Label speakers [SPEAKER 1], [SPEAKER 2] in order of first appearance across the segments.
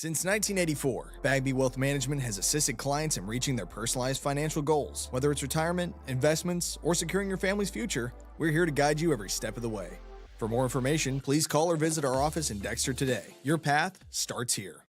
[SPEAKER 1] Since 1984, Bagby Wealth Management has assisted clients in reaching their personalized financial goals. Whether it's retirement, investments, or securing your family's future, we're here to guide you every step of the way. For more information, please call or visit our office in Dexter today. Your path starts here.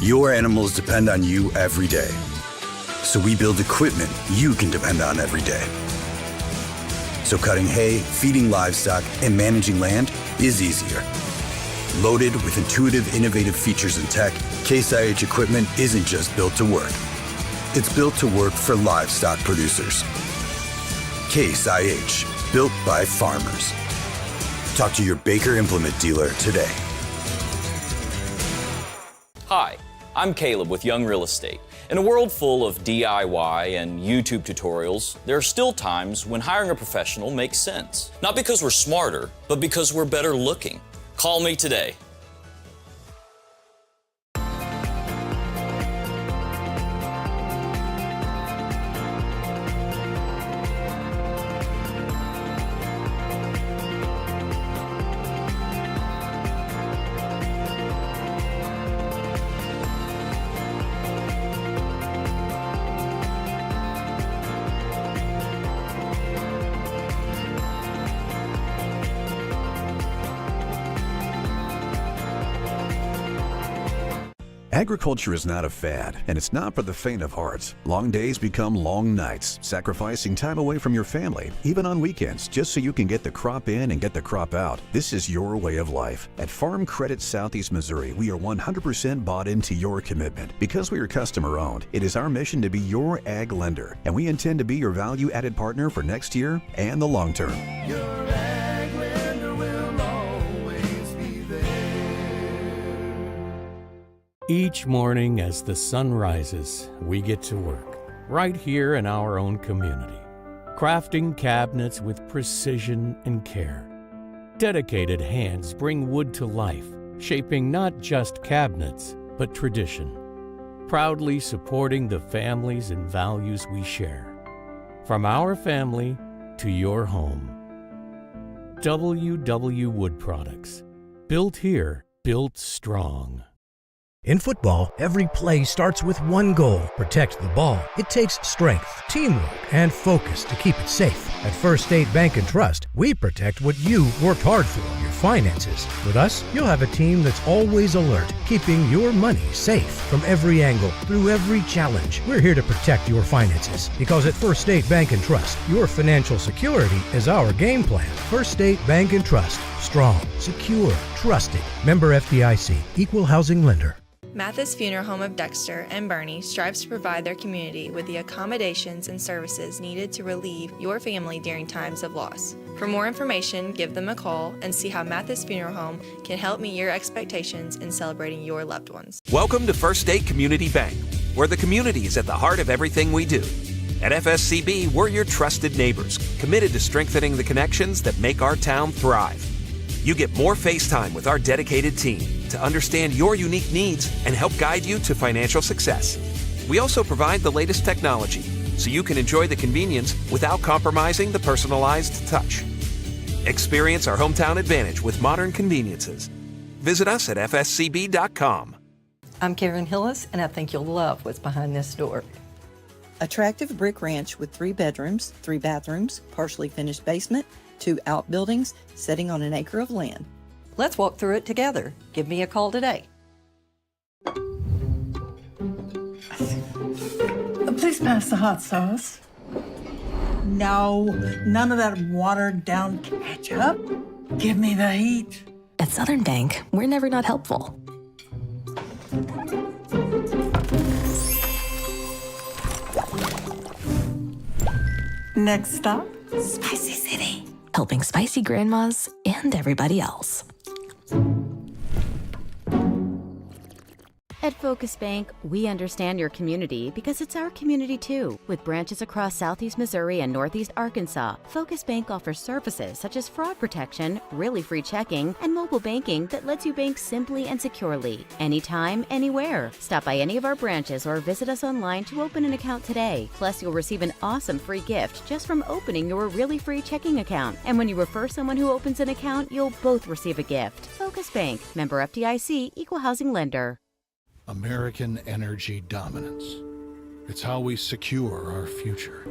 [SPEAKER 2] Your animals depend on you every day. So we build equipment you can depend on every day. So cutting hay, feeding livestock, and managing land is easier. Loaded with intuitive, innovative features and tech, Case IH equipment isn't just built to work. It's built to work for livestock producers. Case IH, built by farmers. Talk to your Baker Implement dealer today.
[SPEAKER 3] Hi, I'm Caleb with Young Real Estate. In a world full of DIY and YouTube tutorials, there are still times when hiring a professional makes sense. Not because we're smarter, but because we're better looking. Call me today.
[SPEAKER 4] Agriculture is not a fad, and it's not for the faint of heart. Long days become long nights, sacrificing time away from your family, even on weekends, just so you can get the crop in and get the crop out. This is your way of life. At Farm Credit Southeast Missouri, we are 100% bought into your commitment. Because we are customer-owned, it is our mission to be your ag lender, and we intend to be your value-added partner for next year and the long term.
[SPEAKER 5] Your ag lender will always be there.
[SPEAKER 6] Each morning as the sun rises, we get to work, right here in our own community, crafting cabinets with precision and care. Dedicated hands bring wood to life, shaping not just cabinets, but tradition, proudly supporting the families and values we share. From our family to your home. WW Wood Products. Built here, built strong.
[SPEAKER 7] In football, every play starts with one goal: protect the ball. It takes strength, teamwork, and focus to keep it safe. At First State Bank and Trust, we protect what you worked hard for, your finances. With us, you'll have a team that's always alert, keeping your money safe from every angle, through every challenge. We're here to protect your finances, because at First State Bank and Trust, your financial security is our game plan. First State Bank and Trust. Strong, secure, trusted. Member FDIC. Equal housing lender.
[SPEAKER 8] Mathis Funeral Home of Dexter and Bernie strives to provide their community with the accommodations and services needed to relieve your family during times of loss. For more information, give them a call and see how Mathis Funeral Home can help meet your expectations in celebrating your loved ones.
[SPEAKER 9] Welcome to First State Community Bank, where the community is at the heart of everything we do. At FSCB, we're your trusted neighbors, committed to strengthening the connections that make our town thrive. You get more face time with our dedicated team to understand your unique needs and help guide you to financial success. We also provide the latest technology so you can enjoy the convenience without compromising the personalized touch. Experience our hometown advantage with modern conveniences. Visit us at fscb.com.
[SPEAKER 10] I'm Karen Hillis, and I think you'll love what's behind this door.
[SPEAKER 11] Attractive brick ranch with 3 bedrooms, 3 bathrooms, partially finished basement, 2 outbuildings, sitting on an acre of land.
[SPEAKER 10] Let's walk through it together. Give me a call today.
[SPEAKER 12] Please pass the hot sauce. No, none of that watered down ketchup. Give me the heat.
[SPEAKER 13] At Southern Bank, we're never not helpful.
[SPEAKER 12] Next stop,
[SPEAKER 13] Spicy City. Helping spicy grandmas and everybody else.
[SPEAKER 14] Focus Bank, we understand your community because it's our community too. With branches across Southeast Missouri and Northeast Arkansas, Focus Bank offers services such as fraud protection, really free checking, and mobile banking that lets you bank simply and securely, anytime, anywhere. Stop by any of our branches or visit us online to open an account today. Plus, you'll receive an awesome free gift just from opening your really free checking account. And when you refer someone who opens an account, you'll both receive a gift. Focus Bank, member FDIC, equal housing lender.
[SPEAKER 15] American energy dominance. It's how we secure our future.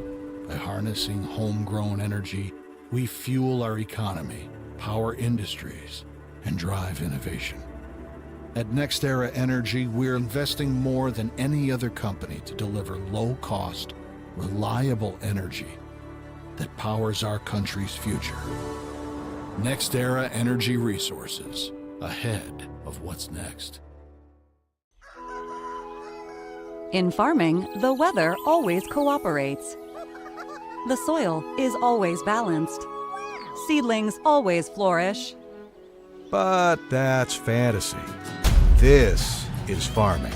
[SPEAKER 15] By harnessing homegrown energy, we fuel our economy, power industries, and drive innovation. At NextEra Energy, we're investing more than any other company to deliver low-cost, reliable energy that powers our country's future. NextEra Energy Resources, ahead of what's next.
[SPEAKER 16] In farming, the weather always cooperates. The soil is always balanced. Seedlings always flourish.
[SPEAKER 4] But that's fantasy. This is farming.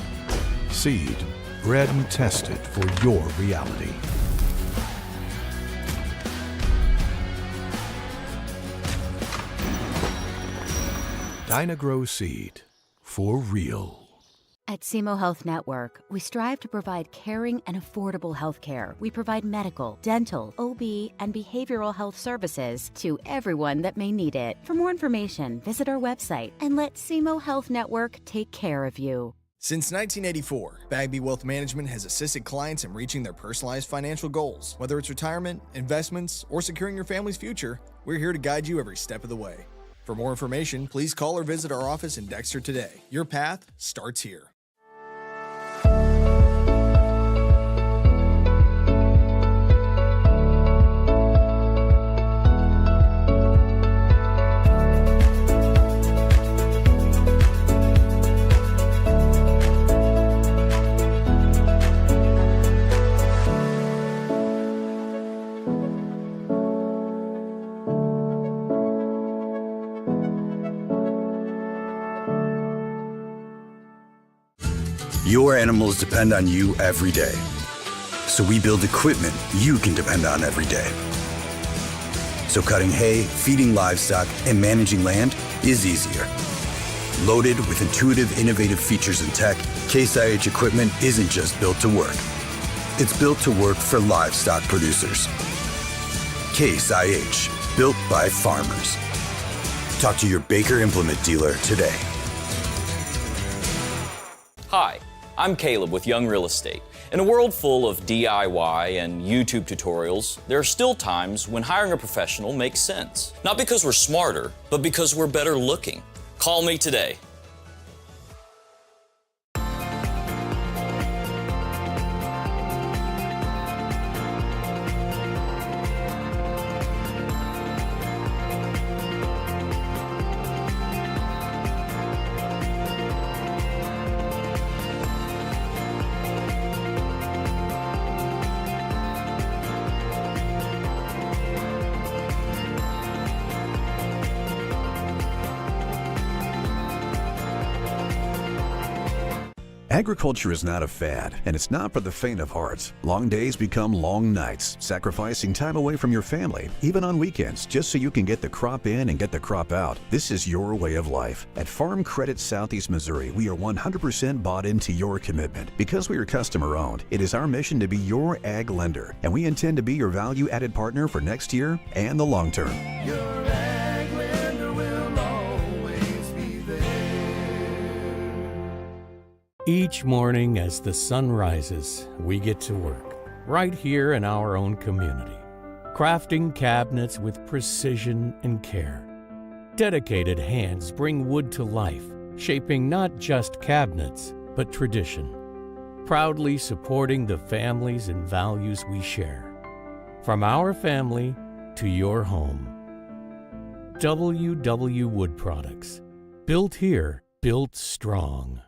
[SPEAKER 4] Seed, bred and tested for your reality. Dynagrow Seed, for real.
[SPEAKER 14] At SEMO Health Network, we strive to provide caring and affordable health care. We provide medical, dental, OB, and behavioral health services to everyone that may need it. For more information, visit our website and let SEMO Health Network take care of you.
[SPEAKER 1] Since 1984, Bagby Wealth Management has assisted clients in reaching their personalized financial goals. Whether it's retirement, investments, or securing your family's future, we're here to guide you every step of the way. For more information, please call or visit our office in Dexter today. Your path starts here.
[SPEAKER 2] Your animals depend on you every day. So we build equipment you can depend on every day. So cutting hay, feeding livestock, and managing land is easier. Loaded with intuitive, innovative features and tech, Case IH equipment isn't just built to work. It's built to work for livestock producers. Case IH, built by farmers. Talk to your Baker Implement dealer today.
[SPEAKER 3] Hi, I'm Caleb with Young Real Estate. In a world full of DIY and YouTube tutorials, there are still times when hiring a professional makes sense. Not because we're smarter, but because we're better looking. Call me today.
[SPEAKER 4] Agriculture is not a fad, and it's not for the faint of heart. Long days become long nights, sacrificing time away from your family, even on weekends, just so you can get the crop in and get the crop out. This is your way of life. At Farm Credit Southeast Missouri, we are 100% bought into your commitment. Because we are customer-owned, it is our mission to be your ag lender, and we intend to be your value-added partner for next year and the long term.
[SPEAKER 5] Your ag lender will always be there.
[SPEAKER 6] Each morning as the sun rises, we get to work, right here in our own community, crafting cabinets with precision and care. Dedicated hands bring wood to life, shaping not just cabinets, but tradition, proudly supporting the families and values we share. From our family to your home. WW Wood Products, built here, built strong.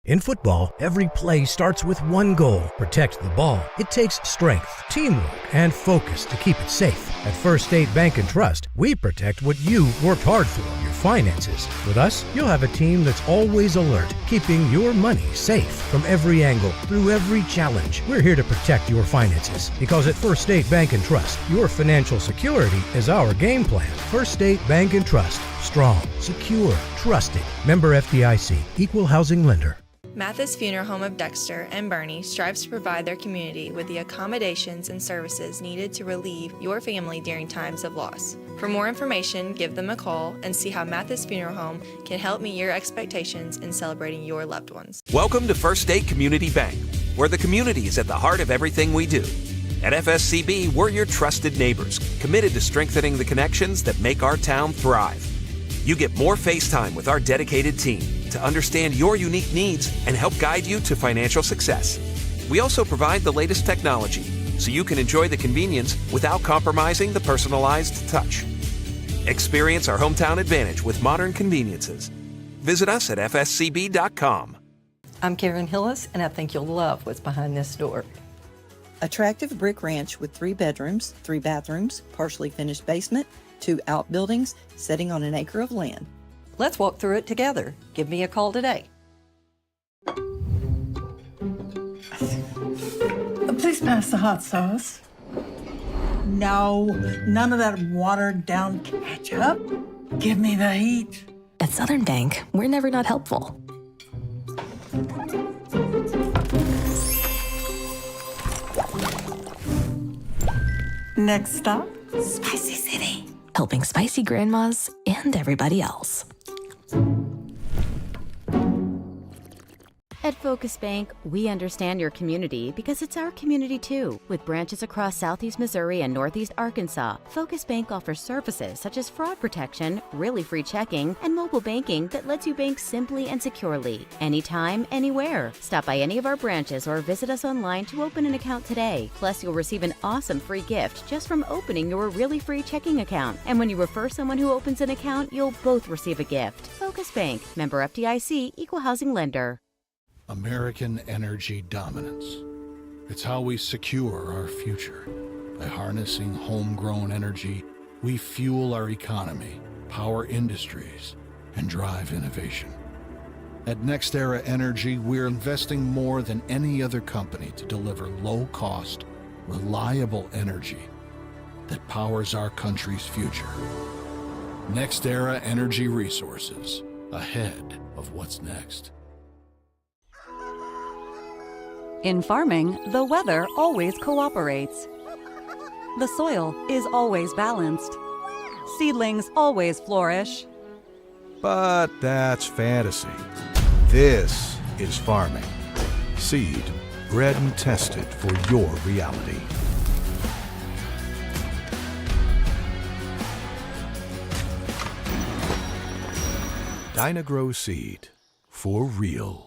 [SPEAKER 7] In football, every play starts with one goal: protect the ball. It takes strength, teamwork, and focus to keep it safe. At First State Bank and Trust, we protect what you worked hard for, your finances. With us, you'll have a team that's always alert, keeping your money safe from every angle, through every challenge. We're here to protect your finances because at First State Bank and Trust, your financial security is our game plan. First State Bank and Trust. Strong, secure, trusted. Member FDIC. Equal housing lender.
[SPEAKER 8] Mathis Funeral Home of Dexter and Bernie strives to provide their community with the accommodations and services needed to relieve your family during times of loss. For more information, give them a call and see how Mathis Funeral Home can help meet your expectations in celebrating your loved ones.
[SPEAKER 9] Welcome to First State Community Bank, where the community is at the heart of everything we do. At FSCB, we're your trusted neighbors, committed to strengthening the connections that make our town thrive. You get more face time with our dedicated team to understand your unique needs and help guide you to financial success. We also provide the latest technology so you can enjoy the convenience without compromising the personalized touch. Experience our hometown advantage with modern conveniences. Visit us at fscb.com.
[SPEAKER 10] I'm Karen Hillis, and I think you'll love what's behind this door.
[SPEAKER 11] Attractive brick ranch with 3 bedrooms, 3 bathrooms, partially finished basement, 2 outbuildings, sitting on an acre of land.
[SPEAKER 10] Let's walk through it together. Give me a call today.
[SPEAKER 12] Please pass the hot sauce. No, none of that watered down ketchup. Give me the heat.
[SPEAKER 13] At Southern Bank, we're never not helpful.
[SPEAKER 12] Next stop,
[SPEAKER 13] Spicy City. Helping spicy grandmas and everybody else.
[SPEAKER 14] At Focus Bank, we understand your community because it's our community too. With branches across Southeast Missouri and Northeast Arkansas, Focus Bank offers services such as fraud protection, really free checking, and mobile banking that lets you bank simply and securely, anytime, anywhere. Stop by any of our branches or visit us online to open an account today. Plus, you'll receive an awesome free gift just from opening your really free checking account. And when you refer someone who opens an account, you'll both receive a gift. Focus Bank, member FDIC, equal housing lender.
[SPEAKER 15] American energy dominance. It's how we secure our future. By harnessing homegrown energy, we fuel our economy, power industries, and drive innovation. At NextEra Energy, we're investing more than any other company to deliver low-cost, reliable energy that powers our country's future. NextEra Energy Resources, ahead of what's next.
[SPEAKER 16] In farming, the weather always cooperates. The soil is always balanced. Seedlings always flourish.
[SPEAKER 4] But that's fantasy. This is farming. Seed, bred and tested for your reality. Dynagrow Seed, for real.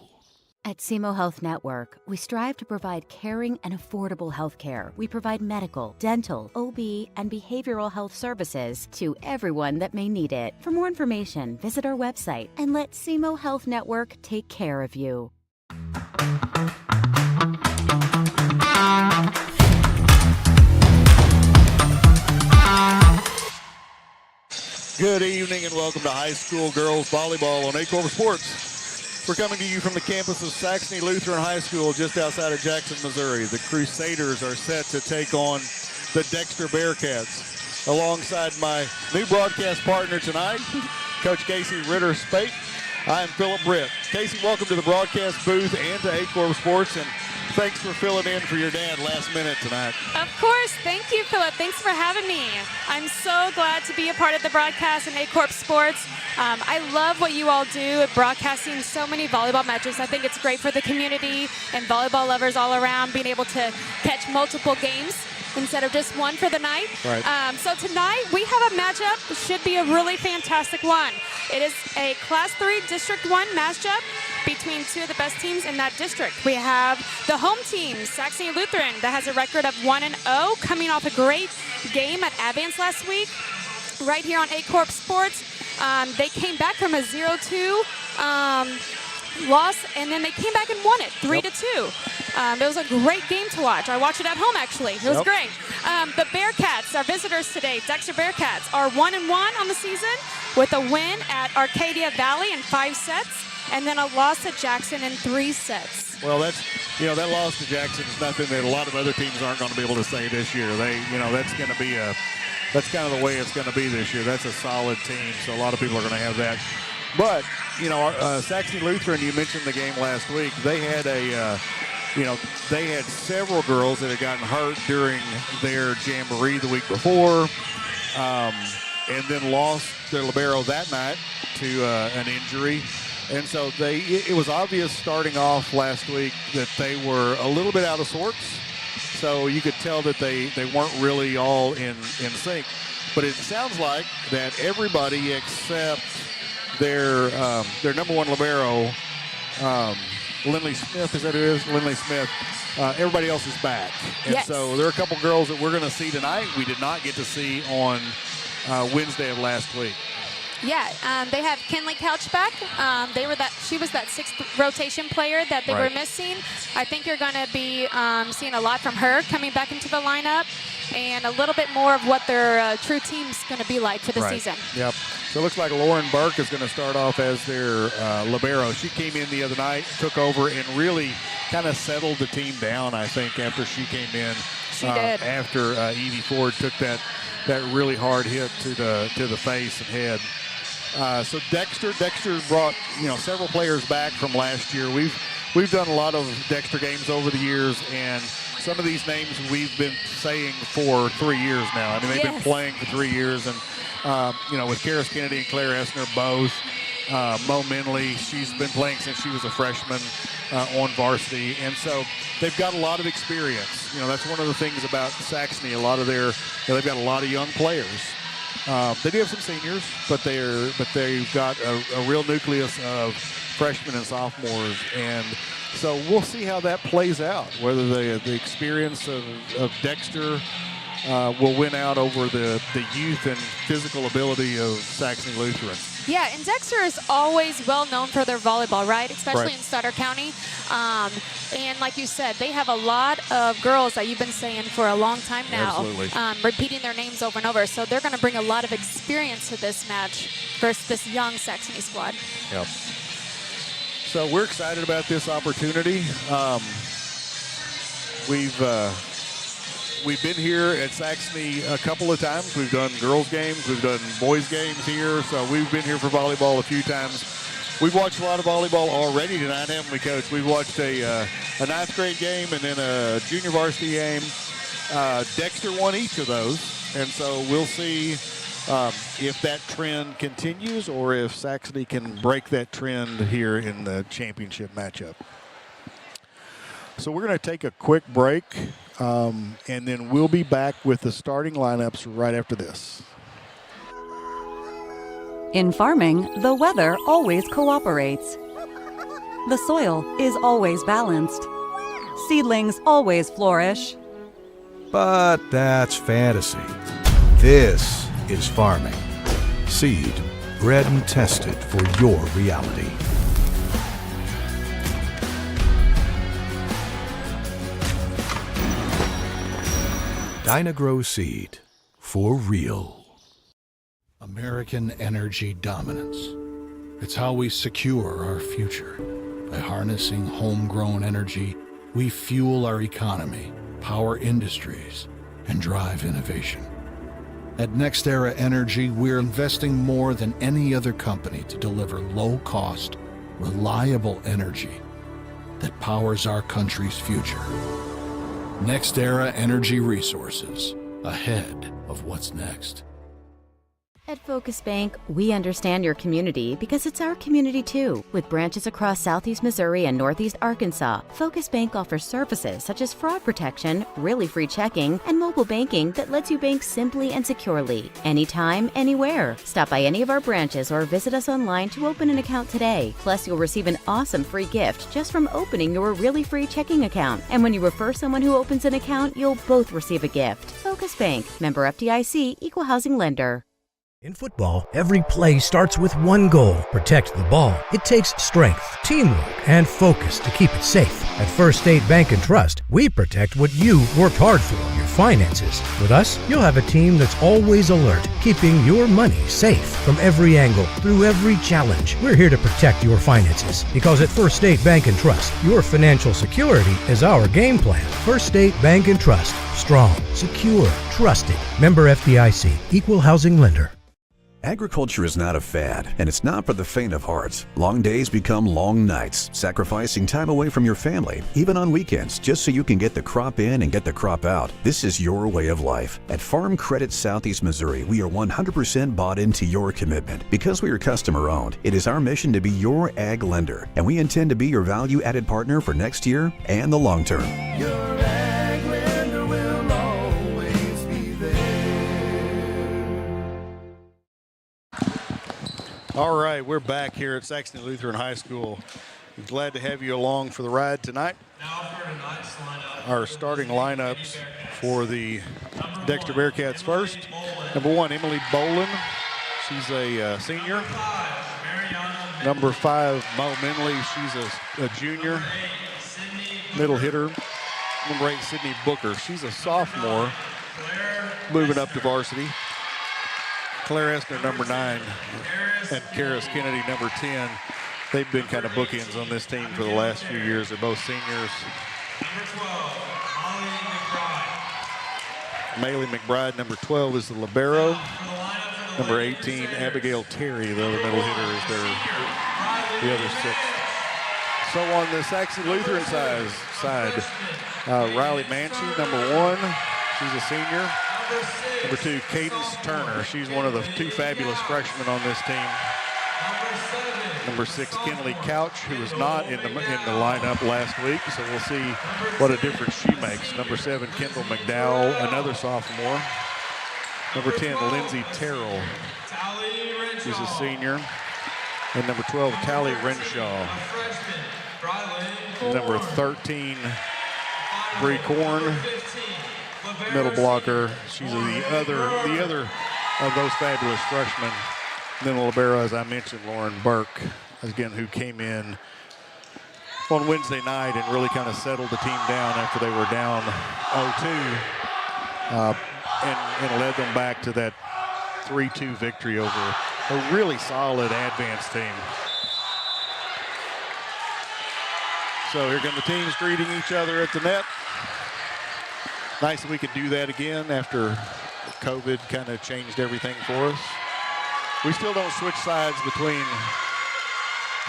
[SPEAKER 14] At SEMO Health Network, we strive to provide caring and affordable health care. We provide medical, dental, OB, and behavioral health services to everyone that may need it. For more information, visit our website and let SEMO Health Network take care of you.
[SPEAKER 17] Good evening and welcome to high school girls volleyball on Aycorp Sports. We're coming to you from the campus of Saxony Lutheran High School just outside of Jackson, Missouri. The Crusaders are set to take on the Dexter Bearcats. Alongside my new broadcast partner tonight, Coach Casey Ritter-Spate. I'm Philip Britt. Casey, welcome to the broadcast booth and to Aycorp Sports, and thanks for filling in for your dad last minute tonight.
[SPEAKER 18] Of course. Thank you, Philip. Thanks for having me. I'm so glad to be a part of the broadcast in Aycorp Sports. I love what you all do at broadcasting so many volleyball matches. I think it's great for the community and volleyball lovers all around, being able to catch multiple games instead of just one for the night.
[SPEAKER 17] Right.
[SPEAKER 18] So tonight we have a matchup that should be a really fantastic one. It is a Class 3 District 1 matchup between two of the best teams in that district. We have the home team, Saxony Lutheran, that has a record of 1-0, coming off a great game at Advance last week, right here on Aycorp Sports. They came back from a 0-2 lost, and then they came back and won it 3-2. It was a great game to watch. I watched it at home, actually. It was great. The Bearcats, our visitors today, Dexter Bearcats, are 1-1 on the season with a win at Arcadia Valley in 5 sets, and then a loss at Jackson in 3 sets.
[SPEAKER 17] Well, that's, that loss to Jackson is nothing that a lot of other teams aren't going to be able to say this year. That's going to be that's kind of the way it's going to be this year. That's a solid team, so a lot of people are going to have that. But, Saxony Lutheran, you mentioned the game last week. They had they had several girls that had gotten hurt during their jamboree the week before, and then lost their libero that night to an injury. And so it was obvious starting off last week that they were a little bit out of sorts. So you could tell that they weren't really all in sync. But it sounds like that everybody except their number one libero, Lindley Smith, is that who it is? Lindley Smith. Everybody else is back. And so there are a couple girls that we're going to see tonight we did not get to see on Wednesday of last week.
[SPEAKER 18] Yeah, they have Kinley Couch back. She was that 6th rotation player that they were missing. I think you're going to be seeing a lot from her coming back into the lineup, and a little bit more of what their true team's going to be like for the season.
[SPEAKER 17] Yep. So it looks like Lauren Burke is going to start off as their libero. She came in the other night, took over, and really kind of settled the team down, I think, after she came in.
[SPEAKER 18] She did.
[SPEAKER 17] After Evie Ford took that really hard hit to the face and head. So Dexter brought several players back from last year. We've done a lot of Dexter games over the years, and some of these names we've been saying for 3 years now. I mean, they've been playing for 3 years, and with Karis Kennedy and Claire Essner both. Mo Minley, she's been playing since she was a freshman on varsity, and so they've got a lot of experience. That's one of the things about Saxony. They've got a lot of young players. They do have some seniors, but they've got a real nucleus of freshmen and sophomores, and so we'll see how that plays out. Whether the experience of Dexter will win out over the youth and physical ability of Saxony Lutheran.
[SPEAKER 18] Yeah, and Dexter is always well known for their volleyball, right? Especially in Sutter County. And like you said, they have a lot of girls that you've been saying for a long time now, repeating their names over and over. So they're going to bring a lot of experience to this match versus this young Saxony squad.
[SPEAKER 17] Yep. So we're excited about this opportunity. We've been here at Saxony a couple of times. We've done girls games, we've done boys games here, so we've been here for volleyball a few times. We've watched a lot of volleyball already tonight, haven't we, Coach? We've watched a 9th grade game and then a junior varsity game. Dexter won each of those, and so we'll see if that trend continues or if Saxony can break that trend here in the championship matchup. So we're going to take a quick break, and then we'll be back with the starting lineups right after this.
[SPEAKER 16] In farming, the weather always cooperates. The soil is always balanced. Seedlings always flourish.
[SPEAKER 4] But that's fantasy. This is farming. Seed, bred and tested for your reality. Dynagrow Seed, for real.
[SPEAKER 15] American energy dominance. It's how we secure our future. By harnessing homegrown energy, we fuel our economy, power industries, and drive innovation. At NextEra Energy, we're investing more than any other company to deliver low-cost, reliable energy that powers our country's future. NextEra Energy Resources, ahead of what's next.
[SPEAKER 14] At Focus Bank, we understand your community because it's our community too. With branches across Southeast Missouri and Northeast Arkansas, Focus Bank offers services such as fraud protection, really free checking, and mobile banking that lets you bank simply and securely, anytime, anywhere. Stop by any of our branches or visit us online to open an account today. Plus, you'll receive an awesome free gift just from opening your really free checking account. And when you refer someone who opens an account, you'll both receive a gift. Focus Bank, member FDIC, equal housing lender.
[SPEAKER 7] In football, every play starts with one goal: protect the ball. It takes strength, teamwork, and focus to keep it safe. At First State Bank and Trust, we protect what you worked hard for, your finances. With us, you'll have a team that's always alert, keeping your money safe from every angle, through every challenge. We're here to protect your finances, because at First State Bank and Trust, your financial security is our game plan. First State Bank and Trust. Strong, secure, trusted. Member FDIC. Equal housing lender.
[SPEAKER 4] Agriculture is not a fad, and it's not for the faint of heart. Long days become long nights, sacrificing time away from your family, even on weekends, just so you can get the crop in and get the crop out. This is your way of life. At Farm Credit Southeast Missouri, we are 100% bought into your commitment. Because we are customer-owned, it is our mission to be your ag lender, and we intend to be your value-added partner for next year and the long term.
[SPEAKER 5] Your ag lender will always be there.
[SPEAKER 17] All right, we're back here at Saxony Lutheran High School. I'm glad to have you along for the ride tonight. Our starting lineups for the Dexter Bearcats first. Number 1, Emily Bolin. She's a senior. Number 5, Mo Minley. She's a junior. Middle hitter. Number 8, Sydney Booker. She's a sophomore, moving up to varsity. Claire Essner, number 9, and Karis Kennedy, number 10. They've been kind of bookends on this team for the last few years. They're both seniors. Maylee McBride, number 12, is the libero. Number 18, Abigail Terry, the other middle hitter, is the other 6. So on the Saxony Lutheran side, Riley Manchie, number 1. She's a senior. Number 2, Cadence Turner. She's one of the 2 fabulous freshmen on this team. Number 6, Kinley Couch, who was not in the lineup last week, so we'll see what a difference she makes. Number 7, Kendall McDowell, another sophomore. Number 10, Lindsay Terrell. She's a senior. And number 12, Callie Renshaw. Number 13, Bree Korn, middle blocker. She's the other of those fabulous freshmen. And then the libero, as I mentioned, Lauren Burke, again, who came in on Wednesday night and really kind of settled the team down after they were down 0-2 and led them back to that 3-2 victory over a really solid advanced team. So here come the teams greeting each other at the net. Nice that we could do that again after COVID kind of changed everything for us. We still don't switch sides between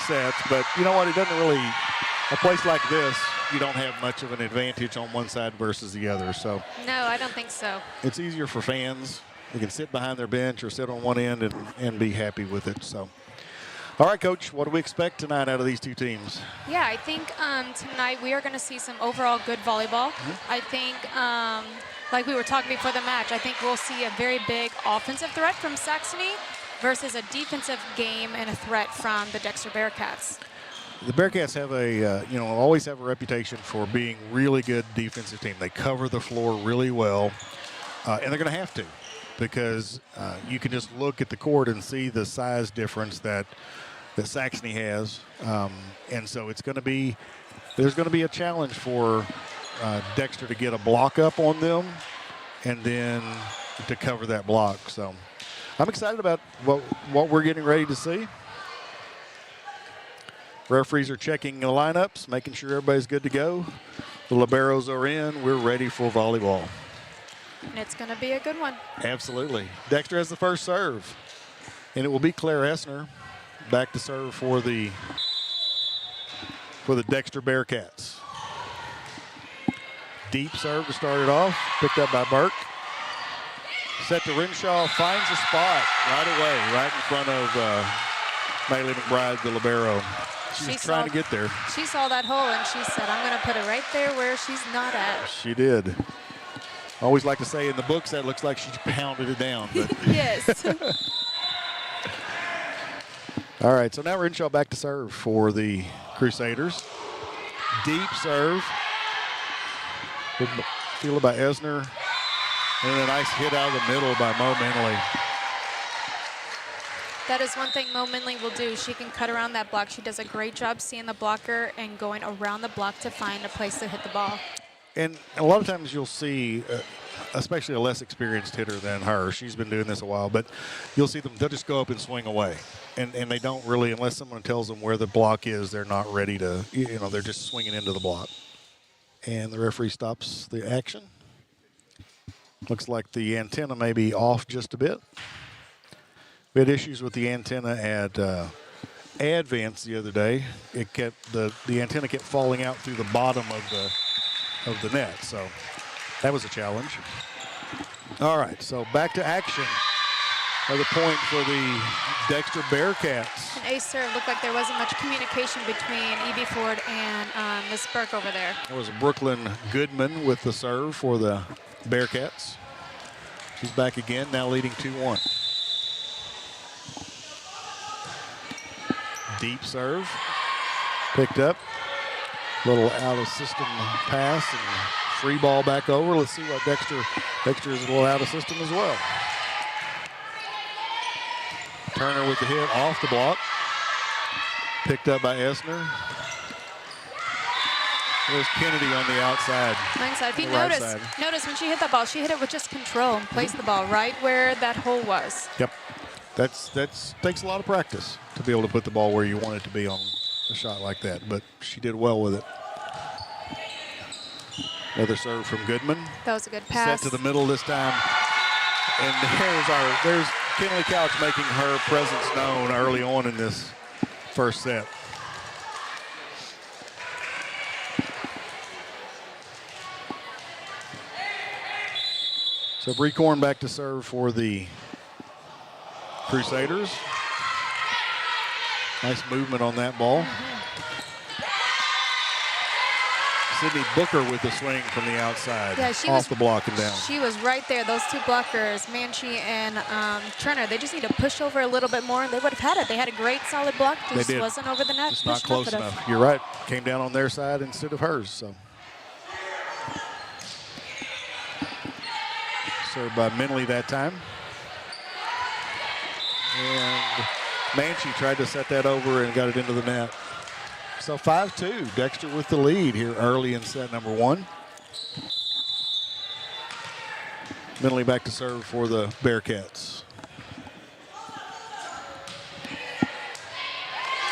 [SPEAKER 17] sets, but you know what? It doesn't really, a place like this, you don't have much of an advantage on one side versus the other. So
[SPEAKER 18] No, I don't think so.
[SPEAKER 17] it's easier for fans. They can sit behind their bench or sit on one end and be happy with it. So, all right, Coach, what do we expect tonight out of these 2 teams?
[SPEAKER 18] Yeah, I think tonight we are going to see some overall good volleyball. I think, like we were talking before the match, I think we'll see a very big offensive threat from Saxony versus a defensive game and a threat from the Dexter Bearcats.
[SPEAKER 17] The Bearcats have always have a reputation for being really good defensive team. They cover the floor really well, and they're going to have to, because you can just look at the court and see the size difference that Saxony has, and so there's going to be a challenge for Dexter to get a block up on them, and then to cover that block. So I'm excited about what we're getting ready to see. Referees are checking the lineups, making sure everybody's good to go. The liberos are in. We're ready for volleyball.
[SPEAKER 18] And it's going to be a good one.
[SPEAKER 17] Absolutely. Dexter has the first serve, and it will be Claire Essner back to serve for the Dexter Bearcats. Deep serve to start it off, picked up by Burke. Set to Renshaw, finds a spot right away, right in front of Maylee McBride, the libero. She was trying to get there.
[SPEAKER 18] She saw that hole and she said, I'm going to put it right there where she's not at.
[SPEAKER 17] She did. I always like to say in the books that looks like she pounded it down. But
[SPEAKER 18] Yes.
[SPEAKER 17] all right, so now Renshaw back to serve for the Crusaders. Deep serve. Fielded by Essner. And a nice hit out of the middle by Mo Minley.
[SPEAKER 18] That is one thing Mo Minley will do. She can cut around that block. She does a great job seeing the blocker and going around the block to find a place to hit the ball.
[SPEAKER 17] And a lot of times you'll see, especially a less experienced hitter than her, she's been doing this a while, but you'll see them, they'll just go up and swing away. And they don't really, unless someone tells them where the block is, they're not ready to, they're just swinging into the block. And the referee stops the action. Looks like the antenna may be off just a bit. We had issues with the antenna at Advance the other day. It kept the antenna kept falling out through the bottom of the net, so that was a challenge. All right, so back to action. Another point for the Dexter Bearcats.
[SPEAKER 18] An ace serve. Looked like there wasn't much communication between E.B. Ford and Miss Burke over there.
[SPEAKER 17] There was Brooklyn Goodman with the serve for the Bearcats. She's back again, now leading 2-1. Deep serve, picked up, little out of system pass and free ball back over. Let's see what Dexter is a little out of system as well. Turner with the hit off the block, picked up by Essner. There's Kennedy on the outside.
[SPEAKER 18] If you notice when she hit the ball, she hit it with just control and placed the ball right where that hole was.
[SPEAKER 17] Yep. That's takes a lot of practice to be able to put the ball where you want it to be on a shot like that, but she did well with it. Another serve from Goodman.
[SPEAKER 18] That was a good pass.
[SPEAKER 17] Set to the middle this time. And there's Kinley Couch making her presence known early on in this first set. So Bree Korn back to serve for the Crusaders. Nice movement on that ball. Sydney Booker with the swing from the outside, off the block and down.
[SPEAKER 18] She was right there. Those two blockers, Manchi and Turner, they just need to push over a little bit more, and they would have had it. They had a great solid block. Just wasn't over the net.
[SPEAKER 17] Just not close enough. You're right. Came down on their side instead of hers. So served by Minley that time. And Manchi tried to set that over and got it into the net. So 5-2, Dexter with the lead here early in set number 1. Minley back to serve for the Bearcats.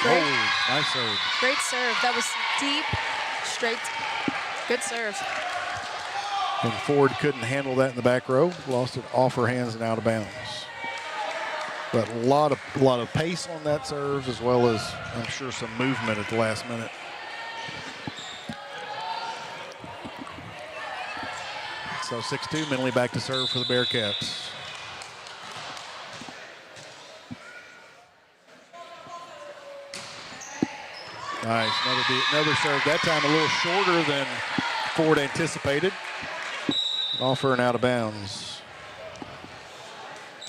[SPEAKER 17] Nice serve.
[SPEAKER 18] Great serve. That was deep, straight, good serve.
[SPEAKER 17] And Ford couldn't handle that in the back row. Lost it off her hands and out of bounds. But a lot of pace on that serve, as well as, I'm sure, some movement at the last minute. So 6-2, Minley back to serve for the Bearcats. Nice, another serve. That time a little shorter than Ford anticipated. Off her and out of bounds.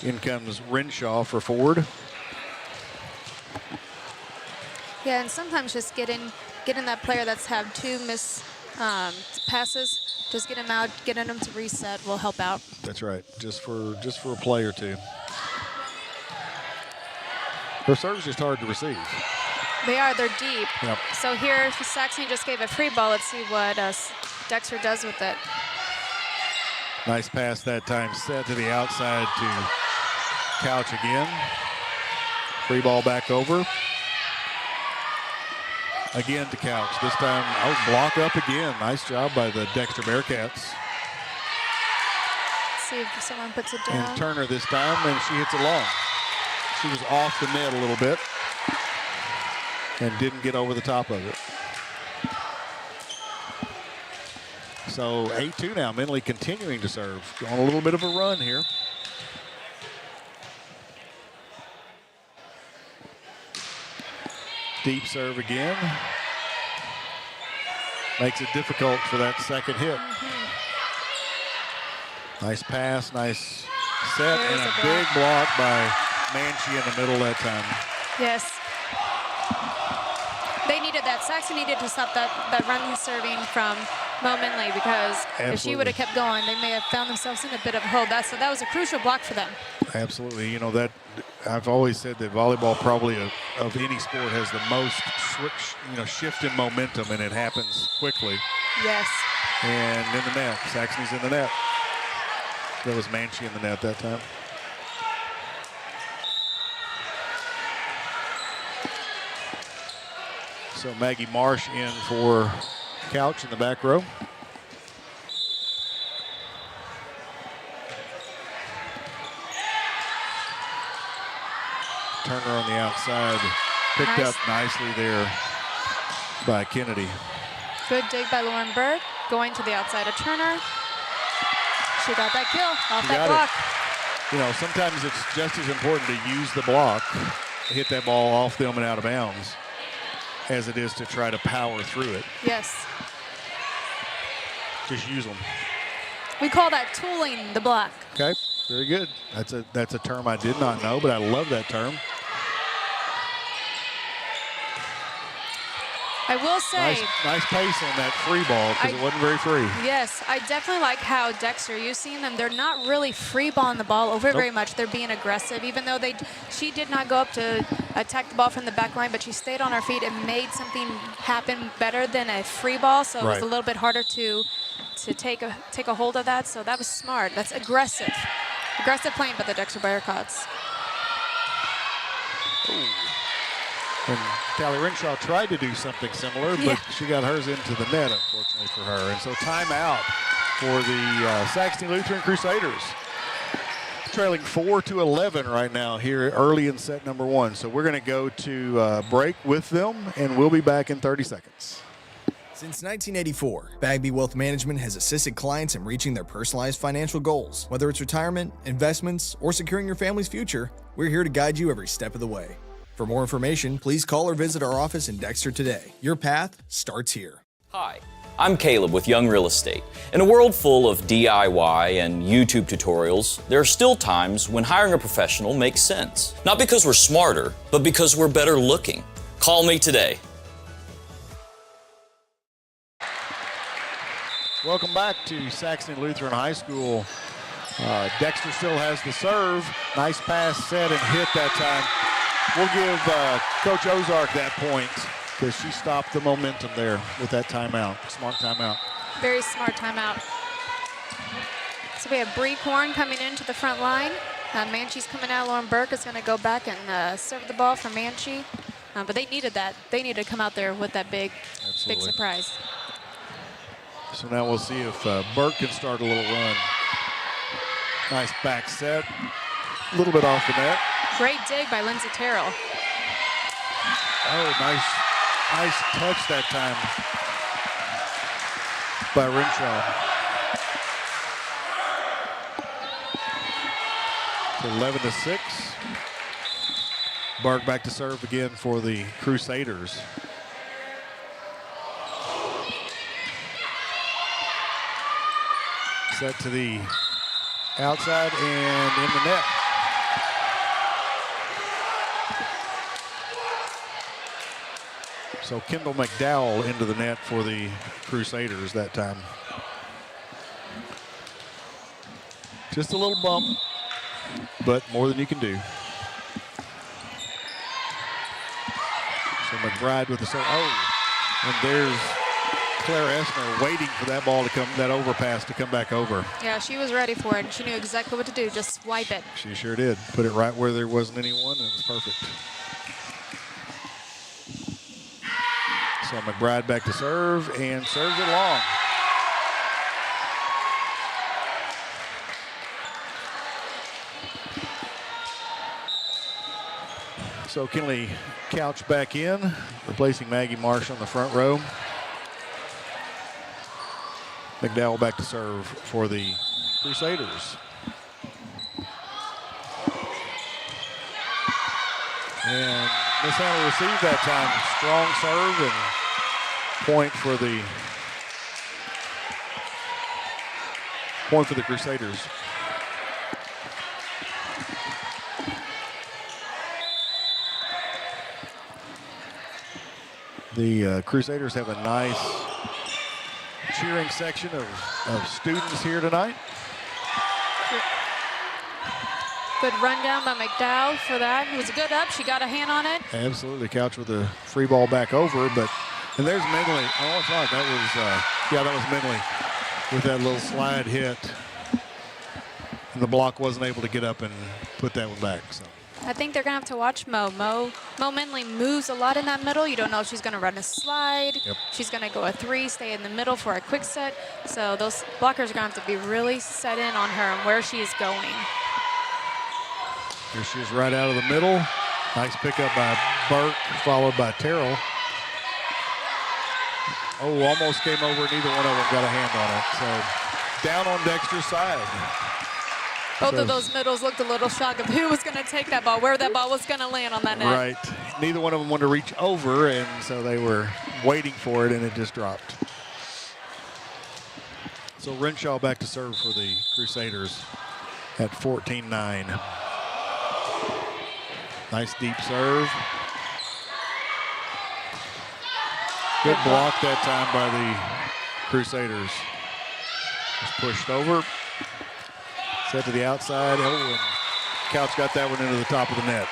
[SPEAKER 17] In comes Renshaw for Ford.
[SPEAKER 18] Yeah, and sometimes just getting that player that's had 2 miss passes, just get him out, getting him to reset will help out.
[SPEAKER 17] That's right, just for a play or two. Her serve's just hard to receive.
[SPEAKER 18] They're deep.
[SPEAKER 17] Yep.
[SPEAKER 18] So here, Saxony just gave a free ball. Let's see what Dexter does with it.
[SPEAKER 17] Nice pass that time, set to the outside to Couch again. Free ball back over. Again to Couch. This time, block up again. Nice job by the Dexter Bearcats.
[SPEAKER 18] Let's see if someone puts it down.
[SPEAKER 17] And Turner this time, and she hits it long. She was off the net a little bit and didn't get over the top of it. So 8-2 now. Minley continuing to serve. On a little bit of a run here. Deep serve again. Makes it difficult for that second hit. Nice pass, nice set, and a big block by Manchi in the middle that time.
[SPEAKER 18] Yes. They needed that. Saxon needed to stop that run serving from Mo Minley, because if she would have kept going, they may have found themselves in a bit of a hole. So that was a crucial block for them.
[SPEAKER 17] Absolutely. You know, that I've always said that volleyball probably of any sport has the most shift in momentum, and it happens quickly.
[SPEAKER 18] Yes.
[SPEAKER 17] And in the net, Saxony's in the net. That was Manchi in the net that time. So Maggie Marsh in for Couch in the back row. Turner on the outside, picked up nicely there by Kennedy.
[SPEAKER 18] Good dig by Lauren Burke, going to the outside of Turner. She got that kill off that block.
[SPEAKER 17] Sometimes it's just as important to use the block, hit that ball off them and out of bounds, as it is to try to power through it.
[SPEAKER 18] Yes.
[SPEAKER 17] Just use them.
[SPEAKER 18] We call that tooling the block.
[SPEAKER 17] Okay, very good. That's a term I did not know, but I love that term.
[SPEAKER 18] I will say.
[SPEAKER 17] Nice pace on that free ball because it wasn't very free.
[SPEAKER 18] Yes, I definitely like how Dexter, you've seen them, they're not really free balling the ball over very much. They're being aggressive, even though she did not go up to attack the ball from the back line, but she stayed on her feet and made something happen better than a free ball, so it was a little bit harder to take a hold of that, so that was smart. That's aggressive. Aggressive playing by the Dexter Bearcats.
[SPEAKER 17] And Callie Renshaw tried to do something similar, but she got hers into the net, unfortunately for her. And so timeout for the Saxony Lutheran Crusaders. Trailing 4-11 right now here early in set number 1. So we're going to go to break with them, and we'll be back in 30 seconds.
[SPEAKER 1] Since 1984, Bagby Wealth Management has assisted clients in reaching their personalized financial goals. Whether it's retirement, investments, or securing your family's future, we're here to guide you every step of the way. For more information, please call or visit our office in Dexter today. Your path starts here.
[SPEAKER 3] Hi, I'm Caleb with Young Real Estate. In a world full of DIY and YouTube tutorials, there are still times when hiring a professional makes sense. Not because we're smarter, but because we're better looking. Call me today.
[SPEAKER 17] Welcome back to Saxony Lutheran High School. Dexter still has the serve. Nice pass, set, and hit that time. We'll give Coach Ozark that point because she stopped the momentum there with that timeout. Smart timeout.
[SPEAKER 18] Very smart timeout. So we have Bree Korn coming into the front line. Manchi's coming out. Lauren Burke is going to go back and serve the ball for Manchi. But they needed that. They needed to come out there with that big surprise.
[SPEAKER 17] So now we'll see if Burke can start a little run. Nice back set. A little bit off the net.
[SPEAKER 18] Great dig by Lindsay Terrell.
[SPEAKER 17] Oh, nice touch that time by Renshaw. So 11-6. Burke back to serve again for the Crusaders. Set to the outside and in the net. So Kendall McDowell into the net for the Crusaders that time. Just a little bump, but more than you can do. So McBride with the serve. Oh, and there's Claire Essner waiting for that ball to come, that overpass to come back over.
[SPEAKER 18] Yeah, she was ready for it. She knew exactly what to do, just swipe it.
[SPEAKER 17] She sure did. Put it right where there wasn't anyone, and it was perfect. So McBride back to serve and serves it long. So Kinley Couch back in, replacing Maggie Marsh on the front row. McDowell back to serve for the Crusaders. And Miss Hannah received that time. Strong serve and point for the Crusaders. The Crusaders have a nice cheering section of students here tonight.
[SPEAKER 18] Good rundown by McDowell for that. It was a good up. She got a hand on it.
[SPEAKER 17] Absolutely. Couch with a free ball back over, and there's Minley. Oh, it's not. That was Minley with that little slide hit. And the block wasn't able to get up and put that one back. So
[SPEAKER 18] I think they're going to have to watch Mo. Mo Minley moves a lot in that middle. You don't know if she's going to run a slide.
[SPEAKER 17] Yep.
[SPEAKER 18] She's going to go a 3, stay in the middle for a quick set. So those blockers are going to have to be really set in on her and where she is going.
[SPEAKER 17] Here she is right out of the middle. Nice pickup by Burke, followed by Terrell. Oh, almost came over. Neither one of them got a hand on it. So down on Dexter's side.
[SPEAKER 18] Both of those middles looked a little shocked of who was going to take that ball, where that ball was going to land on that net.
[SPEAKER 17] Right. Neither one of them wanted to reach over, and so they were waiting for it, and it just dropped. So Renshaw back to serve for the Crusaders at 14-9. Nice deep serve. Good block that time by the Crusaders. Just pushed over. Set to the outside. Oh, and Couch got that one into the top of the net.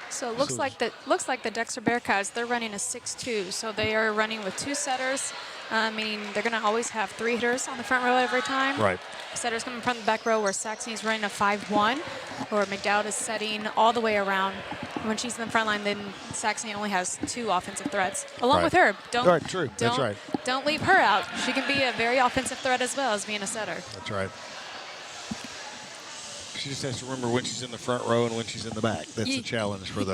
[SPEAKER 18] So it looks like the Dexter Bearcats, they're running a 6-2. So they are running with 2 setters, meaning they're going to always have 3 hitters on the front row every time.
[SPEAKER 17] Right.
[SPEAKER 18] Setters coming from the back row where Saxony's running a 5-1, or McDowell is setting all the way around. When she's in the front line, then Saxony only has 2 offensive threats, along with her.
[SPEAKER 17] Right, true. That's right.
[SPEAKER 18] Don't leave her out. She can be a very offensive threat as well as being a setter.
[SPEAKER 17] That's right. She just has to remember when she's in the front row and when she's in the back. That's the challenge for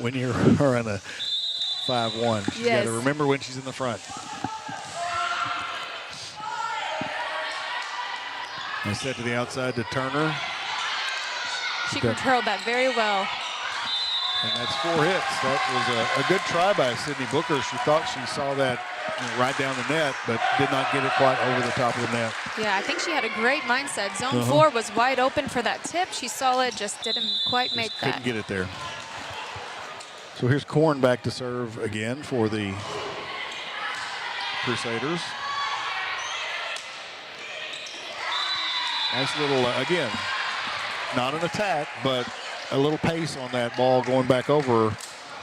[SPEAKER 17] when you're on a 5-1. She's got to remember when she's in the front. I set to the outside to Turner.
[SPEAKER 18] She controlled that very well.
[SPEAKER 17] And that's 4 hits. That was a good try by Sydney Booker. She thought she saw that right down the net, but did not get it quite over the top of the net.
[SPEAKER 18] Yeah, I think she had a great mindset. Zone 4 was wide open for that tip. She saw it, just didn't quite make that.
[SPEAKER 17] Couldn't get it there. So here's Korn back to serve again for the Crusaders. Nice little, again, not an attack, but a little pace on that ball going back over.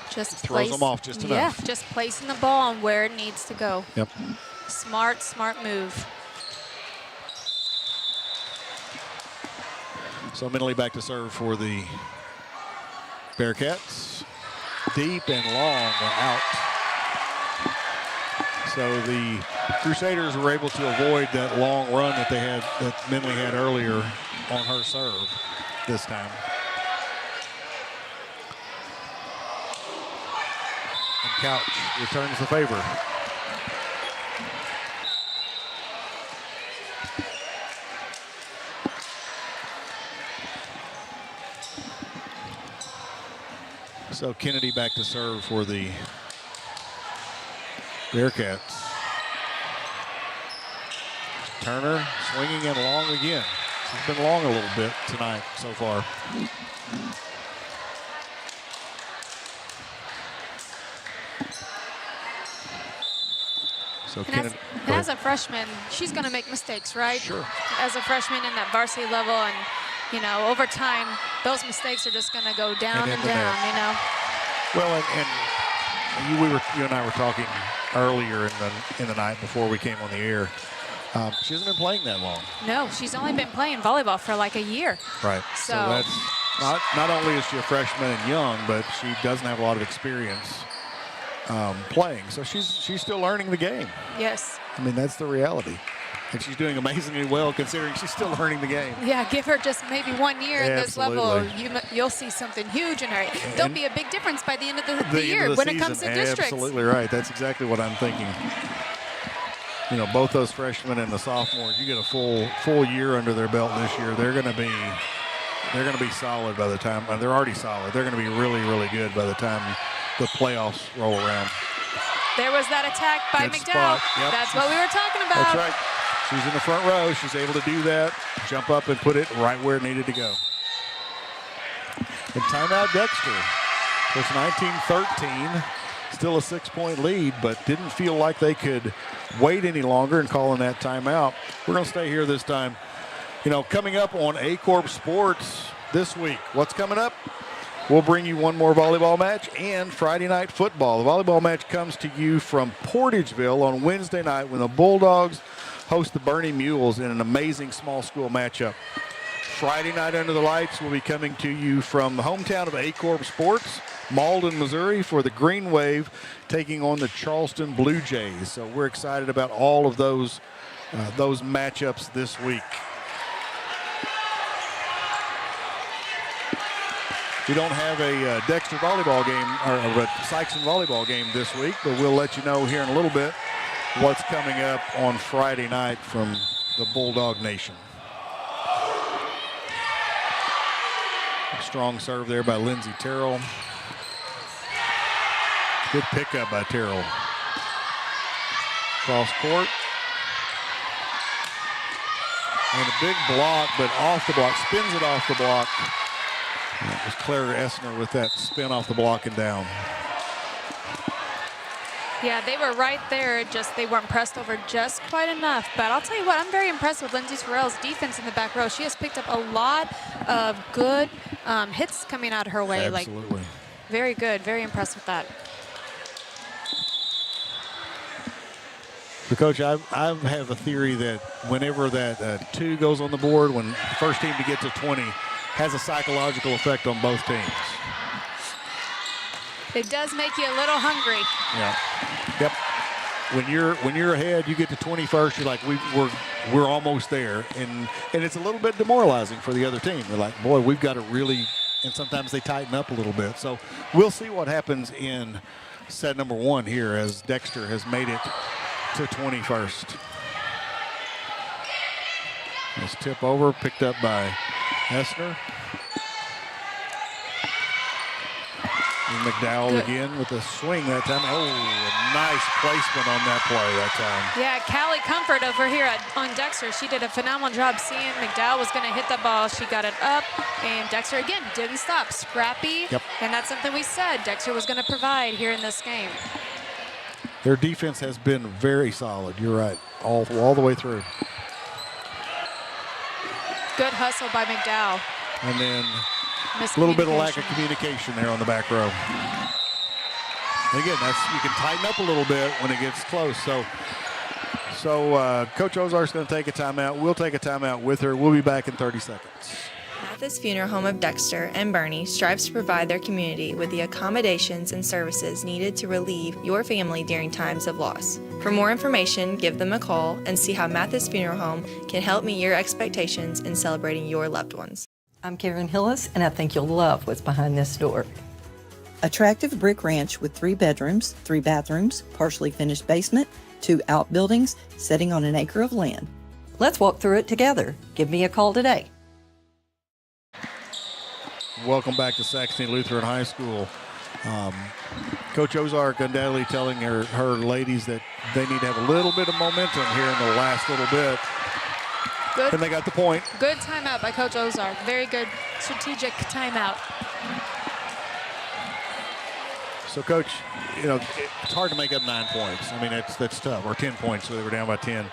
[SPEAKER 18] Just
[SPEAKER 17] throws them off just enough.
[SPEAKER 18] Yeah, just placing the ball on where it needs to go.
[SPEAKER 17] Yep.
[SPEAKER 18] Smart move.
[SPEAKER 17] So mentally back to serve for the Bearcats. Deep and long and out. So the Crusaders were able to avoid that long run that Minley had earlier on her serve this time. And Couch returns the favor. So Kennedy back to serve for the Bearcats. Turner swinging and long again. She's been long a little bit tonight so far. So
[SPEAKER 18] and as a freshman, she's going to make mistakes, right?
[SPEAKER 17] Sure.
[SPEAKER 18] As a freshman in that varsity level, and over time, those mistakes are just going to go down and down.
[SPEAKER 17] Well, and you and I were talking earlier in the night before we came on the air. She hasn't been playing that long.
[SPEAKER 18] No, she's only been playing volleyball for like a year.
[SPEAKER 17] Right. So that's not only is she a freshman and young, but she doesn't have a lot of experience playing. So she's still learning the game.
[SPEAKER 18] Yes.
[SPEAKER 17] I mean, that's the reality. And she's doing amazingly well considering she's still learning the game.
[SPEAKER 18] Yeah, give her just maybe 1 year at this level. You'll see something huge in her. There'll be a big difference by the end of the year when it comes to districts.
[SPEAKER 17] Absolutely right. That's exactly what I'm thinking. Both those freshmen and the sophomores, you get a full year under their belt this year. They're going to be solid by the time. They're already solid. They're going to be really, really good by the time the playoffs roll around.
[SPEAKER 18] There was that attack by McDowell.
[SPEAKER 17] Yep.
[SPEAKER 18] That's what we were talking about.
[SPEAKER 17] That's right. She's in the front row. She's able to do that, jump up and put it right where it needed to go. And timeout Dexter. It's 19-13. Still a 6-point lead, but didn't feel like they could wait any longer and calling that timeout. We're going to stay here this time. You know, coming up on Aycorp Sports this week, what's coming up? We'll bring you one more volleyball match and Friday night football. The volleyball match comes to you from Portageville on Wednesday night when the Bulldogs host the Bernie Mules in an amazing small school matchup. Friday night under the lights will be coming to you from the hometown of Aycorp Sports, Malden, Missouri, for the Green Wave taking on the Charleston Blue Jays. So we're excited about all of those matchups this week. We don't have a Dexter volleyball game or a Saxony volleyball game this week, but we'll let you know here in a little bit what's coming up on Friday night from the Bulldog Nation. A strong serve there by Lindsey Terrell. Good pickup by Terrell. Cross court. And a big block, but off the block, spins it off the block. And it was Claire Essner with that spin off the block and down.
[SPEAKER 18] Yeah, they were right there, just they weren't pressed over just quite enough. But I'll tell you what, I'm very impressed with Lindsey Terrell's defense in the back row. She has picked up a lot of good hits coming out her way.
[SPEAKER 17] Absolutely.
[SPEAKER 18] Like, very good, very impressed with that.
[SPEAKER 17] So, Coach, I have a theory that whenever that 2 goes on the board, when the first team to get to 20, has a psychological effect on both teams.
[SPEAKER 18] It does make you a little hungry.
[SPEAKER 17] Yeah. Yep. When you're ahead, you get to 21st. You're like, we're almost there, and it's a little bit demoralizing for the other team. They're like, boy, we've got to really. And sometimes they tighten up a little bit. So we'll see what happens in set number 1 here as Dexter has made it to 21st. This tip over, picked up by Essner. And McDowell again with a swing that time. Oh, a nice placement on that play that time.
[SPEAKER 18] Yeah, Callie Comfort over here on Dexter. She did a phenomenal job seeing McDowell was going to hit the ball. She got it up, and Dexter, again, didn't stop. Scrappy,
[SPEAKER 17] Yep.
[SPEAKER 18] And that's something we said Dexter was going to provide here in this game.
[SPEAKER 17] Their defense has been very solid. You're right, all the way through.
[SPEAKER 18] Good hustle by McDowell.
[SPEAKER 17] And then a little bit of lack of communication there on the back row. And again, you can tighten up a little bit when it gets close. So Coach Ozark's going to take a timeout. We'll take a timeout with her. We'll be back in 30 seconds.
[SPEAKER 8] Mathis Funeral Home of Dexter and Bernie strives to provide their community with the accommodations and services needed to relieve your family during times of loss. For more information, give them a call and see how Mathis Funeral Home can help meet your expectations in celebrating your loved ones.
[SPEAKER 10] I'm Karen Hillis, and I think you'll love what's behind this door.
[SPEAKER 11] Attractive brick ranch with 3 bedrooms, 3 bathrooms, partially finished basement, 2 outbuildings, sitting on an acre of land.
[SPEAKER 10] Let's walk through it together. Give me a call today.
[SPEAKER 17] Welcome back to Saxony Lutheran High School. Coach Ozark undoubtedly telling her ladies that they need to have a little bit of momentum here in the last little bit.
[SPEAKER 18] Good.
[SPEAKER 17] And they got the point.
[SPEAKER 18] Good timeout by Coach Ozark. Very good strategic timeout.
[SPEAKER 17] So, Coach, it's hard to make up 9 points. I mean, that's tough, or 10 points, so they were down by 10.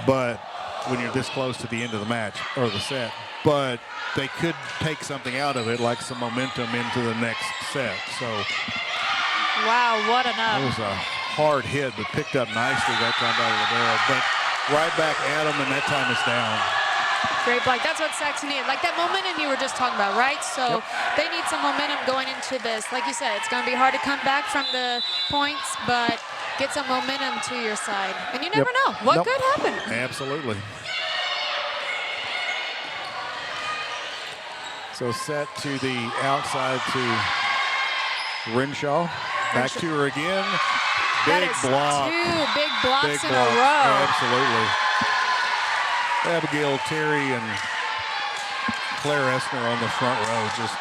[SPEAKER 17] But when you're this close to the end of the match, or the set. But they could take something out of it, like some momentum into the next set. So,
[SPEAKER 18] wow, what an up.
[SPEAKER 17] It was a hard hit, but picked up nicely that time by the barrel. But right back at them, and that time it's down.
[SPEAKER 18] Great block. That's what Saxony needed. Like that momentum you were just talking about, right? So they need some momentum going into this. Like you said, it's going to be hard to come back from the points, but get some momentum to your side. And you never know what could happen.
[SPEAKER 17] Absolutely. So set to the outside to Renshaw. Back to her again. Big block.
[SPEAKER 18] 2 big blocks in a row.
[SPEAKER 17] Absolutely. Abigail Terry and Claire Essner on the front row. Just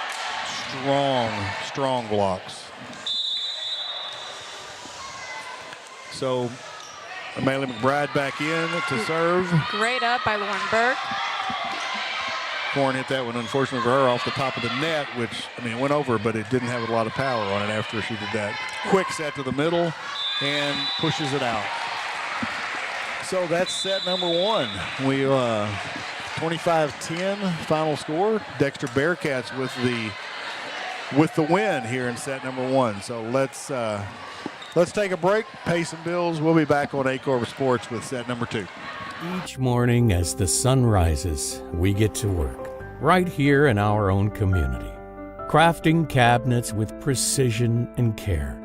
[SPEAKER 17] strong blocks. So Amelia McBride back in to serve.
[SPEAKER 18] Great up by Lauren Burke.
[SPEAKER 17] Corn hit that one, unfortunately for her, off the top of the net, which, I mean, it went over, but it didn't have a lot of power on it after she did that. Quick set to the middle and pushes it out. So that's set number one. We 25-10 final score. Dexter Bearcats with the win here in set number one. So let's take a break, pay some bills. We'll be back on Aycorp Sports with set number two.
[SPEAKER 6] Each morning as the sun rises, we get to work, right here in our own community, crafting cabinets with precision and care.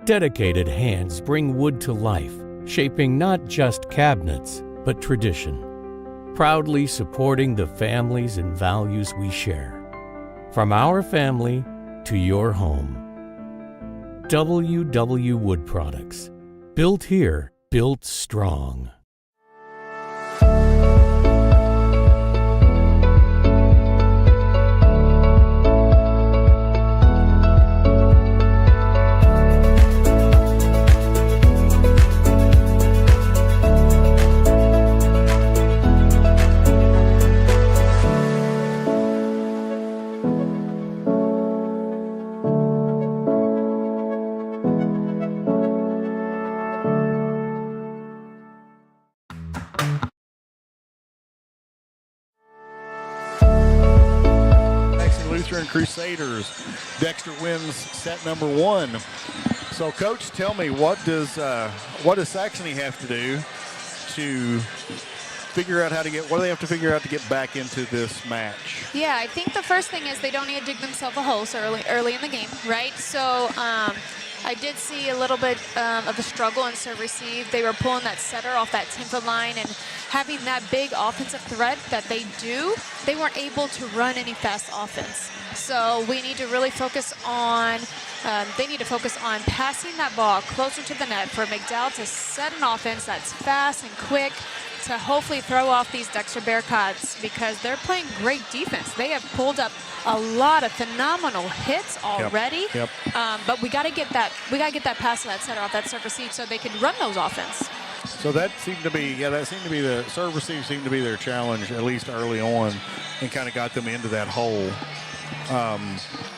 [SPEAKER 6] Dedicated hands bring wood to life, shaping not just cabinets, but tradition. Proudly supporting the families and values we share. From our family to your home. WW Wood Products. Built here, built strong.
[SPEAKER 17] Lutheran Crusaders. Dexter wins set number one. So, Coach, tell me, what does Saxony have to do to figure out how to get? What do they have to figure out to get back into this match?
[SPEAKER 18] Yeah, I think the first thing is they don't need to dig themselves a hole so early in the game, right? So I did see a little bit of a struggle in serve receive. They were pulling that setter off that 10-foot line, and having that big offensive threat that they do, they weren't able to run any fast offense. So we need to really focus on, they need to focus on passing that ball closer to the net for McDowell to set an offense that's fast and quick to hopefully throw off these Dexter Bearcats, because they're playing great defense. They have pulled up a lot of phenomenal hits already.
[SPEAKER 17] Yep.
[SPEAKER 18] But we got to get that pass to that setter off that serve receive so they can run those offense.
[SPEAKER 17] So that seemed to be, the serve receive seemed to be their challenge, at least early on, and kind of got them into that hole.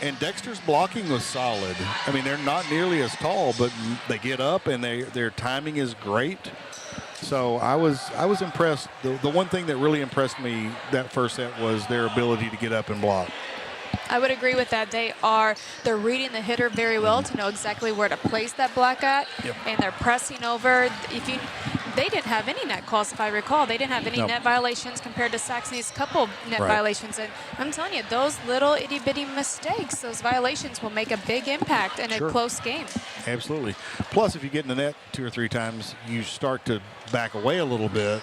[SPEAKER 17] And Dexter's blocking was solid. I mean, they're not nearly as tall, but they get up and their timing is great. So I was impressed. The one thing that really impressed me that first set was their ability to get up and block.
[SPEAKER 18] I would agree with that. They're reading the hitter very well to know exactly where to place that block at, and they're pressing over. They didn't have any net calls, if I recall. They didn't have any net violations compared to Saxony's couple net violations. And I'm telling you, those little itty-bitty mistakes, those violations will make a big impact in a close game.
[SPEAKER 17] Absolutely. Plus, if you get in the net 2 or 3 times, you start to back away a little bit,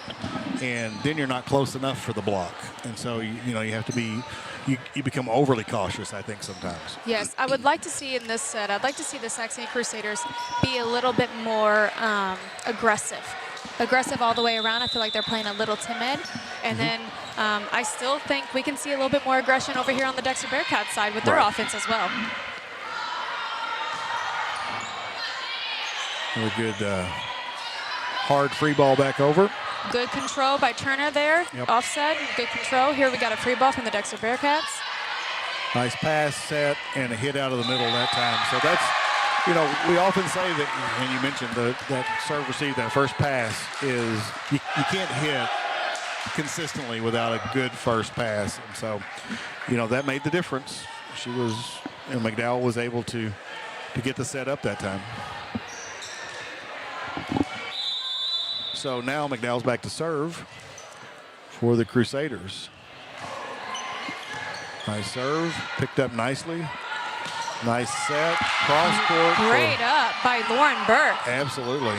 [SPEAKER 17] and then you're not close enough for the block. And so, you have to be, you become overly cautious, I think, sometimes.
[SPEAKER 18] Yes, I would like to see in this set, I'd like to see the Saxony Crusaders be a little bit more aggressive all the way around. I feel like they're playing a little timid. And then I still think we can see a little bit more aggression over here on the Dexter Bearcats side with their offense as well.
[SPEAKER 17] A good hard free ball back over.
[SPEAKER 18] Good control by Turner there. Offset, good control. Here we got a free ball from the Dexter Bearcats.
[SPEAKER 17] Nice pass, set, and a hit out of the middle that time. So that's, we often say that, and you mentioned that serve receive, that first pass is, you can't hit consistently without a good first pass. And so, that made the difference. McDowell was able to get the set up that time. So now McDowell's back to serve for the Crusaders. Nice serve, picked up nicely. Nice set, cross court.
[SPEAKER 18] Great up by Lauren Burke.
[SPEAKER 17] Absolutely.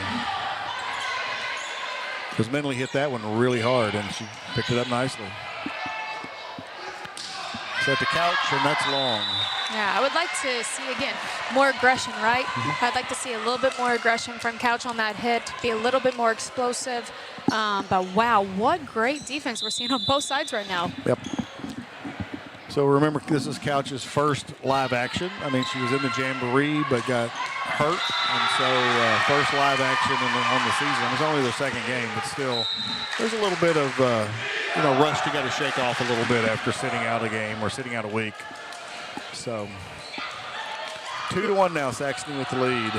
[SPEAKER 17] Because Menley hit that one really hard, and she picked it up nicely. Set to Couch, and that's long.
[SPEAKER 18] Yeah, I would like to see, again, more aggression, right? I'd like to see a little bit more aggression from Couch on that hit, be a little bit more explosive. But, wow, what great defense we're seeing on both sides right now.
[SPEAKER 17] Yep. So remember, this is Couch's first live action. I mean, she was in the Jamboree but got hurt, and so first live action on the season. It was only their second game, but still, there's a little bit of rust you got to shake off a little bit after sitting out a game or sitting out a week. So 2-1 now, Saxony with the lead.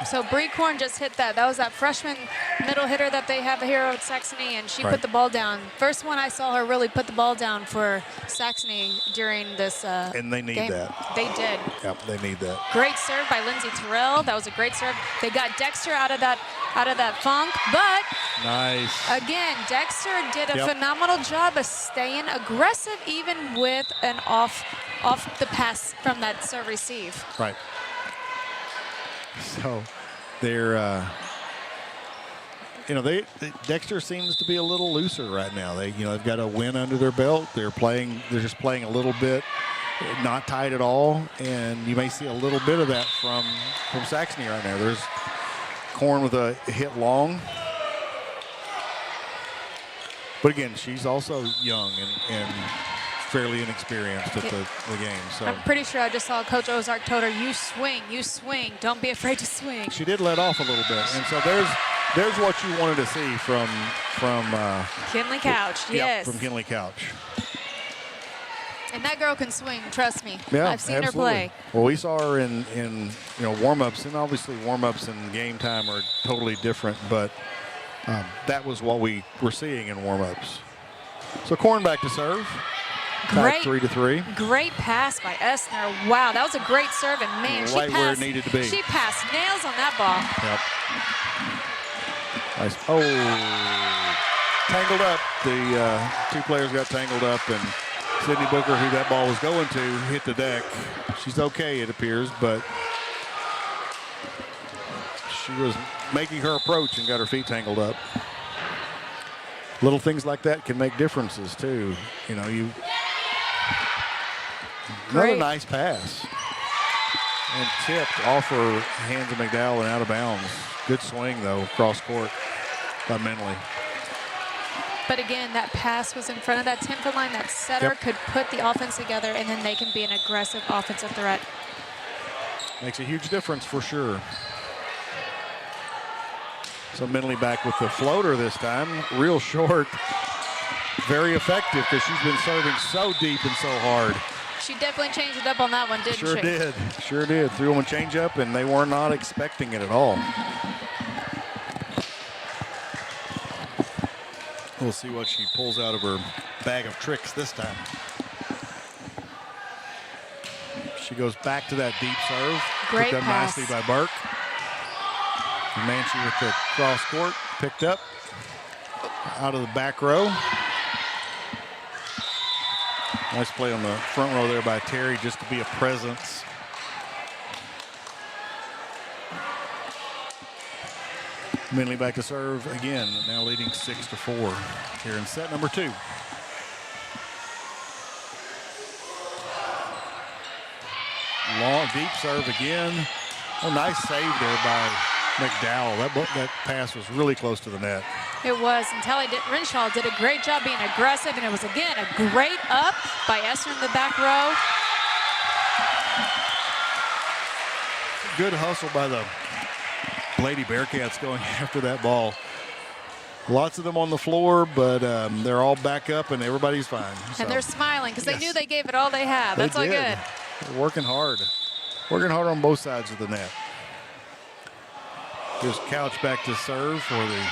[SPEAKER 18] So Bree Korn just hit that. That was that freshman middle hitter that they have here at Saxony, and she put the ball down. First one I saw her really put the ball down for Saxony during this
[SPEAKER 17] and they need
[SPEAKER 18] game.
[SPEAKER 17] that.
[SPEAKER 18] They did.
[SPEAKER 17] Yep, they need that.
[SPEAKER 18] Great serve by Lindsay Terrell. That was a great serve. They got Dexter out of that funk, but
[SPEAKER 17] nice.
[SPEAKER 18] Again, Dexter did a phenomenal job of staying aggressive even with an off the pass from that serve receive.
[SPEAKER 17] Right. So they're, Dexter seems to be a little looser right now. They've got a win under their belt. They're just playing a little bit, not tight at all. And you may see a little bit of that from Saxony right now. There's Korn with a hit long. But again, she's also young and fairly inexperienced at the game. So
[SPEAKER 18] I'm pretty sure I just saw Coach Ozark told her, you swing, don't be afraid to swing.
[SPEAKER 17] She did let off a little bit, and so there's what you wanted to see from
[SPEAKER 18] Kinley Couch. Yes,
[SPEAKER 17] from Kinley Couch.
[SPEAKER 18] And that girl can swing, trust me.
[SPEAKER 17] Yeah,
[SPEAKER 18] I've seen
[SPEAKER 17] absolutely.
[SPEAKER 18] her play.
[SPEAKER 17] Well, we saw her in warm-ups, and obviously warm-ups and game time are totally different, but that was what we were seeing in warm-ups. So Korn back to serve. Tied 3-3.
[SPEAKER 18] Great pass by Essner. Wow, that was a great serve, and man,
[SPEAKER 17] right where it needed to be.
[SPEAKER 18] She passed nails on that ball.
[SPEAKER 17] Yep. Nice. Oh, tangled up. The two players got tangled up, and Sydney Booker, who that ball was going to, hit the deck. She's okay, it appears, but she was making her approach and got her feet tangled up. Little things like that can make differences too. Another nice pass. And tipped off her hands of McDowell and out of bounds. Good swing though, cross court by Menley.
[SPEAKER 18] But again, that pass was in front of that 10-foot line. That setter could put the offense together, and then they can be an aggressive offensive threat.
[SPEAKER 17] Makes a huge difference for sure. So Menley back with the floater this time. Real short. Very effective because she's been serving so deep and so hard.
[SPEAKER 18] She definitely changed it up on that one, didn't she?
[SPEAKER 17] Sure did. Threw them a change up, and they were not expecting it at all. We'll see what she pulls out of her bag of tricks this time. She goes back to that deep serve.
[SPEAKER 18] Great
[SPEAKER 17] picked up
[SPEAKER 18] pass.
[SPEAKER 17] nicely by Burke. Manchie with the cross court, picked up out of the back row. Nice play on the front row there by Terry just to be a presence. Menley back to serve again, now leading 6-4 here in set number 2. Long, deep serve again. Oh, nice save there by McDowell. That pass was really close to the net.
[SPEAKER 18] It was, and Renshaw did a great job being aggressive, and it was, again, a great up by Esther in the back row.
[SPEAKER 17] Good hustle by the Lady Bearcats going after that ball. Lots of them on the floor, but they're all back up, and everybody's fine.
[SPEAKER 18] And they're smiling because they knew they gave it all they have. That's all good.
[SPEAKER 17] They're working hard. Working hard on both sides of the net. Here's Couch back to serve for the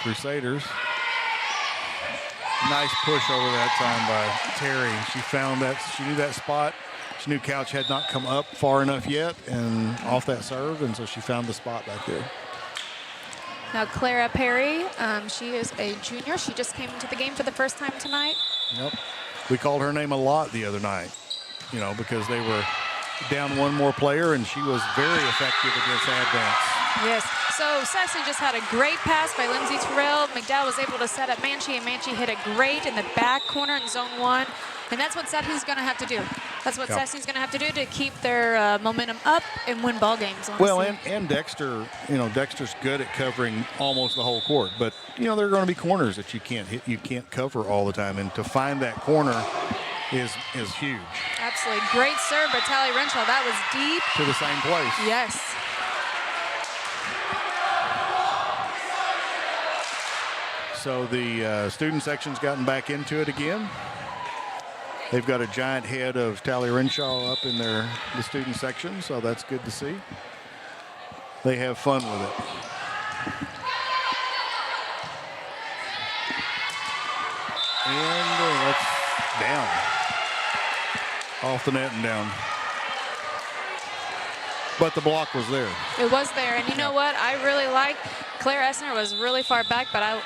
[SPEAKER 17] Crusaders. Nice push over that time by Terry. She found that, she knew that spot. She knew Couch had not come up far enough yet and off that serve, and so she found the spot back there.
[SPEAKER 18] Now Clara Perry, she is a junior. She just came into the game for the first time tonight.
[SPEAKER 17] Yep. We called her name a lot the other night, because they were down one more player, and she was very effective against Advance.
[SPEAKER 18] Yes. So Saxony just had a great pass by Lindsay Terrell. McDowell was able to set up Manchie, and Manchie hit it great in the back corner in zone 1. And that's what Saxony's going to have to do. That's what Saxony's going to have to do to keep their momentum up and win ball games. Honestly.
[SPEAKER 17] Well, and Dexter, Dexter's good at covering almost the whole court, but there are going to be corners that you can't hit, you can't cover all the time, and to find that corner is huge.
[SPEAKER 18] Absolutely. Great serve by Tally Renshaw. That was deep.
[SPEAKER 17] To the same place.
[SPEAKER 18] Yes.
[SPEAKER 17] So the student section's gotten back into it again. They've got a giant head of Tally Renshaw up in the student section, so that's good to see. They have fun with it. And that's down. Off the net and down. But the block was there.
[SPEAKER 18] It was there, and you know what? I really like Claire Essner was really far back, but it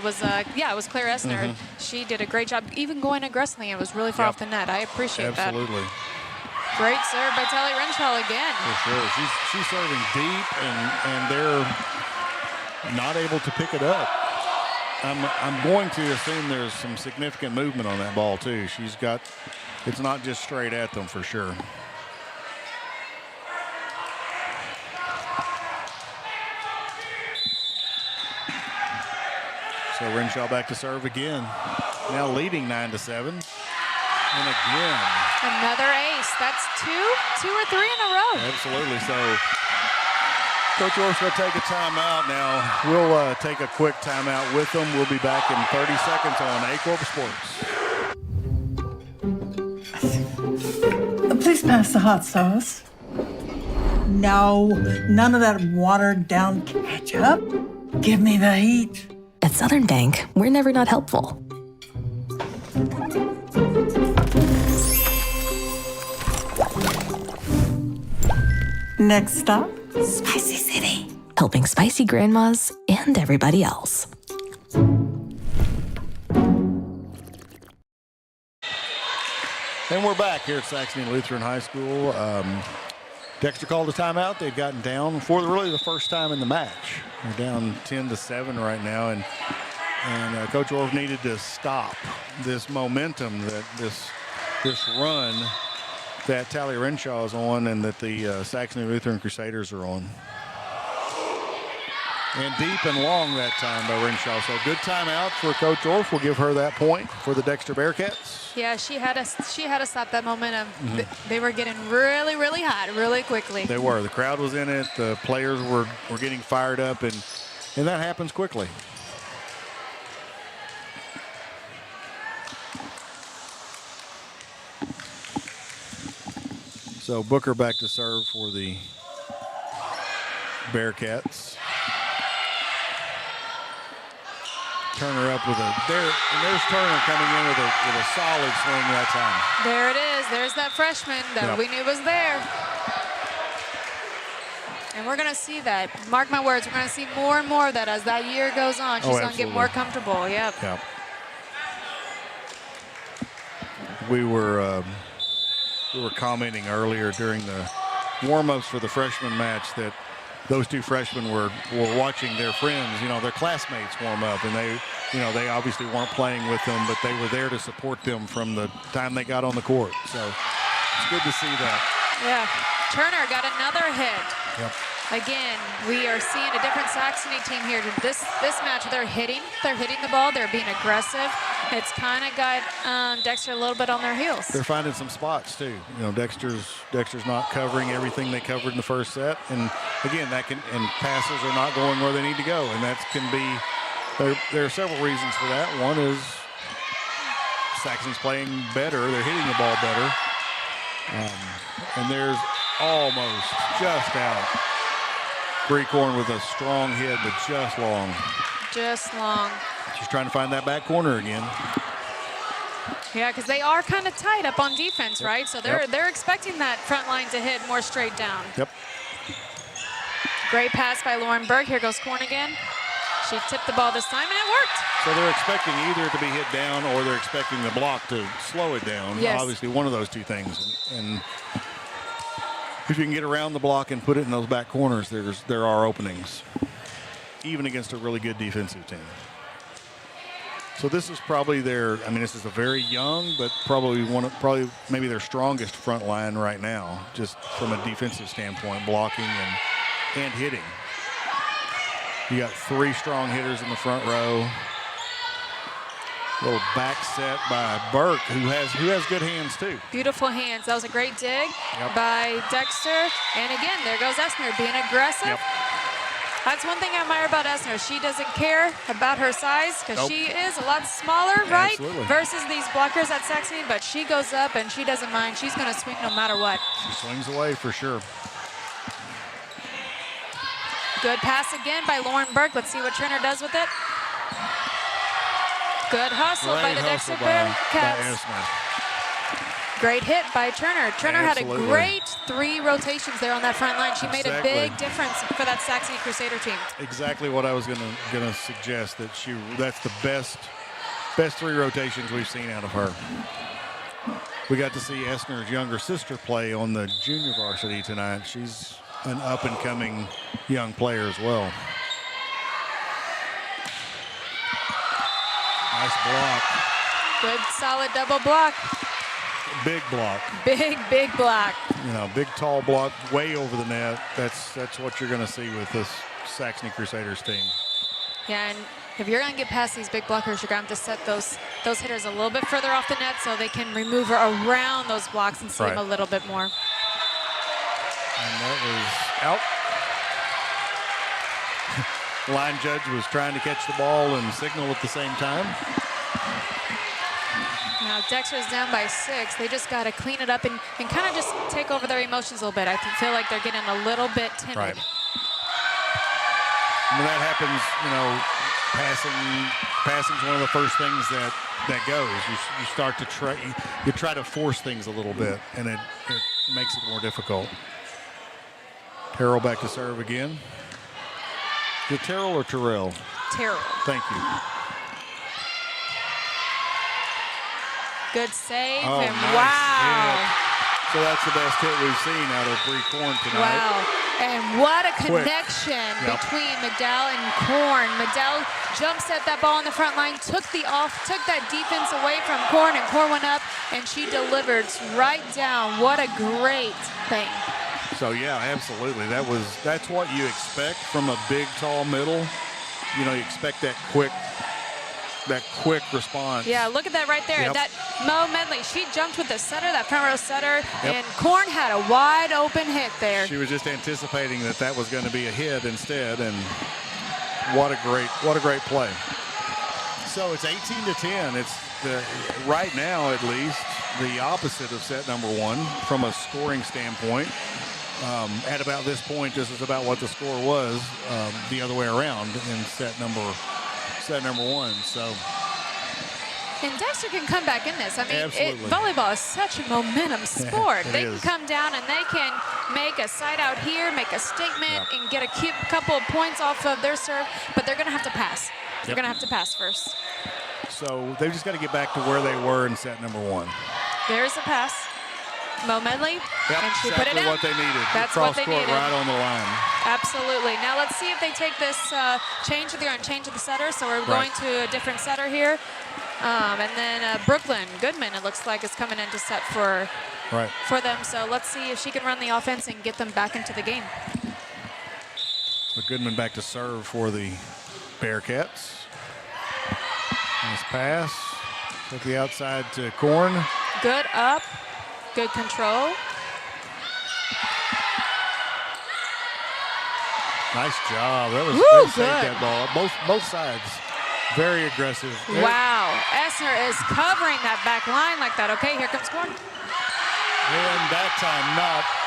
[SPEAKER 18] was Claire Essner. She did a great job, even going aggressively. It was really far off the net. I appreciate that.
[SPEAKER 17] Absolutely.
[SPEAKER 18] Great serve by Tally Renshaw again.
[SPEAKER 17] For sure. She's serving deep, and they're not able to pick it up. I'm going to assume there's some significant movement on that ball too. It's not just straight at them for sure. So Renshaw back to serve again. Now leading 9-7. And again.
[SPEAKER 18] Another ace. That's two or three in a row.
[SPEAKER 17] Absolutely. So Coach Orff's going to take a timeout now. We'll take a quick timeout with them. We'll be back in 30 seconds on Aycorp Sports.
[SPEAKER 12] Please pass the hot sauce. No, none of that watered down ketchup. Give me the heat.
[SPEAKER 13] At Southern Bank, we're never not helpful.
[SPEAKER 12] Next stop,
[SPEAKER 13] Spicy City. Helping spicy grandmas and everybody else.
[SPEAKER 17] And we're back here at Saxony Lutheran High School. Dexter called a timeout. They'd gotten down for really the first time in the match. They're down 10-7 right now, and Coach Orff needed to stop this momentum, this run that Tally Renshaw is on and that the Saxony Lutheran Crusaders are on. And deep and long that time by Renshaw. So good timeout for Coach Orff. We'll give her that point for the Dexter Bearcats.
[SPEAKER 18] Yeah, she had to stop that momentum. They were getting really, really hot really quickly.
[SPEAKER 17] They were. The crowd was in it. The players were getting fired up, and that happens quickly. So Booker back to serve for the Bearcats. Turner up with there's Turner coming in with a solid swing that time.
[SPEAKER 18] There it is. There's that freshman that we knew was there. And we're going to see that. Mark my words, we're going to see more and more of that as that year goes on. She's going to get more comfortable. Yep.
[SPEAKER 17] We were commenting earlier during the warm-ups for the freshman match that those two freshmen were watching their friends, their classmates warm up, and they obviously weren't playing with them, but they were there to support them from the time they got on the court. So it's good to see that.
[SPEAKER 18] Yeah, Turner got another hit.
[SPEAKER 17] Yep.
[SPEAKER 18] Again, we are seeing a different Saxony team here. This match, they're hitting the ball, they're being aggressive. It's kind of got Dexter a little bit on their heels.
[SPEAKER 17] They're finding some spots too. Dexter's not covering everything they covered in the first set, and again, and passes are not going where they need to go, and that can be. There are several reasons for that. One is Saxony's playing better; they're hitting the ball better, and there's almost just out. Breakhorn with a strong hit, but just long.
[SPEAKER 18] Just long.
[SPEAKER 17] She's trying to find that back corner again.
[SPEAKER 18] Yeah, because they are kind of tight up on defense, right? So they're expecting that front line to hit more straight down.
[SPEAKER 17] Yep.
[SPEAKER 18] Great pass by Lauren Berg. Here goes Korn again. She tipped the ball this time, and it worked.
[SPEAKER 17] So they're expecting either to be hit down or they're expecting the block to slow it down.
[SPEAKER 18] Yes.
[SPEAKER 17] Obviously, one of those two things. And if you can get around the block and put it in those back corners, there are openings, even against a really good defensive team. So this is probably this is a very young, but probably maybe their strongest front line right now, just from a defensive standpoint, blocking and hitting. You got three strong hitters in the front row. Little back set by Burke, who has good hands too.
[SPEAKER 18] Beautiful hands. That was a great dig by Dexter. And again, there goes Essner being aggressive.
[SPEAKER 19] That's one thing I admire about Essner. She doesn't care about her size because she is a lot smaller, right?
[SPEAKER 17] Absolutely.
[SPEAKER 19] Versus these blockers at Saxony, but she goes up and she doesn't mind. She's going to swing no matter what.
[SPEAKER 17] She swings away for sure.
[SPEAKER 19] Good pass again by Lauren Burke. Let's see what Turner does with it. Good hustle by the Dexter Bearcats. Great hit by Turner. Turner had a great 3 rotations there on that front line. She made a big difference for that Saxony Crusader team.
[SPEAKER 17] Exactly what I was gonna suggest, that's the best 3 rotations we've seen out of her. We got to see Essner's younger sister play on the junior varsity tonight. She's an up-and-coming young player as well. Nice block.
[SPEAKER 19] Good, solid double block.
[SPEAKER 17] Big block.
[SPEAKER 19] Big block.
[SPEAKER 17] You know, big, tall block way over the net. That's what you're going to see with this Saxony Crusaders team.
[SPEAKER 19] Yeah, and if you're going to get past these big blockers, you're going to have to set those hitters a little bit further off the net so they can maneuver around those blocks and see them a little bit more.
[SPEAKER 17] And that was out. Line judge was trying to catch the ball and signal at the same time.
[SPEAKER 19] Now Dexter's down by 6. They just got to clean it up and kind of just take over their emotions a little bit. I feel like they're getting a little bit timid.
[SPEAKER 17] Right. When that happens, you know, passing's one of the first things that goes. You start to try to force things a little bit, and it makes it more difficult. Terrell back to serve again. Is it Terrell or Terrell?
[SPEAKER 19] Terrell.
[SPEAKER 17] Thank you.
[SPEAKER 19] Good save,
[SPEAKER 17] oh,
[SPEAKER 19] and
[SPEAKER 17] nice
[SPEAKER 19] wow.
[SPEAKER 17] Hit. So that's the best hit we've seen out of Bree Korn tonight.
[SPEAKER 19] Wow, and what a connection between McDowell and Korn. McDowell jump set that ball on the front line, took that defense away from Korn, and Korn went up, and she delivered right down. What a great thing.
[SPEAKER 17] So yeah, absolutely. That's what you expect from a big, tall middle. You know, you expect that quick response.
[SPEAKER 19] Yeah, look at that right there.
[SPEAKER 17] Yep.
[SPEAKER 19] That Mo Medley, she jumped with the setter, that front row setter, and Korn had a wide open hit there.
[SPEAKER 17] She was just anticipating that was going to be a hit instead, and what a great play. So it's 18-10. It's right now at least the opposite of set number 1 from a scoring standpoint. At about this point, this is about what the score was the other way around in set number 1. So,
[SPEAKER 19] and Dexter can come back in this. I mean,
[SPEAKER 17] absolutely.
[SPEAKER 19] Volleyball is such a momentum sport. They
[SPEAKER 17] is.
[SPEAKER 19] can come down and they can make a side out here, make a statement, and get a couple of points off of their serve, but they're going to have to pass. They're going to have to pass first.
[SPEAKER 17] So they've just got to get back to where they were in set number 1.
[SPEAKER 19] There's a pass. Mo Medley, and she
[SPEAKER 17] exactly
[SPEAKER 19] put it in.
[SPEAKER 17] what they needed.
[SPEAKER 19] That's
[SPEAKER 17] Cross
[SPEAKER 19] what they
[SPEAKER 17] court
[SPEAKER 19] needed.
[SPEAKER 17] right on the line.
[SPEAKER 19] Absolutely. Now let's see if they take this change. They're going to change to the setter, so we're going to a different setter here. And then Brooklyn Goodman, it looks like, is coming in to set for them. So let's see if she can run the offense and get them back into the game.
[SPEAKER 17] So Goodman back to serve for the Bearcats. Nice pass. Took the outside to Korn.
[SPEAKER 19] Good up. Good control.
[SPEAKER 17] Nice job. That was
[SPEAKER 19] good.
[SPEAKER 17] That ball. Both sides. Very aggressive.
[SPEAKER 19] Wow. Essner is covering that back line like that. Okay, here comes Korn.
[SPEAKER 17] And that time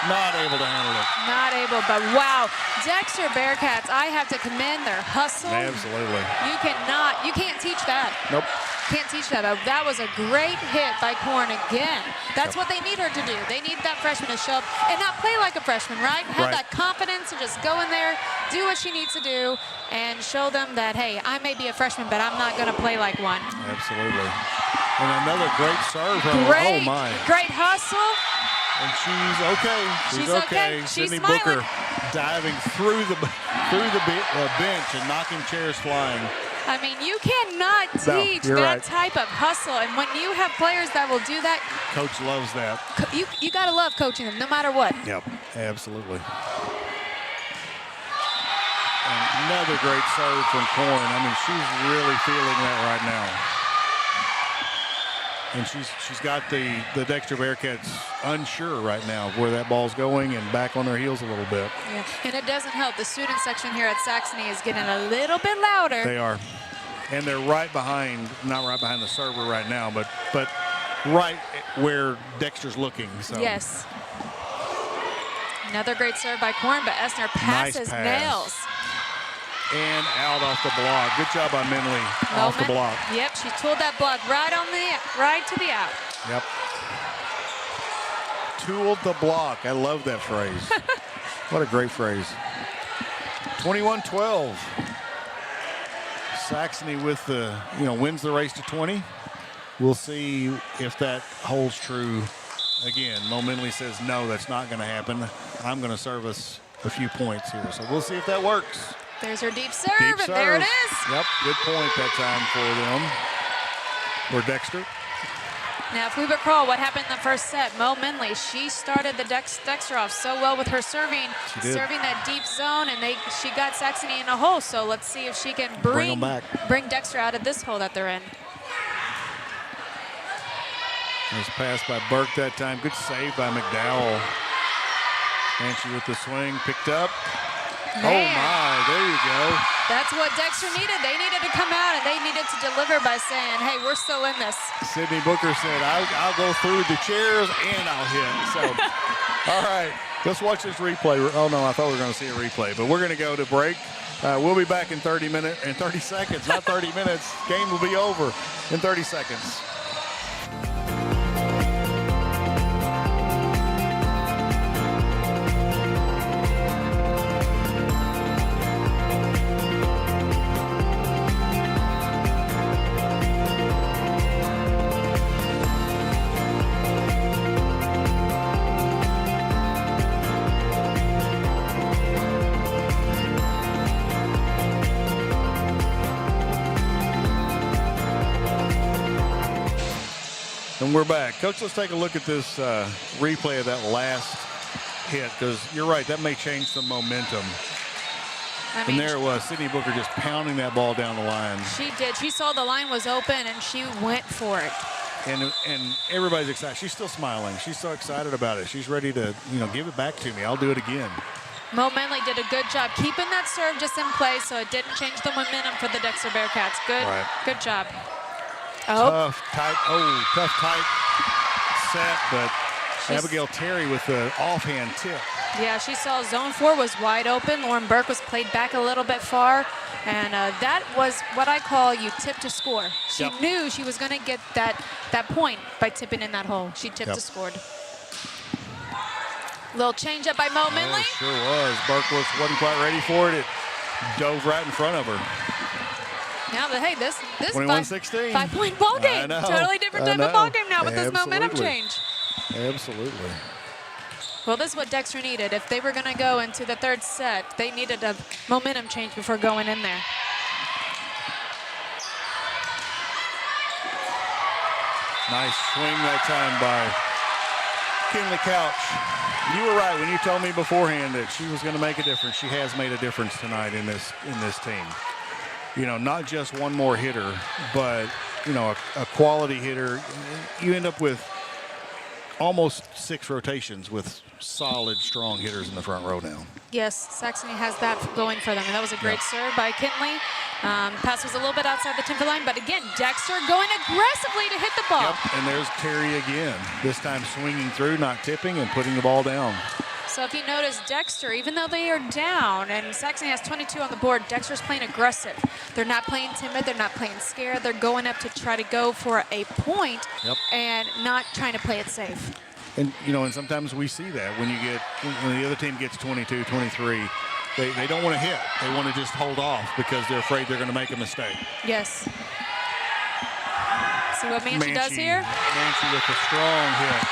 [SPEAKER 17] not able to handle it.
[SPEAKER 19] Not able, but wow. Dexter Bearcats, I have to commend their hustle.
[SPEAKER 17] Absolutely.
[SPEAKER 19] You can't teach that.
[SPEAKER 17] Nope.
[SPEAKER 19] Can't teach that. But that was a great hit by Korn again. That's what they need her to do. They need that freshman to show up and not play like a freshman, right? Have that confidence to just go in there, do what she needs to do, and show them that, hey, I may be a freshman, but I'm not going to play like one.
[SPEAKER 17] Absolutely. And another great serve from her. Oh, my.
[SPEAKER 19] Great hustle.
[SPEAKER 17] And she's okay. She's okay.
[SPEAKER 19] She's
[SPEAKER 17] Sydney
[SPEAKER 19] smiling.
[SPEAKER 17] Booker diving through the bench and knocking chairs flying.
[SPEAKER 19] I mean, you cannot teach that type of hustle. And when you have players that will do that,
[SPEAKER 17] Coach loves that.
[SPEAKER 19] You got to love coaching them no matter what.
[SPEAKER 17] Yep, absolutely. And another great serve from Korn. I mean, she's really feeling that right now. And she's got the Dexter Bearcats unsure right now of where that ball's going and back on their heels a little bit.
[SPEAKER 19] Yeah, and it doesn't help. The student section here at Saxony is getting a little bit louder.
[SPEAKER 17] They are. And they're right behind, not right behind the server right now, but right where Dexter's looking. So.
[SPEAKER 19] Yes. Another great serve by Korn, but Essner passes nails.
[SPEAKER 17] And out off the block. Good job by Minley off the block.
[SPEAKER 19] Yep, she tooled that block right to the out.
[SPEAKER 17] Yep. Tooled the block. I love that phrase. What a great phrase. 21-12. Saxony with the, wins the race to 20. We'll see if that holds true again. Mo Minley says, no, that's not going to happen. I'm going to serve us a few points here. So we'll see if that works.
[SPEAKER 19] There's her deep serve, and there it is.
[SPEAKER 17] Yep, good point that time for Dexter.
[SPEAKER 19] Now, if we recall what happened in the first set, Mo Minley, she started the Dexter off so well with her serving that deep zone, and she got Saxony in a hole. So let's see if she can bring Dexter out of this hole that they're in.
[SPEAKER 17] Nice pass by Burke that time. Good save by McDowell. Banshee with the swing, picked up.
[SPEAKER 19] Man.
[SPEAKER 17] Oh my, there you go.
[SPEAKER 19] That's what Dexter needed. They needed to come out and they needed to deliver by saying, hey, we're still in this.
[SPEAKER 17] Sydney Booker said, I'll go through the chairs and I'll hit. So, all right, let's watch this replay. Oh no, I thought we were going to see a replay, but we're going to go to break. We'll be back in 30 seconds, not 30 minutes. Game will be over in 30 seconds. And we're back. Coach, let's take a look at this replay of that last hit, because you're right, that may change some momentum. And there it was, Sydney Booker just pounding that ball down the line.
[SPEAKER 19] She did. She saw the line was open, and she went for it.
[SPEAKER 17] And everybody's excited. She's still smiling. She's so excited about it. She's ready to, give it back to me. I'll do it again.
[SPEAKER 19] Mo Minley did a good job keeping that serve just in place, so it didn't change the momentum for the Dexter Bearcats. Good job.
[SPEAKER 17] Tough, tight set, but Abigail Terry with the offhand tip.
[SPEAKER 19] Yeah, she saw zone 4 was wide open. Lauren Burke was played back a little bit far, and that was what I call you tip to score. She knew she was going to get that point by tipping in that hole. She tipped to scored. Little change up by Mo Minley.
[SPEAKER 17] Sure was. Burke wasn't quite ready for it. It dove right in front of her.
[SPEAKER 19] Now, hey, this
[SPEAKER 17] 21-16.
[SPEAKER 19] 5-point ball game. Totally different type of ball game now with this momentum change.
[SPEAKER 17] Absolutely.
[SPEAKER 19] Well, this is what Dexter needed. If they were going to go into the third set, they needed a momentum change before going in there.
[SPEAKER 17] Nice swing that time by Kinley Couch. You were right when you told me beforehand that she was going to make a difference. She has made a difference tonight in this team. Not just one more hitter, but, a quality hitter. You end up with almost 6 rotations with solid, strong hitters in the front row now.
[SPEAKER 19] Yes, Saxony has that going for them, and that was a great serve by Kinley. Pass was a little bit outside the 10-foot line, but again, Dexter going aggressively to hit the ball.
[SPEAKER 17] Yep, and there's Terry again, this time swinging through, not tipping, and putting the ball down.
[SPEAKER 19] So if you notice, Dexter, even though they are down, and Saxony has 22 on the board, Dexter's playing aggressive. They're not playing timid. They're not playing scared. They're going up to try to go for a point and not trying to play it safe.
[SPEAKER 17] And, and sometimes we see that when the other team gets 22, 23, they don't want to hit. They want to just hold off because they're afraid they're going to make a mistake.
[SPEAKER 19] Yes. See what Manchi does here?
[SPEAKER 17] Manchi with a strong hit.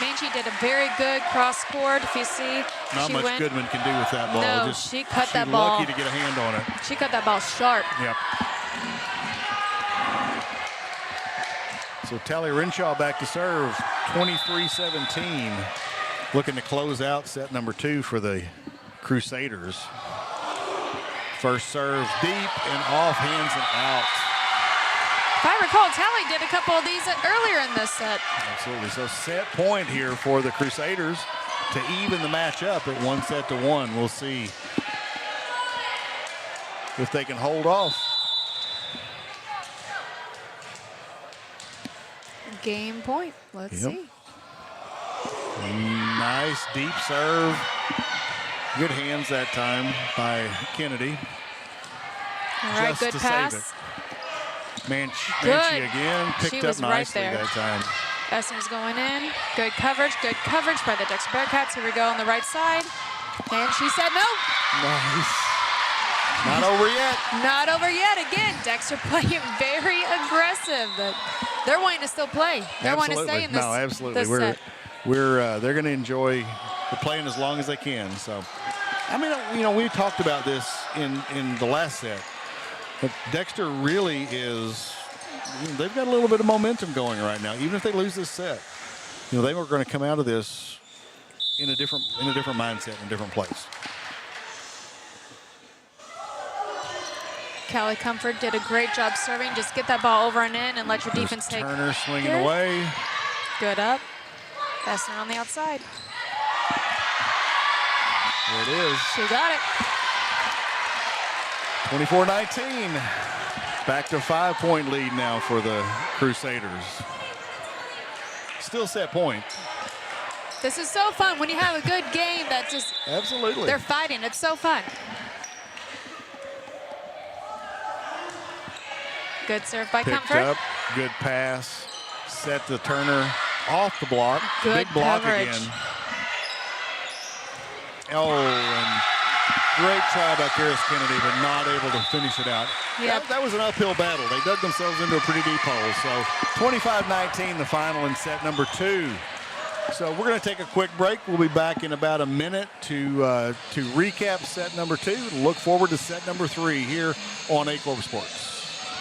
[SPEAKER 19] Manchi did a very good cross court. If you see,
[SPEAKER 17] not much Goodman can do with that ball.
[SPEAKER 19] No, she cut that ball.
[SPEAKER 17] Lucky to get a hand on it.
[SPEAKER 19] She cut that ball sharp.
[SPEAKER 17] Yep. So Tally Renshaw back to serve, 23-17. Looking to close out set number 2 for the Crusaders. First serve deep and off, hands and out.
[SPEAKER 19] If I recall, Tally did a couple of these earlier in this set.
[SPEAKER 17] Absolutely. So set point here for the Crusaders to even the match up at 1-1. We'll see if they can hold off.
[SPEAKER 19] Game point. Let's see.
[SPEAKER 17] Nice deep serve. Good hands that time by Kennedy.
[SPEAKER 19] All right, good pass.
[SPEAKER 17] Manchi again picked up nicely that time.
[SPEAKER 19] Essner's going in. Good coverage by the Dexter Bearcats. Here we go on the right side. And she said no.
[SPEAKER 17] Nice. Not over yet.
[SPEAKER 19] Not over yet. Again, Dexter playing very aggressive. They're wanting to still play. They're wanting to stay in this.
[SPEAKER 17] No, absolutely.
[SPEAKER 19] This
[SPEAKER 17] They're going to enjoy playing as long as they can. So, I mean, we talked about this in the last set. But Dexter really is. They've got a little bit of momentum going right now. Even if they lose this set, they were going to come out of this in a different mindset, in a different place.
[SPEAKER 19] Callie Comfort did a great job serving. Just get that ball over and in and let your defense take.
[SPEAKER 17] Turner swinging away.
[SPEAKER 19] Good up. Essner on the outside.
[SPEAKER 17] There it is.
[SPEAKER 19] She got it.
[SPEAKER 17] 24-19. Back to 5-point lead now for the Crusaders. Still set point.
[SPEAKER 19] This is so fun when you have a good game that just.
[SPEAKER 17] Absolutely.
[SPEAKER 19] They're fighting. It's so fun. Good serve by
[SPEAKER 17] Picked
[SPEAKER 19] Comfort.
[SPEAKER 17] Up, good pass. Set to Turner off the block.
[SPEAKER 19] Good
[SPEAKER 17] Big block
[SPEAKER 19] coverage.
[SPEAKER 17] again. Oh, and great try by Karis Kennedy, but not able to finish it out.
[SPEAKER 19] Yep.
[SPEAKER 17] That was an uphill battle. They dug themselves into a pretty deep hole. So 25-19, the final in set number 2. So we're going to take a quick break. We'll be back in about a minute to recap set number 2. Look forward to set number 3 here on Aycorp Sports.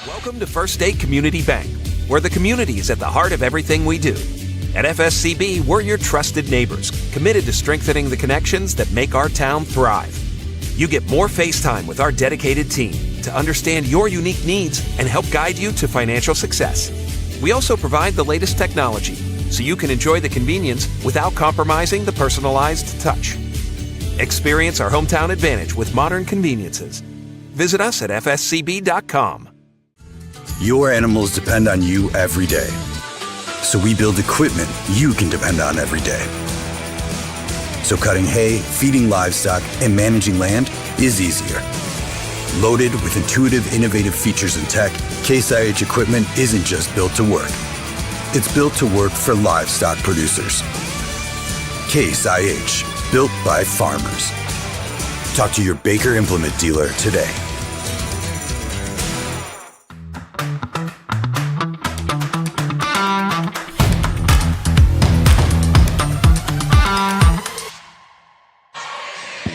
[SPEAKER 9] Welcome to First State Community Bank, where the community is at the heart of everything we do. At FSCB, we're your trusted neighbors, committed to strengthening the connections that make our town thrive. You get more face time with our dedicated team to understand your unique needs and help guide you to financial success. We also provide the latest technology so you can enjoy the convenience without compromising the personalized touch. Experience our hometown advantage with modern conveniences. Visit us at fscb.com.
[SPEAKER 2] Your animals depend on you every day. So we build equipment you can depend on every day. So cutting hay, feeding livestock, and managing land is easier. Loaded with intuitive, innovative features and tech, Case IH equipment isn't just built to work. It's built to work for livestock producers. Case IH, built by farmers. Talk to your Baker Implement dealer today.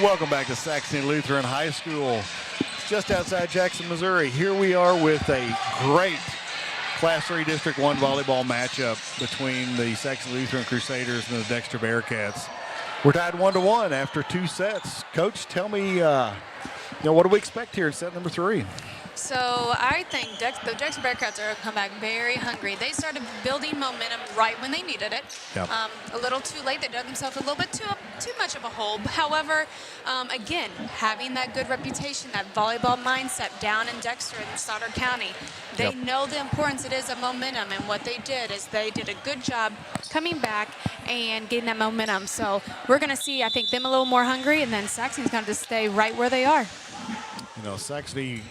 [SPEAKER 17] Welcome back to Saxony Lutheran High School, just outside Jackson, Missouri. Here we are with a great Class 3 District 1 volleyball matchup between the Saxony Lutheran Crusaders and the Dexter Bearcats. We're tied 1-1 after 2 sets. Coach, tell me, what do we expect here in set number 3?
[SPEAKER 19] So I think the Dexter Bearcats are going to come back very hungry. They started building momentum right when they needed it.
[SPEAKER 17] Yep.
[SPEAKER 19] A little too late. They dug themselves a little bit too much of a hole. However, again, having that good reputation, that volleyball mindset down in Dexter and Stoddard County, they know the importance it is of momentum. And what they did is they did a good job coming back and getting that momentum. So we're going to see, I think, them a little more hungry, and then Saxony's going to just stay right where they are.
[SPEAKER 17] Saxony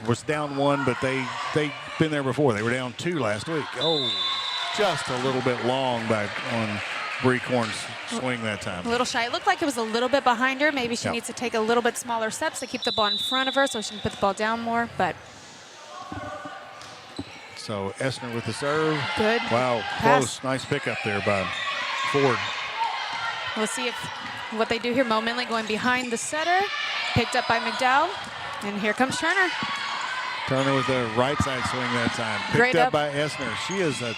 [SPEAKER 17] was down 1, but they've been there before. They were down 2 last week. Oh, just a little bit long on Bree Korn's swing that time.
[SPEAKER 19] A little shy. It looked like it was a little bit behind her. Maybe she needs to take a little bit smaller steps to keep the ball in front of her so she can put the ball down more. But
[SPEAKER 17] so Essner with the serve.
[SPEAKER 19] Good.
[SPEAKER 17] Wow,
[SPEAKER 19] pass.
[SPEAKER 17] Close. Nice pickup there by Ford.
[SPEAKER 19] We'll see what they do here. Mo Minley going behind the setter. Picked up by McDowell. And here comes Turner.
[SPEAKER 17] Turner with the right side swing that time. Picked up by Essner. She is a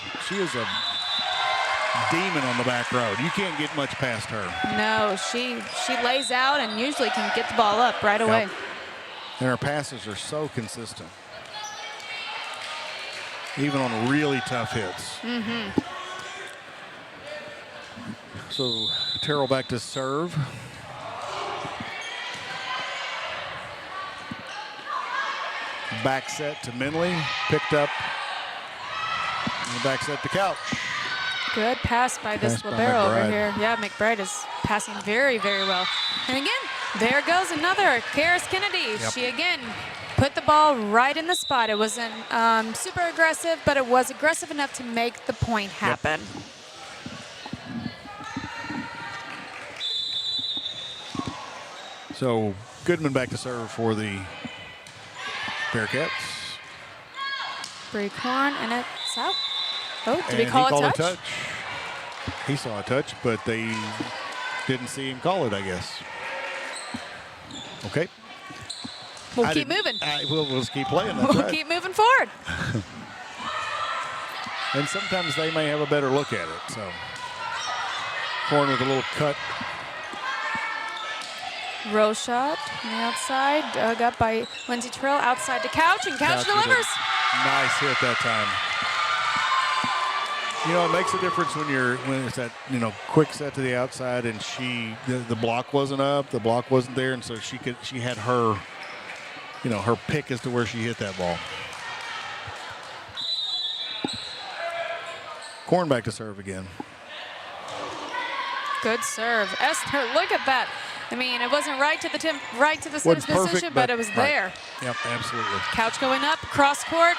[SPEAKER 17] demon on the back road. You can't get much past her.
[SPEAKER 19] No, she lays out and usually can get the ball up right away.
[SPEAKER 17] And her passes are so consistent. even on really tough hits.
[SPEAKER 19] Mm-hmm.
[SPEAKER 17] So Terrell back to serve. Back set to Minley, picked up. And the back set to Couch.
[SPEAKER 19] Good pass by this libero over here. Yeah, McBride is passing very, very well. And again, there goes another Karis Kennedy.
[SPEAKER 17] Yep.
[SPEAKER 19] She again put the ball right in the spot. It wasn't super aggressive, but it was aggressive enough to make the point happen.
[SPEAKER 17] So Goodman back to serve for the Bearcats.
[SPEAKER 19] Bree Korn, and it's out. Oh, did he
[SPEAKER 17] And
[SPEAKER 19] call
[SPEAKER 17] he
[SPEAKER 19] a
[SPEAKER 17] called
[SPEAKER 19] touch?
[SPEAKER 17] He saw a touch, but they didn't see him call it, I guess. Okay.
[SPEAKER 19] We'll keep moving.
[SPEAKER 17] We'll just keep playing. That's
[SPEAKER 19] We'll
[SPEAKER 17] right.
[SPEAKER 19] keep moving forward.
[SPEAKER 17] And sometimes they may have a better look at it. So Korn with a little cut.
[SPEAKER 19] Row shot on the outside, dug up by Lindsey Trill, outside to Couch, and Couch
[SPEAKER 17] with a
[SPEAKER 19] delivers.
[SPEAKER 17] Nice hit that time. You know, it makes a difference when it's that, quick set to the outside, and the block wasn't up, the block wasn't there, and so she had her, her pick as to where she hit that ball. Korn back to serve again.
[SPEAKER 19] Good serve, Esther. Look at that. I mean, it wasn't right to the center's
[SPEAKER 17] Wasn't perfect,
[SPEAKER 19] position, but it was
[SPEAKER 17] right.
[SPEAKER 19] there.
[SPEAKER 17] Yep, absolutely.
[SPEAKER 19] Couch going up, cross court.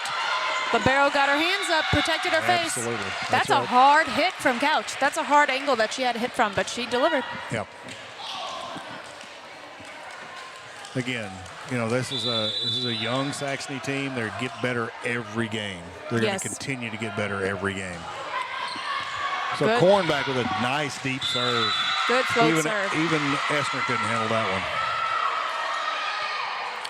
[SPEAKER 19] Libero got her hands up, protected her face.
[SPEAKER 17] Absolutely.
[SPEAKER 19] That's a hard hit from Couch. That's a hard angle that she had to hit from, but she delivered.
[SPEAKER 17] Yep. Again, this is a young Saxony team. They get better every game. They're going to continue to get better every game. So
[SPEAKER 19] Good.
[SPEAKER 17] Korn back with a nice deep serve.
[SPEAKER 19] Good float serve.
[SPEAKER 17] Even Essner couldn't handle that one.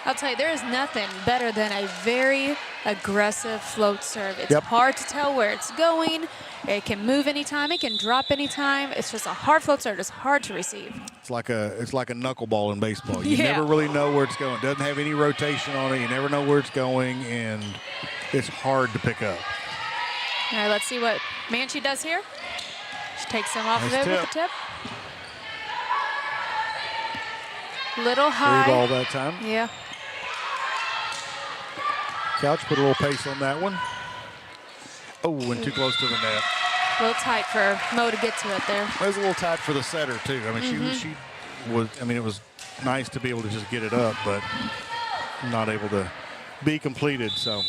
[SPEAKER 19] I'll tell you, there is nothing better than a very aggressive float serve. It's
[SPEAKER 17] Yep.
[SPEAKER 19] hard to tell where it's going. It can move anytime. It can drop anytime. It's just a hard float serve. It's hard to receive.
[SPEAKER 17] It's like a knuckleball in baseball. You
[SPEAKER 19] Yeah.
[SPEAKER 17] never really know where it's going. It doesn't have any rotation on it. You never know where it's going, and it's hard to pick up.
[SPEAKER 19] All right, let's see what Manchi does here. She takes him off
[SPEAKER 17] Nice
[SPEAKER 19] of it with
[SPEAKER 17] tip.
[SPEAKER 19] the tip. Little high.
[SPEAKER 17] Free ball that time.
[SPEAKER 19] Yeah.
[SPEAKER 17] Couch put a little pace on that one. Oh, and too close to the net.
[SPEAKER 19] A little tight for Mo to get to it there.
[SPEAKER 17] It was a little tight for the setter too. I mean, she was. I mean, it was nice to be able to just get it up, but not able to be completed. So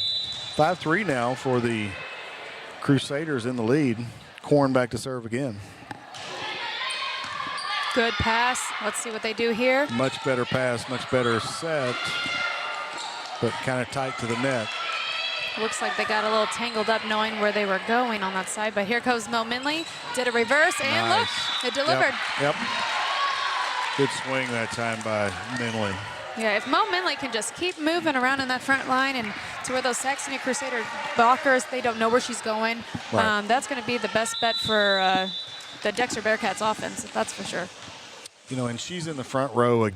[SPEAKER 17] 5-3 now for the Crusaders in the lead. Korn back to serve again.
[SPEAKER 19] Good pass. Let's see what they do here.
[SPEAKER 17] Much better pass, much better set, but kind of tight to the net.
[SPEAKER 19] Looks like they got a little tangled up knowing where they were going on that side, but here comes Mo Minley. Did a reverse, and
[SPEAKER 17] Nice.
[SPEAKER 19] look, it delivered.
[SPEAKER 17] Yep. Good swing that time by Minley.
[SPEAKER 19] Yeah, if Mo Minley can just keep moving around in that front line and to where those Saxony Crusader blockers, they don't know where she's going,
[SPEAKER 17] Right.
[SPEAKER 19] that's going to be the best bet for the Dexter Bearcats offense, that's for sure.
[SPEAKER 17] And she's in the front row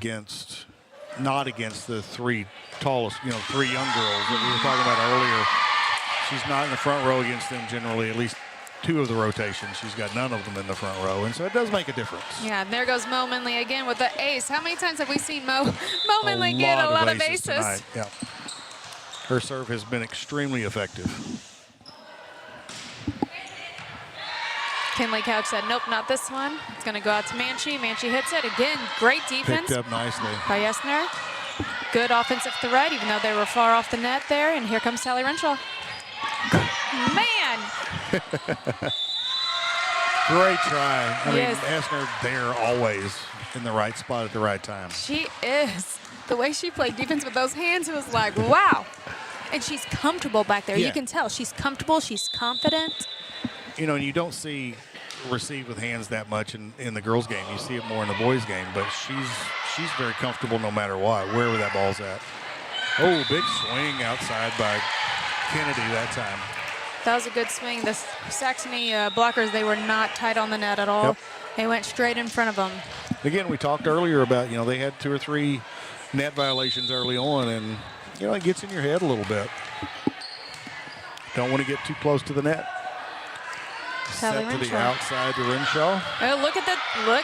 [SPEAKER 17] not against the three tallest, three young girls that we were talking about earlier. She's not in the front row against them generally, at least two of the rotations. She's got none of them in the front row, and so it does make a difference.
[SPEAKER 19] Yeah, and there goes Mo Minley again with the ace. How many times have we seen Mo Minley get a lot of aces?
[SPEAKER 17] Tonight. Yeah. Her serve has been extremely effective.
[SPEAKER 19] Kinley Couch said, nope, not this one. It's going to go out to Manchi. Manchi hits it. Again, great defense
[SPEAKER 17] Picked up nicely.
[SPEAKER 19] by Essner. Good offensive threat, even though they were far off the net there. And here comes Sally Renshaw. Man!
[SPEAKER 17] Great try. I
[SPEAKER 19] Yes.
[SPEAKER 17] mean, Essner there always in the right spot at the right time.
[SPEAKER 19] She is. The way she played defense with those hands, it was like, wow. And she's comfortable back there.
[SPEAKER 17] Yeah.
[SPEAKER 19] You can tell she's comfortable. She's confident.
[SPEAKER 17] And you don't see receive with hands that much in the girls' game. You see it more in the boys' game, but she's very comfortable no matter what, wherever that ball's at. Oh, big swing outside by Kennedy that time.
[SPEAKER 19] That was a good swing. The Saxony blockers, they were not tight on the net at all.
[SPEAKER 17] Yep.
[SPEAKER 19] They went straight in front of them.
[SPEAKER 17] Again, we talked earlier about, they had 2 or 3 net violations early on, and, it gets in your head a little bit. Don't want to get too close to the net. Set to the outside to Renshaw.
[SPEAKER 19] Oh, look,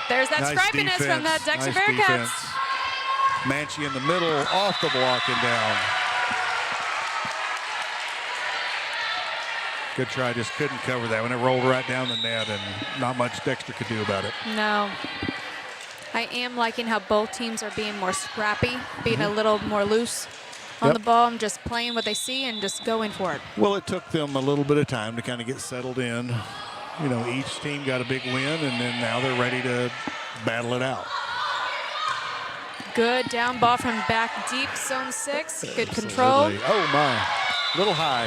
[SPEAKER 19] there's that
[SPEAKER 17] Nice
[SPEAKER 19] stripiness from the Dexter
[SPEAKER 17] Nice
[SPEAKER 19] Bearcats.
[SPEAKER 17] defense. Manchie in the middle, off the block and down. Good try, just couldn't cover that when it rolled right down the net, and not much Dexter could do about it.
[SPEAKER 19] No. I am liking how both teams are being more scrappy, being a little more loose on the ball, and just playing what they see and just going for it.
[SPEAKER 17] Well, it took them a little bit of time to kind of get settled in. You know, each team got a big win, and then now they're ready to battle it out.
[SPEAKER 19] Good down ball from back deep, zone 6. Good control.
[SPEAKER 17] Absolutely. Oh, my. Little high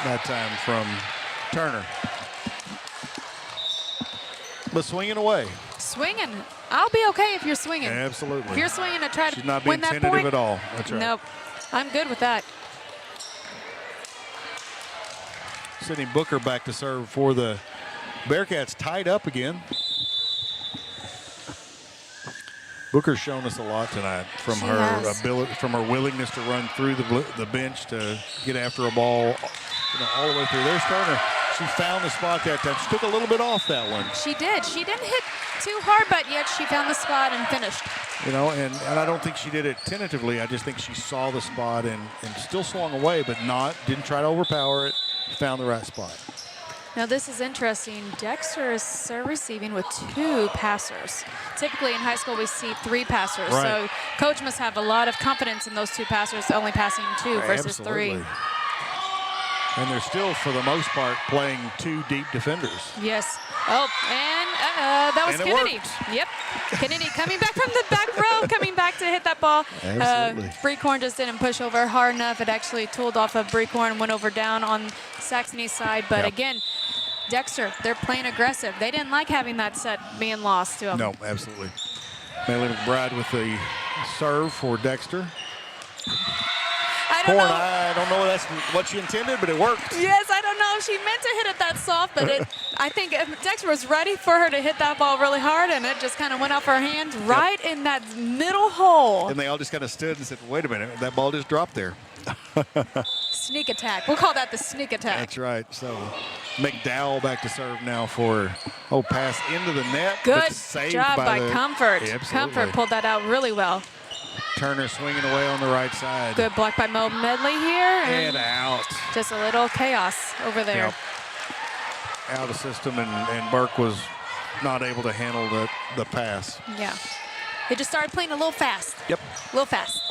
[SPEAKER 17] that time from Turner. But swinging away.
[SPEAKER 19] Swinging. I'll be okay if you're swinging.
[SPEAKER 17] Absolutely.
[SPEAKER 19] If you're swinging to try
[SPEAKER 17] She's
[SPEAKER 19] to
[SPEAKER 17] not being
[SPEAKER 19] win that
[SPEAKER 17] tentative
[SPEAKER 19] point.
[SPEAKER 17] at all. That's right.
[SPEAKER 19] Nope. I'm good with that.
[SPEAKER 17] Sydney Booker back to serve for the Bearcats, tied up again. Booker's shown us a lot tonight from her ability, from her willingness to run through the bench to get after a ball, you know, all the way through. There's Turner. She found the spot that time. She took a little bit off that one.
[SPEAKER 19] She did. She didn't hit too hard, but yet she found the spot and finished.
[SPEAKER 17] You know, and I don't think she did it tentatively. I just think she saw the spot and still swung away, but didn't try to overpower it. Found the right spot.
[SPEAKER 19] Now this is interesting. Dexter is serve receiving with 2 passers. Typically in high school we see 3 passers.
[SPEAKER 17] Right.
[SPEAKER 19] So coach must have a lot of confidence in those 2 passers, only passing 2 versus 3.
[SPEAKER 17] And they're still, for the most part, playing 2 deep defenders.
[SPEAKER 19] Yes. Oh, and that was Kennedy. Yep. Kennedy coming back from the back row, coming back to hit that ball.
[SPEAKER 17] Absolutely.
[SPEAKER 19] Breekhorn just didn't push over hard enough. It actually tooled off of Breekhorn and went over down on Saxony's side. But again, Dexter, they're playing aggressive. They didn't like having that set being lost to them.
[SPEAKER 17] No, absolutely. Bailey McBride with the serve for Dexter. I don't know if that's what she intended, but it worked.
[SPEAKER 19] Yes, I don't know if she meant to hit it that soft, but I think Dexter was ready for her to hit that ball really hard, and it just kind of went off her hand right in that middle hole.
[SPEAKER 17] And they all just kind of stood and said, wait a minute, that ball just dropped there.
[SPEAKER 19] Sneak attack. We'll call that the sneak attack.
[SPEAKER 17] That's right. So McDowell back to serve now for, pass into the net.
[SPEAKER 19] Good
[SPEAKER 17] saved
[SPEAKER 19] job by Comfort.
[SPEAKER 17] Yeah,
[SPEAKER 19] Comfort pulled that out really well.
[SPEAKER 17] Turner swinging away on the right side.
[SPEAKER 19] Good block by Mo Medley here.
[SPEAKER 17] And out.
[SPEAKER 19] Just a little chaos over there.
[SPEAKER 17] Yep. Out of system, and Burke was not able to handle the pass.
[SPEAKER 19] Yeah. They just started playing a little fast.
[SPEAKER 17] Yep.
[SPEAKER 19] A little fast.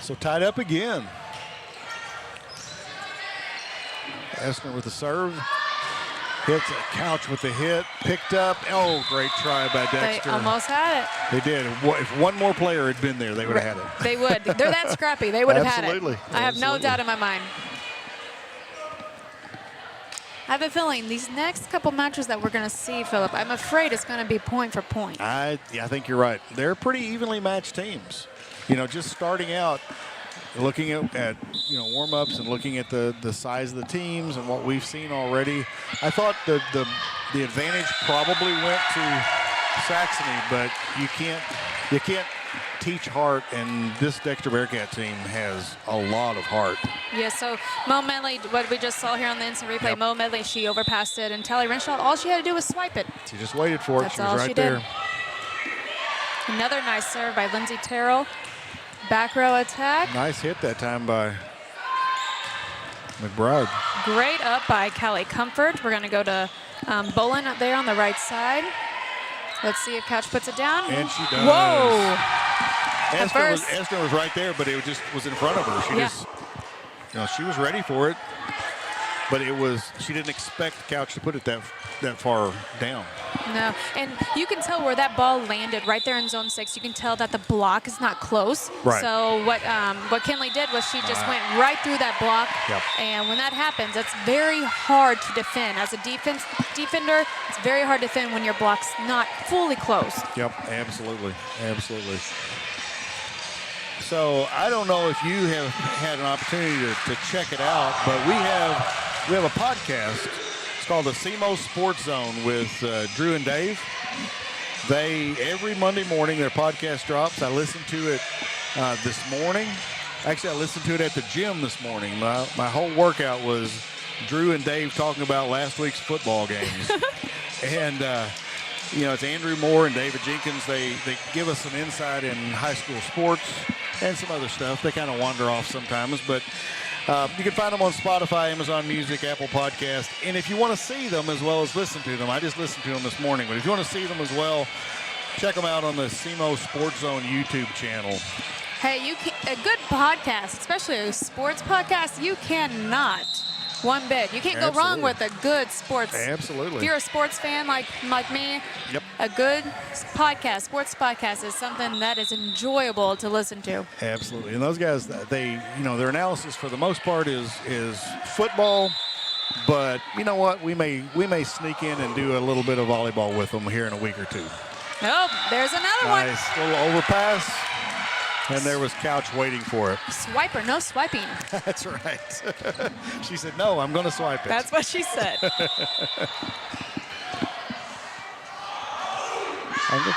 [SPEAKER 17] So tied up again. Essner with the serve. Hits a Couch with the hit. Picked up. Oh, great try by Dexter.
[SPEAKER 19] They almost had it.
[SPEAKER 17] They did. If one more player had been there, they would have had it.
[SPEAKER 19] They would. They're that scrappy. They would have had it.
[SPEAKER 17] Absolutely.
[SPEAKER 19] I have no doubt in my mind. I have a feeling these next couple matches that we're going to see, Philip, I'm afraid it's going to be point for point.
[SPEAKER 17] I think you're right. They're pretty evenly matched teams. You know, just starting out, looking at warm-ups and looking at the size of the teams and what we've seen already, I thought the advantage probably went to Saxony, but you can't teach heart, and this Dexter Bearcat team has a lot of heart.
[SPEAKER 19] Yeah, so Mo Medley, what we just saw here on the instant replay, Mo Medley, she overpassed it, and Tally Renshaw, all she had to do was swipe it.
[SPEAKER 17] She just waited for it.
[SPEAKER 19] That's
[SPEAKER 17] she was
[SPEAKER 19] all
[SPEAKER 17] right
[SPEAKER 19] she
[SPEAKER 17] there.
[SPEAKER 19] did. Another nice serve by Lindsay Terrell. Back row attack.
[SPEAKER 17] Nice hit that time by McBride.
[SPEAKER 19] Great up by Callie Comfort. We're going to go to Bolin up there on the right side. Let's see if Couch puts it down.
[SPEAKER 17] And she does.
[SPEAKER 19] Whoa!
[SPEAKER 17] Esther was right there, but it just was in front of her. She was ready for it, but she didn't expect Couch to put it that far down.
[SPEAKER 19] No, and you can tell where that ball landed right there in zone 6. You can tell that the block is not close.
[SPEAKER 17] Right.
[SPEAKER 19] So what Kinley did was she just went right through that block.
[SPEAKER 17] Yep.
[SPEAKER 19] And when that happens, it's very hard to defend. As a defender, it's very hard to defend when your block's not fully closed.
[SPEAKER 17] Yep, absolutely. So I don't know if you have had an opportunity to check it out, but we have a podcast. It's called the SEMO Sports Zone with Drew and Dave. Every Monday morning, their podcast drops. I listened to it this morning, Actually, I listened to it at the gym this morning. My whole workout was Drew and Dave talking about last week's football games. And, it's Andrew Moore and David Jenkins. They give us some insight in high school sports and some other stuff. They kind of wander off sometimes, but you can find them on Spotify, Amazon Music, Apple Podcast. And if you want to see them as well as listen to them, I just listened to them this morning, but if you want to see them as well, check them out on the SEMO Sports Zone YouTube channel.
[SPEAKER 19] Hey, a good podcast, especially a sports podcast, you cannot one bit. You can't go wrong with a good sports.
[SPEAKER 17] Absolutely.
[SPEAKER 19] If you're a sports fan like me,
[SPEAKER 17] yep.
[SPEAKER 19] A good podcast, sports podcast, is something that is enjoyable to listen to.
[SPEAKER 17] Absolutely. And those guys, their analysis for the most part is football. But you know what? We may sneak in and do a little bit of volleyball with them here in a week or two.
[SPEAKER 19] Oh, there's another one.
[SPEAKER 17] Nice little overpass. And there was Couch waiting for it.
[SPEAKER 19] Swiper, no swiping.
[SPEAKER 17] That's right. She said, no, I'm going to swipe it.
[SPEAKER 19] That's what she said.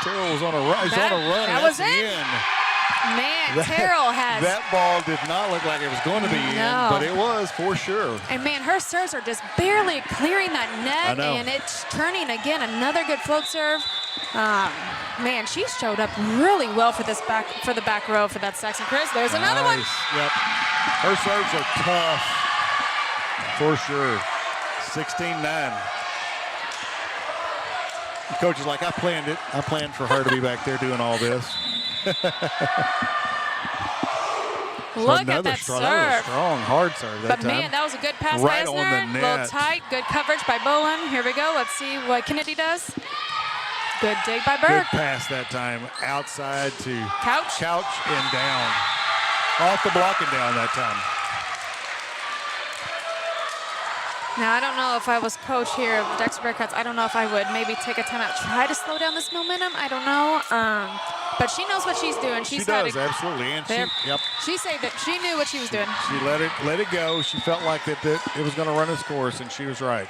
[SPEAKER 17] Terrell was on a run. He's on a run.
[SPEAKER 19] That was in. Man, Terrell has.
[SPEAKER 17] That ball did not look like it was going to be in, but it was for sure.
[SPEAKER 19] And, man, her serves are just barely clearing that net. And it's turning again. Another good float serve. Man, she showed up really well for the back row for that Saxon Chris. There's another one.
[SPEAKER 17] Yep. Her serves are tough for sure. 16-9. The coach is like, I planned it. I planned for her to be back there doing all this.
[SPEAKER 19] Look at that serve.
[SPEAKER 17] That was a strong, hard serve that time.
[SPEAKER 19] Man, that was a good pass
[SPEAKER 17] right
[SPEAKER 19] by
[SPEAKER 17] on the net.
[SPEAKER 19] A little tight, good coverage by Bowen. Here we go. Let's see what Kennedy does. Good dig by Burke.
[SPEAKER 17] Good pass that time. Outside to
[SPEAKER 19] Couch
[SPEAKER 17] and down. Off the block and down that time.
[SPEAKER 19] Now, I don't know if I was coach here of Dexter Bearcats. I don't know if I would maybe take a timeout, try to slow down this momentum. I don't know. But she knows what she's doing.
[SPEAKER 17] She does, absolutely. And
[SPEAKER 19] she said that she knew what she was doing.
[SPEAKER 17] She let it go. She felt like that it was going to run its course, and she was right.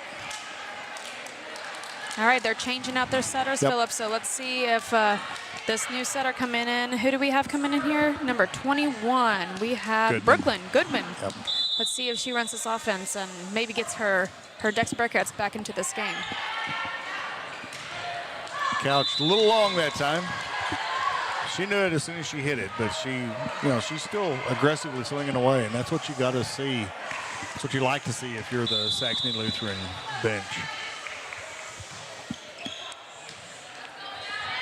[SPEAKER 19] All right, they're changing out their setters, Philip. So let's see if this new setter coming in. Who do we have coming in here? Number 21. We have Brooklyn Goodman.
[SPEAKER 17] Yep.
[SPEAKER 19] Let's see if she runs this offense and maybe gets her Dexter Bearcats back into this game.
[SPEAKER 17] Couch a little long that time. She knew it as soon as she hit it, but she's still aggressively swinging away, and that's what you got to see. That's what you like to see if you're the Saxony Lutheran bench.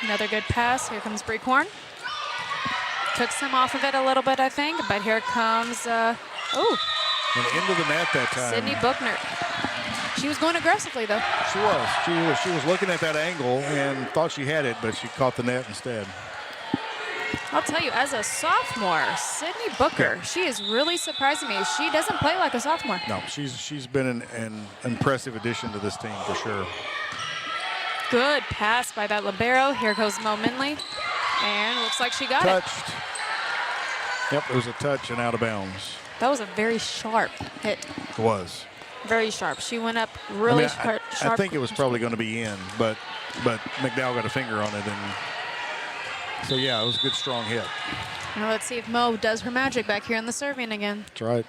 [SPEAKER 19] Another good pass. Here comes Bree Korn. Took some off of it a little bit, I think, but here comes,
[SPEAKER 17] and into the net that time.
[SPEAKER 19] Sydney Buckner. She was going aggressively, though.
[SPEAKER 17] She was. She was looking at that angle and thought she had it, but she caught the net instead.
[SPEAKER 19] I'll tell you, as a sophomore, Sydney Booker, she is really surprising me. She doesn't play like a sophomore.
[SPEAKER 17] No, she's been an impressive addition to this team for sure.
[SPEAKER 19] Good pass by that libero. Here goes Mo Minley. And looks like she got it.
[SPEAKER 17] Yep, it was a touch and out of bounds.
[SPEAKER 19] That was a very sharp hit.
[SPEAKER 17] It was.
[SPEAKER 19] Very sharp. She went up really sharp.
[SPEAKER 17] I think it was probably going to be in, but McDowell got a finger on it. And so, yeah, it was a good, strong hit.
[SPEAKER 19] Now let's see if Mo does her magic back here in the serving again.
[SPEAKER 17] That's right.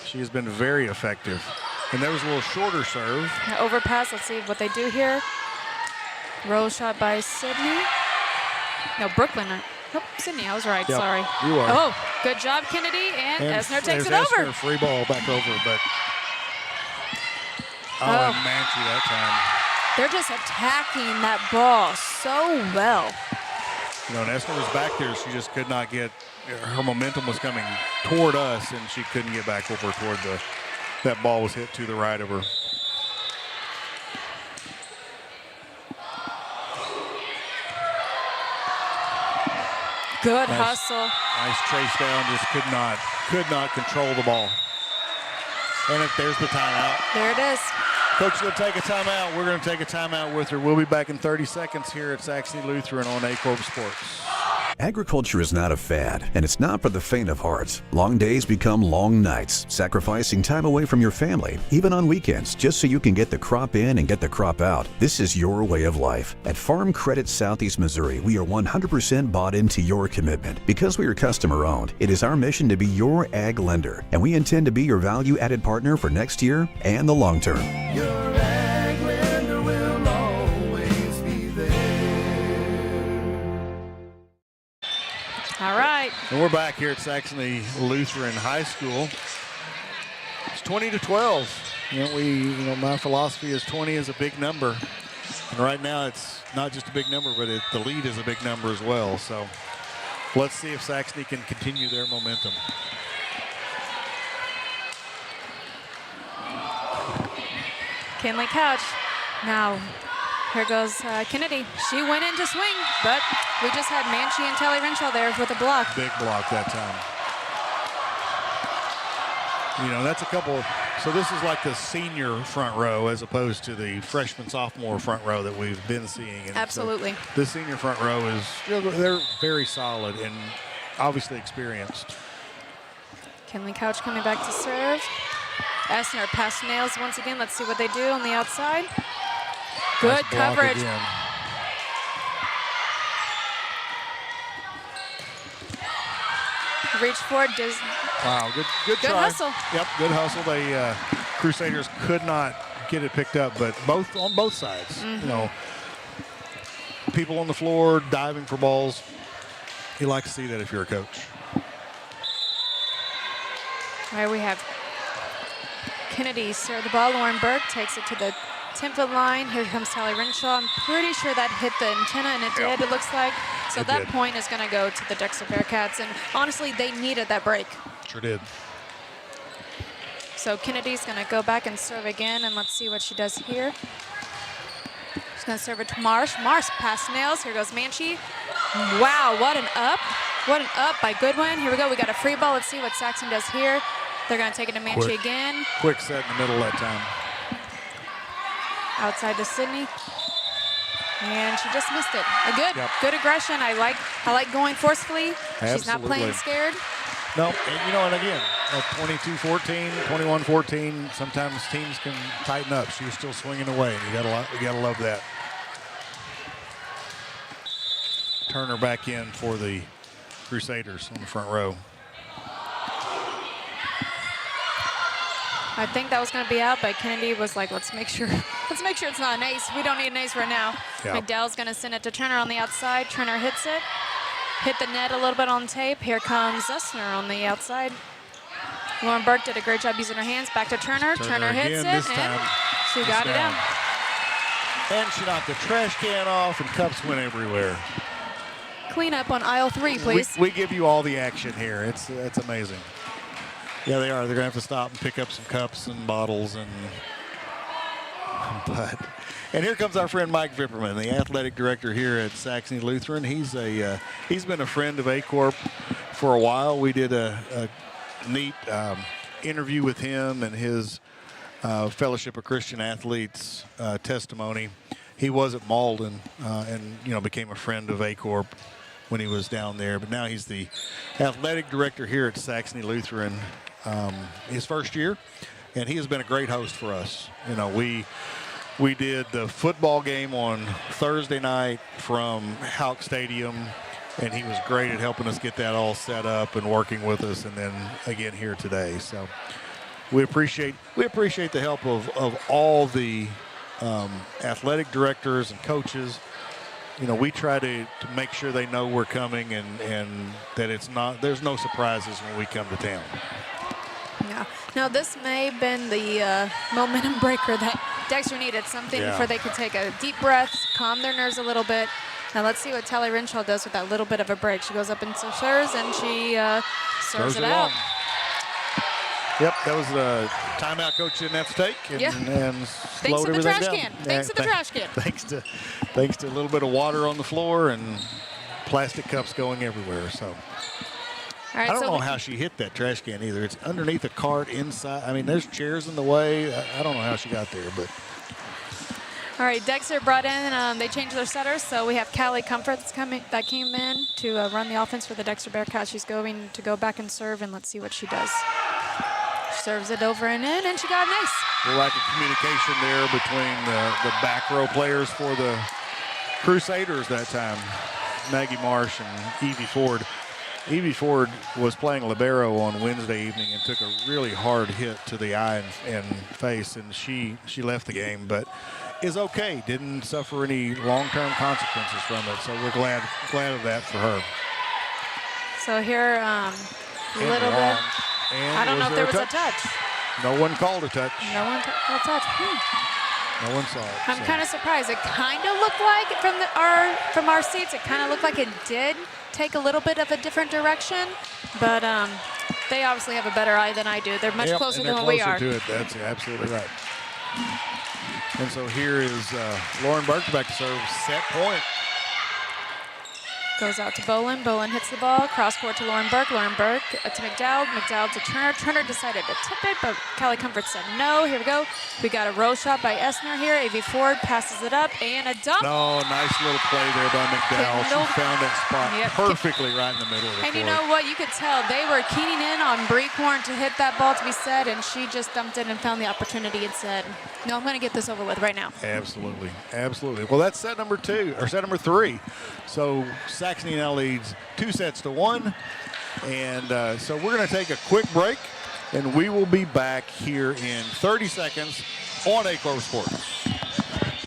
[SPEAKER 17] She has been very effective. And there was a little shorter serve.
[SPEAKER 19] Overpass. Let's see what they do here. Roll shot by Sydney. No, Brooklyn. Nope, Sydney, I was right.
[SPEAKER 17] Yep,
[SPEAKER 19] sorry.
[SPEAKER 17] you are.
[SPEAKER 19] Oh, good job, Kennedy. And Essner takes it over.
[SPEAKER 17] Essner, free ball back over, but and Manchi that time.
[SPEAKER 19] They're just attacking that ball so well.
[SPEAKER 17] And Essner was back there. She just could not get, her momentum was coming toward us, and she couldn't get back over toward that ball was hit to the right of her.
[SPEAKER 19] Good hustle.
[SPEAKER 17] Nice chase down, just could not control the ball. And there's the timeout.
[SPEAKER 19] There it is.
[SPEAKER 17] Coach is going to take a timeout. We're going to take a timeout with her. We'll be back in 30 seconds here at Saxony Lutheran on Aycorp Sports.
[SPEAKER 4] Agriculture is not a fad, and it's not for the faint of heart. Long days become long nights, sacrificing time away from your family, even on weekends, just so you can get the crop in and get the crop out. This is your way of life. At Farm Credit Southeast Missouri, we are 100% bought into your commitment. Because we are customer-owned, it is our mission to be your ag lender, and we intend to be your value-added partner for next year and the long term.
[SPEAKER 5] Your ag lender will always be there.
[SPEAKER 19] All right.
[SPEAKER 17] And we're back here at Saxony Lutheran High School. It's 20-12. My philosophy is 20 is a big number. And right now it's not just a big number, but the lead is a big number as well. So let's see if Saxony can continue their momentum.
[SPEAKER 19] Kinley Couch. Now, here goes Kennedy. She went in to swing, but we just had Manchi and Telly Renshaw there with a block.
[SPEAKER 17] Big block that time. That's a couple. So this is like the senior front row as opposed to the freshman, sophomore front row that we've been seeing. And
[SPEAKER 19] absolutely.
[SPEAKER 17] So the senior front row is, they're very solid and obviously experienced.
[SPEAKER 19] Kinley Couch coming back to serve. Essner past nails once again. Let's see what they do on the outside. Good
[SPEAKER 17] nice
[SPEAKER 19] coverage.
[SPEAKER 17] Again.
[SPEAKER 19] Reach forward.
[SPEAKER 17] Wow, good try.
[SPEAKER 19] hustle.
[SPEAKER 17] Yep, good hustle. They Crusaders could not get it picked up, but on both sides. People on the floor diving for balls. You like to see that if you're a coach.
[SPEAKER 19] All right, we have Kennedy serve the ball. Lauren Burke takes it to the 10-foot line. Here comes Tally Renshaw. I'm pretty sure that hit the antenna, and it did, it looks like. So that point is going to go to the Dexter Bearcats, and honestly, they needed that break.
[SPEAKER 17] Sure did.
[SPEAKER 19] So Kennedy's going to go back and serve again, and let's see what she does here. She's going to serve it to Marsh. Marsh past nails. Here goes Manchi. Wow, what an up. What an up by Goodwin. Here we go. We got a free ball. Let's see what Saxon does here. They're going to take it to Manchi again.
[SPEAKER 17] Quick set in the middle that time.
[SPEAKER 19] Outside to Sydney. And she just missed it. Good aggression. I like going forcefully.
[SPEAKER 17] Absolutely.
[SPEAKER 19] She's not playing scared.
[SPEAKER 17] No, and again, at 22-14, 21-14, sometimes teams can tighten up. She was still swinging away. You gotta love that. Turner back in for the Crusaders on the front row.
[SPEAKER 19] I think that was going to be out, but Kennedy was like, let's make sure it's not an ace. We don't need an ace right now.
[SPEAKER 17] Yeah.
[SPEAKER 19] McDowell's going to send it to Turner on the outside. Turner hits it. Hit the net a little bit on tape. Here comes Zessner on the outside. Lauren Burke did a great job using her hands. Back to Turner. Turner hits it, and she got it out.
[SPEAKER 17] And she knocked the trash can off, and cups went everywhere.
[SPEAKER 19] Clean up on aisle 3, please.
[SPEAKER 17] We give you all the action here. It's amazing. Yeah, they are. They're going to have to stop and pick up some cups and bottles. And here comes our friend Mike Vipperman, the athletic director here at Saxony Lutheran. He's been a friend of Aycorp for a while. We did a neat interview with him and his Fellowship of Christian Athletes testimony. He was at Malden and became a friend of Aycorp when he was down there. But now he's the athletic director here at Saxony Lutheran. His first year, and he has been a great host for us. We did the football game on Thursday night from Houck Stadium, and he was great at helping us get that all set up and working with us, and then again here today. So we appreciate the help of all the athletic directors and coaches. We try to make sure they know we're coming and that there's no surprises when we come to town.
[SPEAKER 19] Yeah. Now this may have been the momentum breaker that Dexter needed, something where they could take a deep breath, calm their nerves a little bit. Now let's see what Tally Renshaw does with that little bit of a break. She goes up into serves and she serves it out.
[SPEAKER 17] Yep, that was a timeout coach didn't have to take and slowed everything down.
[SPEAKER 19] Thanks to the trash can.
[SPEAKER 17] Thanks to a little bit of water on the floor and plastic cups going everywhere. So.
[SPEAKER 19] All right,
[SPEAKER 17] I don't know how she hit that trash can either. It's underneath a cart inside. I mean, there's chairs in the way. I don't know how she got there, but.
[SPEAKER 18] All right, Dexter brought in, they changed their setters, so we have Callie Comfort that came in to run the offense for the Dexter Bearcats. She's going to go back and serve, and let's see what she does. She serves it over and in, and she got a nice.
[SPEAKER 17] A lack of communication there between the back row players for the Crusaders that time, Maggie Marsh and Evie Ford. Evie Ford was playing libero on Wednesday evening and took a really hard hit to the eye and face, and she left the game, but is okay. Didn't suffer any long-term consequences from it, so we're glad of that for her.
[SPEAKER 18] So here, a little bit. I don't know if there was a touch.
[SPEAKER 17] No one called a touch.
[SPEAKER 18] No one called a touch.
[SPEAKER 17] No one saw it.
[SPEAKER 18] I'm kind of surprised. It kind of looked like from our seats. It kind of looked like it did take a little bit of a different direction, but they obviously have a better eye than I do. They're much closer than what we are.
[SPEAKER 17] To it. That's absolutely right. And so here is Lauren Burke back to serve, set point.
[SPEAKER 18] Goes out to Bolin. Bolin hits the ball. Cross court to Lauren Burke. Lauren Burke to McDowell. McDowell to Turner. Turner decided to tip it, but Callie Comfort said no. Here we go. We got a roll shot by Essner here. A.V. Ford passes it up, and a dunk.
[SPEAKER 17] No, nice little play there by McDowell. She found that spot perfectly right in the middle of the court.
[SPEAKER 18] And you know what? You could tell they were keying in on Bree Korn to hit that ball to be set, and she just dumped it and found the opportunity and said, no, I'm going to get this over with right now.
[SPEAKER 17] Absolutely. Absolutely. Well, that's set number 3. So Saxony now leads 2-1. And so we're going to take a quick break, and we will be back here in 30 seconds on Aycorp Sports.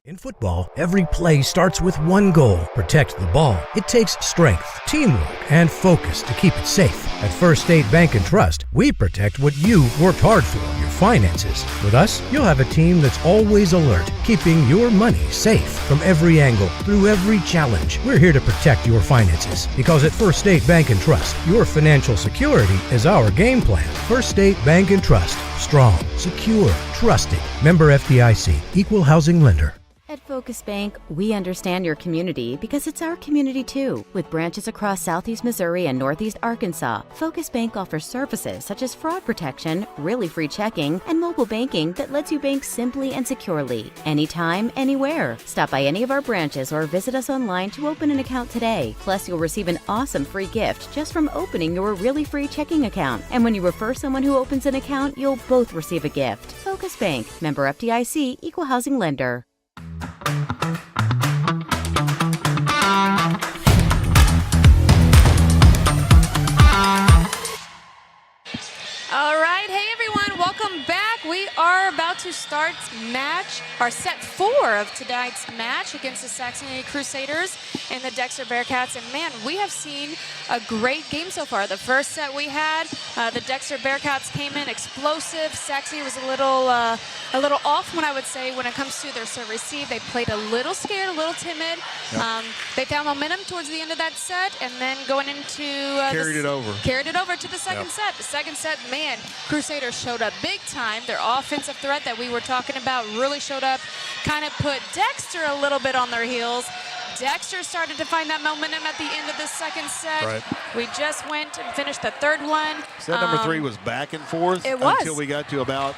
[SPEAKER 7] In football, every play starts with one goal: protect the ball. It takes strength, teamwork, and focus to keep it safe. At First State Bank and Trust, we protect what you worked hard for, your finances. With us, you'll have a team that's always alert, keeping your money safe from every angle, through every challenge. We're here to protect your finances, because at First State Bank and Trust, your financial security is our game plan. First State Bank and Trust. Strong, secure, trusted. Member FDIC. Equal housing lender.
[SPEAKER 14] At Focus Bank, we understand your community because it's our community too. With branches across Southeast Missouri and Northeast Arkansas, Focus Bank offers services such as fraud protection, really free checking, and mobile banking that lets you bank simply and securely, anytime, anywhere. Stop by any of our branches or visit us online to open an account today. Plus, you'll receive an awesome free gift just from opening your really free checking account. And when you refer someone who opens an account, you'll both receive a gift. Focus Bank, member FDIC, equal housing lender.
[SPEAKER 18] All right, hey everyone, welcome back. We are about to start our set 4 of tonight's match against the Saxony Crusaders and the Dexter Bearcats. And man, we have seen a great game so far. The first set we had, the Dexter Bearcats came in explosive. Saxony was a little off, when I would say, when it comes to their serve receive. They played a little scared, a little timid. Yep. They found momentum towards the end of that set, and then going into
[SPEAKER 17] carried it over
[SPEAKER 18] to the second set. The second set, man, Crusaders showed up big time. Their offensive threat that we were talking about really showed up, kind of put Dexter a little bit on their heels. Dexter started to find that momentum at the end of the second set.
[SPEAKER 17] Right.
[SPEAKER 18] We just went and finished the third one.
[SPEAKER 17] Set number 3 was back and forth until we got to about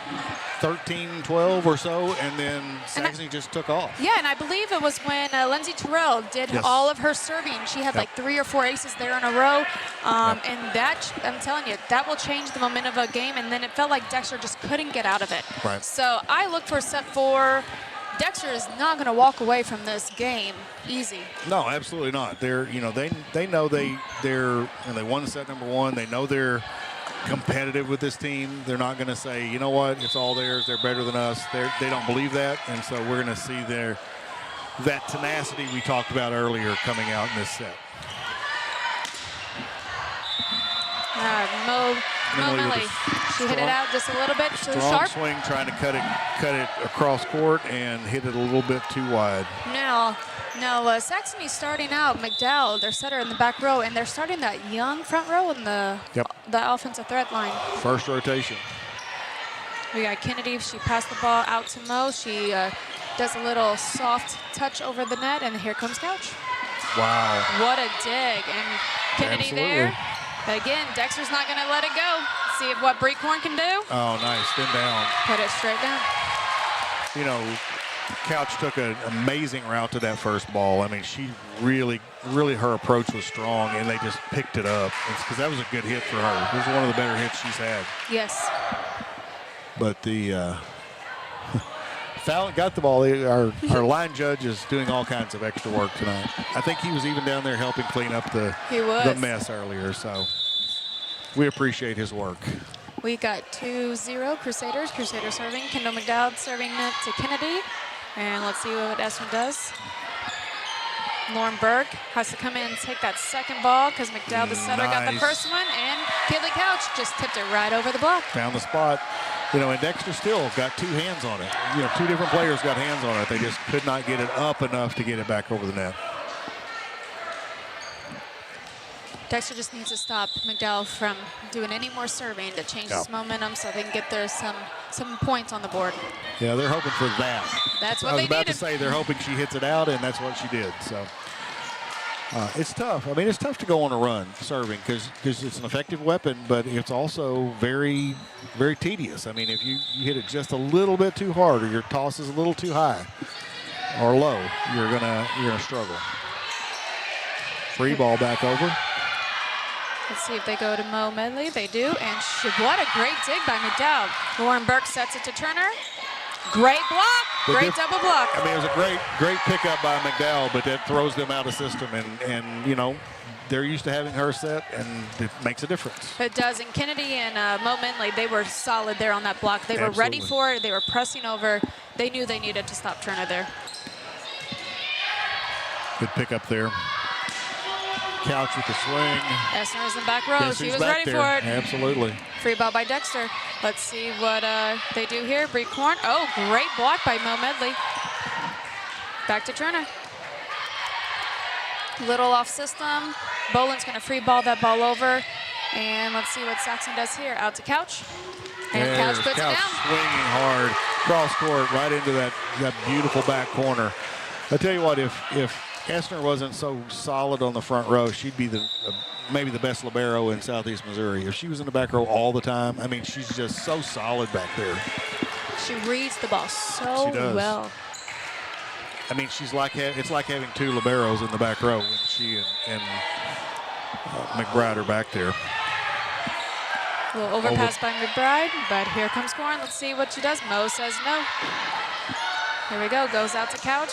[SPEAKER 17] 13-12 or so, and then Saxony just took off.
[SPEAKER 18] Yeah, and I believe it was when Lindsay Terrell did all of her serving. She had like 3 or 4 aces there in a row, and that, I'm telling you, that will change the momentum of a game, and then it felt like Dexter just couldn't get out of it.
[SPEAKER 17] Right.
[SPEAKER 18] So I look for set 4. Dexter is not going to walk away from this game easy.
[SPEAKER 17] No, absolutely not. They're, they know they won set number 1. They know they're competitive with this team. They're not going to say, you know what, it's all theirs. They're better than us. They don't believe that, and so we're going to see that tenacity we talked about earlier coming out in this set.
[SPEAKER 18] Mo Millie, she hit it out just a little bit too sharp.
[SPEAKER 17] Swing, trying to cut it across court and hit it a little bit too wide.
[SPEAKER 18] No, Saxony's starting out. McDowell, their setter in the back row, and they're starting that young front row in the offensive threat line.
[SPEAKER 17] First rotation.
[SPEAKER 18] We got Kennedy. She passed the ball out to Mo. She does a little soft touch over the net, and here comes Couch.
[SPEAKER 17] Wow.
[SPEAKER 18] What a dig. And Kennedy there. Again, Dexter's not going to let it go. See what Bree Korn can do.
[SPEAKER 17] Oh, nice. Spin down.
[SPEAKER 18] Put it straight down.
[SPEAKER 17] Couch took an amazing route to that first ball. I mean, she really, her approach was strong, and they just picked it up. Because that was a good hit for her. It was one of the better hits she's had.
[SPEAKER 19] Yes.
[SPEAKER 17] But the foul got the ball. Our line judge is doing all kinds of extra work tonight. I think he was even down there helping clean up the mess earlier. So we appreciate his work.
[SPEAKER 19] We got 2-0 Crusaders. Crusaders serving. Kendall McDowell serving it to Kennedy. And let's see what Esmer does. Lauren Burke has to come in and take that second ball because McDowell, the setter, got the first one. And Kaylee Couch just tipped it right over the block.
[SPEAKER 17] Found the spot. You know, and Dexter still got 2 hands on it. You know, 2 different players got hands on it. They just could not get it up enough to get it back over the net.
[SPEAKER 19] Dexter just needs to stop McDowell from doing any more serving to change his momentum so they can get there some points on the board.
[SPEAKER 17] Yeah, they're hoping for that.
[SPEAKER 19] That's what
[SPEAKER 17] I
[SPEAKER 19] they
[SPEAKER 17] was about
[SPEAKER 19] needed.
[SPEAKER 17] to say they're hoping she hits it out, and that's what she did. So it's tough. I mean, it's tough to go on a run serving because it's an effective weapon, but it's also very, very tedious. I mean, if you hit it just a little bit too hard or your toss is a little too high or low, you're gonna struggle. Free ball back over.
[SPEAKER 19] Let's see if they go to Mo Medley. They do, and what a great dig by McDowell. Lauren Burke sets it to Turner. Great block, great double block.
[SPEAKER 17] I mean, it was a great pickup by McDowell, but that throws them out of system, and you know, they're used to having her set, and it makes a difference.
[SPEAKER 19] It does, and Kennedy and Mo Medley, they were solid there on that block. They were ready for it. They were pressing over. They knew they needed to stop Turner there.
[SPEAKER 17] Good pickup there. Couch with the swing.
[SPEAKER 19] Esner is in the back row. She was ready for it.
[SPEAKER 17] Absolutely.
[SPEAKER 19] Free ball by Dexter. Let's see what they do here. Bree Korn. Oh, great block by Mo Medley. Back to Turner. Little off system. Boland's going to free ball that ball over. And let's see what Saxon does here. Out to Couch. And Couch puts it down.
[SPEAKER 17] Swinging hard. Cross court right into that beautiful back corner. I tell you what, if Esner wasn't so solid on the front row, she'd be maybe the best libero in Southeast Missouri. If she was in the back row all the time, I mean, she's just so solid back there.
[SPEAKER 19] She reads the ball so well.
[SPEAKER 17] I mean, it's like having 2 liberos in the back row when she and McBride are back there.
[SPEAKER 19] A little overpass by McBride, but here comes Korn. Let's see what she does. Mo says no. Here we go. Goes out to Couch.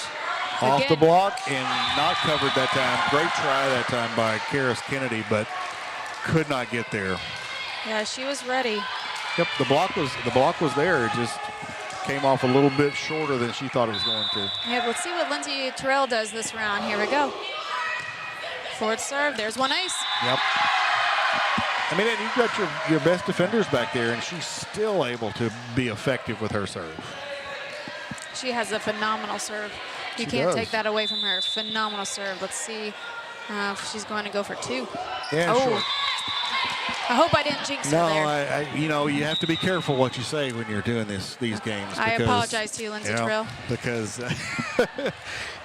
[SPEAKER 17] Off the block and not covered that time. Great try that time by Karis Kennedy, but could not get there.
[SPEAKER 19] Yeah, she was ready.
[SPEAKER 17] Yep, the block was there. It just came off a little bit shorter than she thought it was going to.
[SPEAKER 19] Yeah, let's see what Lindsay Terrell does this round. Here we go. Forward serve. There's one ace.
[SPEAKER 17] Yep. I mean, and you've got your best defenders back there, and she's still able to be effective with her serve.
[SPEAKER 19] She has a phenomenal serve. You can't take that away from her. Phenomenal serve. Let's see if she's going to go for 2.
[SPEAKER 17] Yeah, short.
[SPEAKER 19] I hope I didn't jinx her there.
[SPEAKER 17] No, you know, you have to be careful what you say when you're doing these games.
[SPEAKER 19] I apologize to you, Lindsay Terrell.
[SPEAKER 17] Because,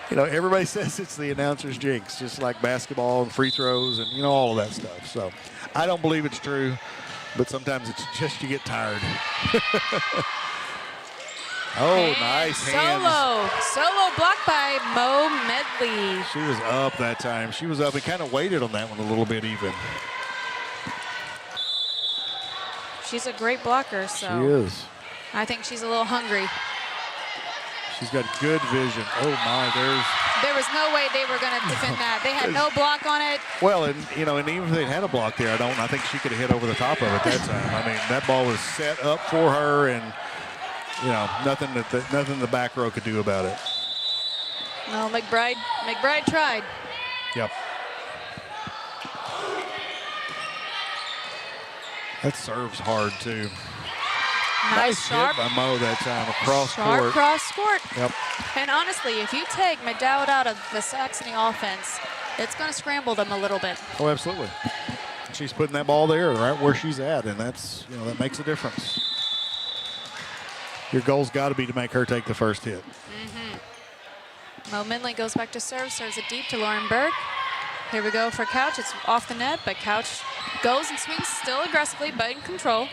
[SPEAKER 17] you know, everybody says it's the announcer's jinx, just like basketball and free throws and, you know, all of that stuff. So I don't believe it's true, but sometimes it's just you get tired. Oh, nice hands.
[SPEAKER 19] Solo block by Mo Medley.
[SPEAKER 17] She was up that time. She was up and kind of waited on that one a little bit even.
[SPEAKER 19] She's a great blocker, so.
[SPEAKER 17] She is.
[SPEAKER 19] I think she's a little hungry.
[SPEAKER 17] She's got good vision. Oh, my,
[SPEAKER 19] There was no way they were going to defend that. They had no block on it.
[SPEAKER 17] Well, and, you know, and even if they had a block there, I think she could have hit over the top of it that time. I mean, that ball was set up for her, and you know, nothing the back row could do about it.
[SPEAKER 19] No, McBride tried.
[SPEAKER 17] Yep. That serves hard too.
[SPEAKER 19] Nice sharp
[SPEAKER 17] hit by Mo that time across
[SPEAKER 19] sharp
[SPEAKER 17] court.
[SPEAKER 19] Cross court.
[SPEAKER 17] Yep.
[SPEAKER 19] And honestly, if you take McDowell out of the Saxony offense, it's going to scramble them a little bit.
[SPEAKER 17] Oh, absolutely. She's putting that ball there right where she's at, and that's, you know, that makes a difference. Your goal's got to be to make her take the first hit.
[SPEAKER 19] Mo Mindley goes back to serves it deep to Lauren Berg. Here we go for Couch. It's off the net, but Couch goes and swings still aggressively, but in control.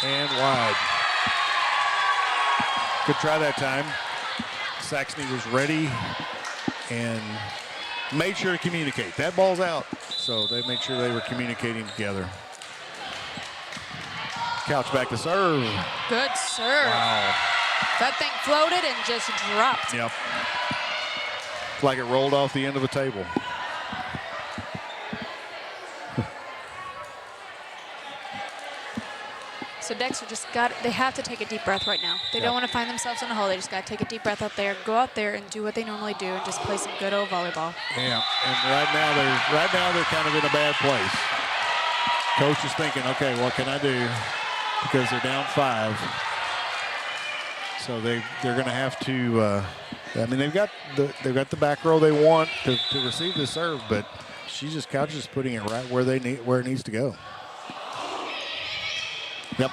[SPEAKER 17] And wide. Good try that time. Saxony was ready and made sure to communicate. That ball's out, so they made sure they were communicating together. Couch back to serve.
[SPEAKER 19] Good serve.
[SPEAKER 17] Wow.
[SPEAKER 19] That thing floated and just dropped.
[SPEAKER 17] Yep. Like it rolled off the end of a table.
[SPEAKER 19] So Dexter they have to take a deep breath right now. They don't want to find themselves in a hole. They just got to take a deep breath out there, go out there and do what they normally do and just play some good old volleyball.
[SPEAKER 17] Yeah, and right now they're kind of in a bad place. Coach is thinking, okay, what can I do? Because they're down 5. So they're going to have to. I mean, they've got the back row they want to receive the serve, but Couch is putting it right where it needs to go. Yep.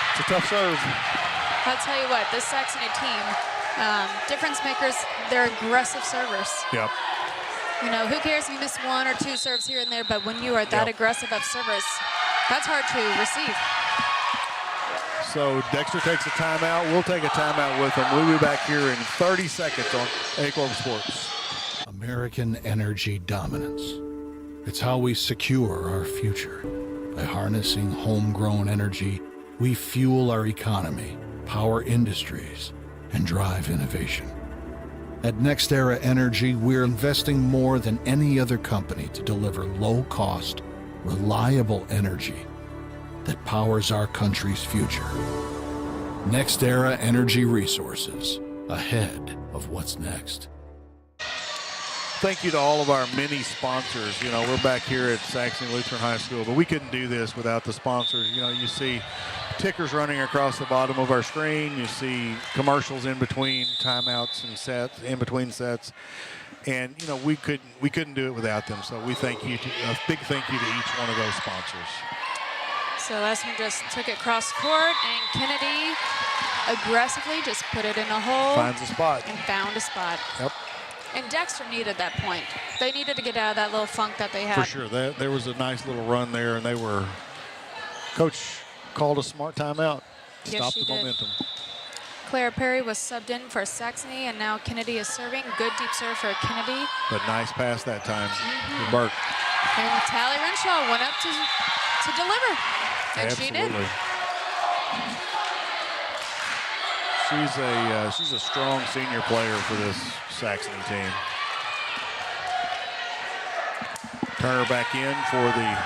[SPEAKER 17] It's a tough serve.
[SPEAKER 19] I'll tell you what, this Saxony team, difference makers, they're aggressive servers.
[SPEAKER 17] Yep.
[SPEAKER 19] You know, who cares if you miss 1 or 2 serves here and there, but when you are that aggressive of servers, that's hard to receive.
[SPEAKER 17] So Dexter takes a timeout. We'll take a timeout with them. We'll be back here in 30 seconds on Aycorp Sports.
[SPEAKER 15] American energy dominance. It's how we secure our future. By harnessing homegrown energy, we fuel our economy, power industries, and drive innovation. At NextEra Energy, we're investing more than any other company to deliver low-cost, reliable energy that powers our country's future. NextEra Energy Resources, ahead of what's next.
[SPEAKER 17] Thank you to all of our many sponsors. You know, we're back here at Saxony Lutheran High School, but we couldn't do this without the sponsors. You know, you see tickers running across the bottom of our screen. You see commercials in between timeouts and sets, in between sets. And, you know, we couldn't do it without them. So we thank you, a big thank you to each one of those sponsors.
[SPEAKER 19] So Esmer just took it cross court, and Kennedy aggressively just put it in a hole.
[SPEAKER 17] Finds a spot.
[SPEAKER 19] And found a spot.
[SPEAKER 17] Yep.
[SPEAKER 19] And Dexter needed that point. They needed to get out of that little funk that they had.
[SPEAKER 17] For sure. There was a nice little run there, and Coach called a smart timeout. Stopped the momentum.
[SPEAKER 19] Clara Perry was subbed in for Saxony, and now Kennedy is serving. Good deep serve for Kennedy.
[SPEAKER 17] But nice pass that time to Burke.
[SPEAKER 19] And Tally Renshaw went up to deliver. And
[SPEAKER 17] Absolutely. She did. She's a strong senior player for this Saxony team. Turner back in for the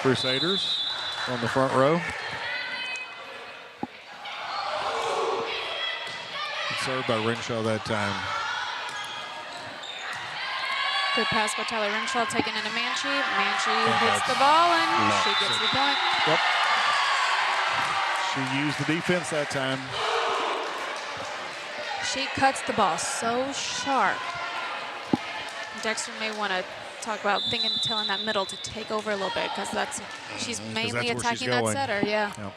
[SPEAKER 17] Crusaders on the front row. Served by Renshaw that time.
[SPEAKER 19] Good pass by Tyler Renshaw, taken into Manchi. Manchi hits the ball, and she gets the point.
[SPEAKER 17] Yep. She used the defense that time.
[SPEAKER 19] She cuts the ball so sharp. Dexter may want to talk about telling that middle to take over a little bit, because she's mainly attacking that setter. Yeah.
[SPEAKER 17] Yep.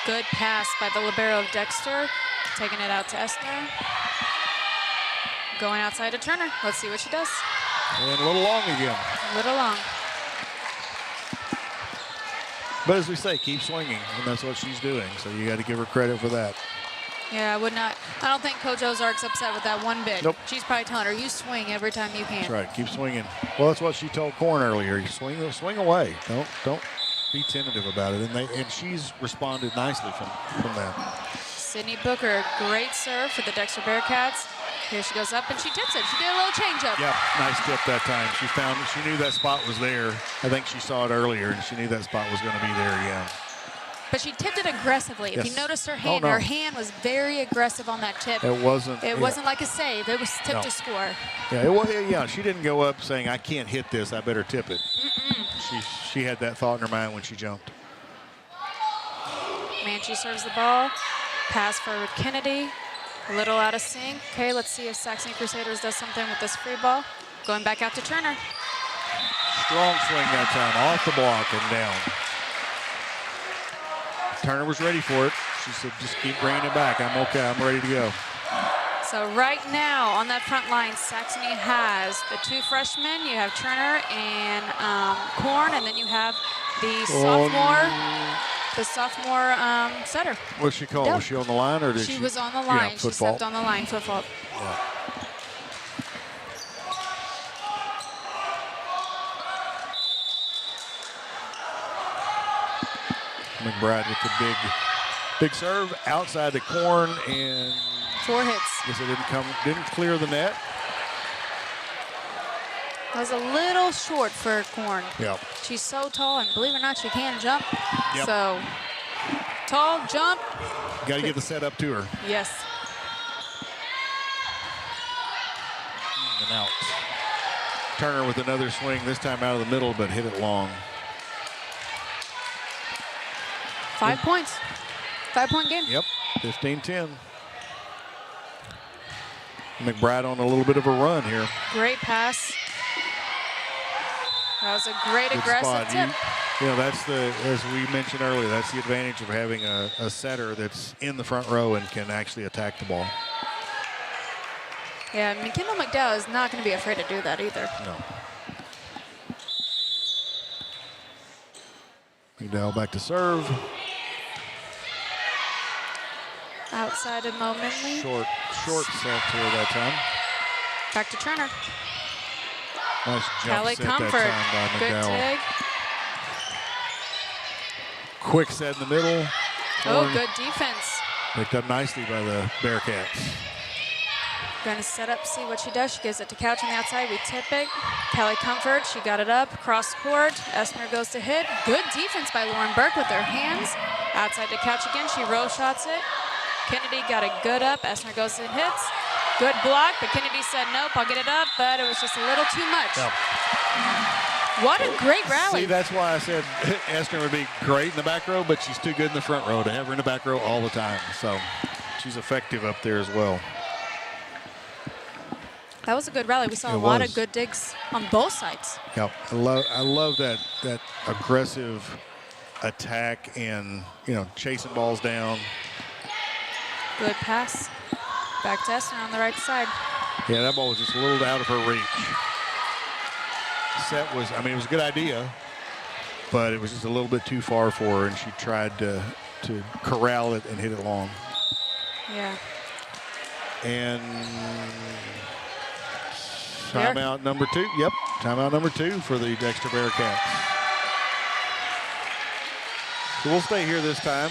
[SPEAKER 19] Good pass by the libero of Dexter, taking it out to Esther. Going outside to Turner. Let's see what she does.
[SPEAKER 17] And a little long again.
[SPEAKER 19] A little long.
[SPEAKER 17] But as we say, keep swinging, and that's what she's doing. So you got to give her credit for that.
[SPEAKER 19] Yeah, I don't think Coach Ozark's upset with that one bit.
[SPEAKER 17] Nope.
[SPEAKER 19] She's probably telling her, you swing every time you can.
[SPEAKER 17] That's right. Keep swinging. Well, that's what she told Korn earlier. You swing away. Don't be tentative about it. And she's responded nicely from that.
[SPEAKER 19] Sydney Booker, great serve for the Dexter Bearcats. Here she goes up and she tips it. She did a little change-up.
[SPEAKER 17] Yep, nice tip that time. She knew that spot was there. I think she saw it earlier, and she knew that spot was going to be there again.
[SPEAKER 19] But she tipped it aggressively.
[SPEAKER 17] Yes.
[SPEAKER 19] If you notice her hand, her hand was very aggressive on that tip.
[SPEAKER 17] It wasn't.
[SPEAKER 19] It wasn't like a save. It was tipped to score.
[SPEAKER 17] Yeah, she didn't go up saying, I can't hit this, I better tip it. She had that thought in her mind when she jumped.
[SPEAKER 19] Manchi serves the ball. Pass for Kennedy. A little out of sync. Okay, let's see if Saxony Crusaders does something with this free ball. Going back out to Turner.
[SPEAKER 17] Strong swing that time, off the block and down. Turner was ready for it. She said, just keep bringing it back. I'm okay, I'm ready to go.
[SPEAKER 19] So right now on that front line, Saxony has the 2 freshmen. You have Turner and Korn, and then you have The sophomore setter.
[SPEAKER 17] What's she called?
[SPEAKER 19] Yep.
[SPEAKER 17] Was she on the line or did she?
[SPEAKER 19] She was on the line.
[SPEAKER 17] Yeah,
[SPEAKER 19] She stepped on the line. Foot fault.
[SPEAKER 17] Yeah. McBride with the big serve outside the corn and
[SPEAKER 19] 4 hits.
[SPEAKER 17] guess it didn't clear the net.
[SPEAKER 19] That was a little short for Corn.
[SPEAKER 17] Yep.
[SPEAKER 19] She's so tall, and believe it or not, she can jump.
[SPEAKER 17] Yep.
[SPEAKER 19] So tall, jump.
[SPEAKER 17] Got to get the set up to her.
[SPEAKER 19] Yes.
[SPEAKER 17] And out. Turner with another swing, this time out of the middle, but hit it long.
[SPEAKER 19] 5 points. 5-point game.
[SPEAKER 17] Yep, 15-10. McBride on a little bit of a run here.
[SPEAKER 19] Great pass. That was a great
[SPEAKER 17] Good
[SPEAKER 19] aggressive
[SPEAKER 17] spot.
[SPEAKER 19] tip.
[SPEAKER 17] You know, that's as we mentioned earlier, that's the advantage of having a setter that's in the front row and can actually attack the ball.
[SPEAKER 19] Yeah, McKinnell McDowell is not going to be afraid to do that either.
[SPEAKER 17] No. McDowell back to serve.
[SPEAKER 19] Outside of Mo Minley.
[SPEAKER 17] Short set to her that time.
[SPEAKER 19] Back to Turner.
[SPEAKER 17] Nice jump
[SPEAKER 19] Kelly
[SPEAKER 17] set
[SPEAKER 19] Comfort.
[SPEAKER 17] that time by
[SPEAKER 19] Good
[SPEAKER 17] McDowell.
[SPEAKER 19] dig.
[SPEAKER 17] Quick set in the middle.
[SPEAKER 19] Oh,
[SPEAKER 17] Corn
[SPEAKER 19] good defense.
[SPEAKER 17] picked up nicely by the Bearcats.
[SPEAKER 19] Going to set up, see what she does. She gives it to Couch on the outside. We tip it. Kelly Comfort, she got it up. Cross court. Essner goes to hit. Good defense by Lauren Burke with her hands. Outside to Couch again. She row shots it. Kennedy got it good up. Essner goes and hits. Good block, but Kennedy said, nope, I'll get it up, but it was just a little too much.
[SPEAKER 17] Yep.
[SPEAKER 19] What a great rally.
[SPEAKER 17] See, that's why I said Essner would be great in the back row, but she's too good in the front row to have her in the back row all the time. So she's effective up there as well.
[SPEAKER 19] That was a good rally. We saw a lot of good digs on both sides.
[SPEAKER 17] Yep, I love that aggressive attack and, you know, chasing balls down.
[SPEAKER 19] Good pass. Back to Essner on the right side.
[SPEAKER 17] Yeah, that ball was just a little out of her reach. Set was, I mean, it was a good idea, but it was just a little bit too far for her, and she tried to corral it and hit it long.
[SPEAKER 19] Yeah.
[SPEAKER 17] And timeout number 2. Yep, timeout number 2 for the Dexter Bearcats. So we'll stay here this time.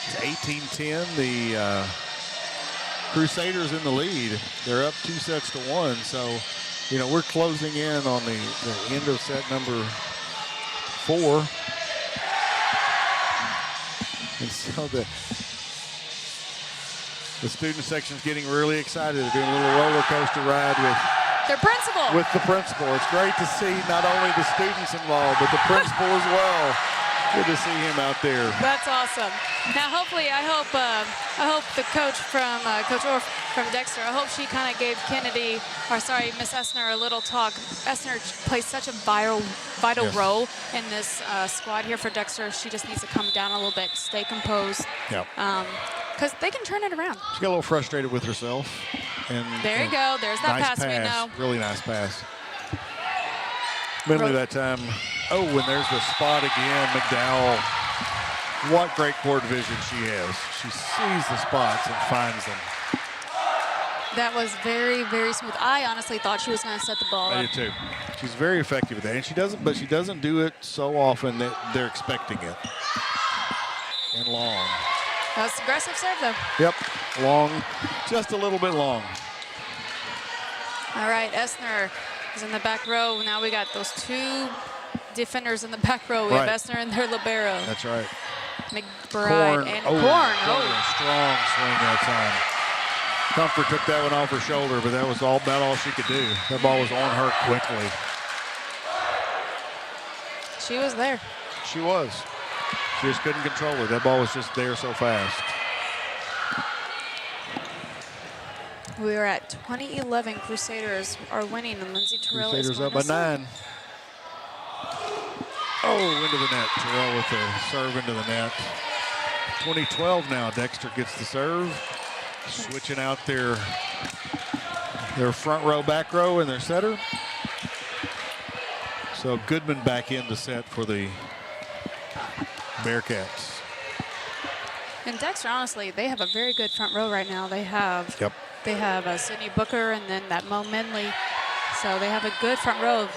[SPEAKER 17] It's 18-10. The Crusaders in the lead. They're up 2-1. So, you know, we're closing in on the end of set number 4. And so the student section's getting really excited. They're doing a little roller coaster ride with
[SPEAKER 19] their principal.
[SPEAKER 17] With the principal. It's great to see not only the students involved, but the principal as well. Good to see him out there.
[SPEAKER 19] That's awesome. Now, hopefully, I hope the coach from Coach Orr from Dexter, I hope she kind of gave Miss Essner a little talk. Essner plays such a vital role in this squad here for Dexter. She just needs to come down a little bit, stay composed.
[SPEAKER 17] Yep.
[SPEAKER 19] Because they can turn it around.
[SPEAKER 17] She got a little frustrated with herself. And
[SPEAKER 19] there you go. There's that
[SPEAKER 17] nice
[SPEAKER 19] pass we know.
[SPEAKER 17] Really nice pass. Minley that time. Oh, and there's the spot again. McDowell. What great court vision she has. She sees the spots and finds them.
[SPEAKER 19] That was very, very smooth. I honestly thought she was going to set the ball
[SPEAKER 17] I
[SPEAKER 19] up.
[SPEAKER 17] do too. She's very effective with that. And she doesn't do it so often that they're expecting it. And long.
[SPEAKER 19] That was aggressive serve, though.
[SPEAKER 17] Yep, long, just a little bit long.
[SPEAKER 19] All right, Essner is in the back row. Now we got those 2 defenders in the back row. We have Essner and their libero.
[SPEAKER 17] That's right.
[SPEAKER 19] McBride and Corn.
[SPEAKER 17] A strong swing that time. Comfort took that one off her shoulder, but that was about all she could do. That ball was on her quickly.
[SPEAKER 19] She was there.
[SPEAKER 17] She was. She just couldn't control it. That ball was just there so fast.
[SPEAKER 19] We are at 20-11. Crusaders are winning, and Lindsay Terrell
[SPEAKER 17] Crusaders up by 9. Oh, into the net. Terrell with the serve into the net. 20-12 now. Dexter gets the serve. Switching out their front row, back row, and their setter. So Goodman back in to set for the Bearcats.
[SPEAKER 19] And Dexter, honestly, they have a very good front row right now. They have Sydney Booker and then that Mo Minley. So they have a good front row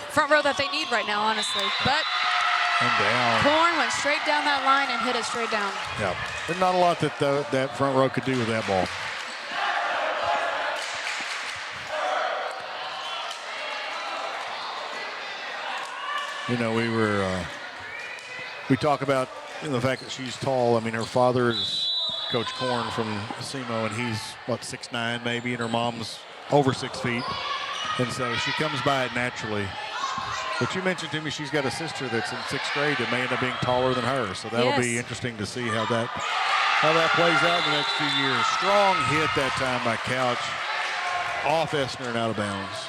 [SPEAKER 19] that they need right now, honestly. But Korn went straight down that line and hit it straight down.
[SPEAKER 17] Yeah, there's not a lot that that front row could do with that ball. You know, we talk about the fact that she's tall. I mean, her father is Coach Korn from SEMO, and he's, what, 6'9", maybe, and her mom's over 6 feet. And so she comes by it naturally. But you mentioned to me she's got a sister that's in 6th grade that may end up being taller than her. So that'll be interesting to see how that plays out in the next few years. Strong hit that time by Couch. Off Essner and out of bounds.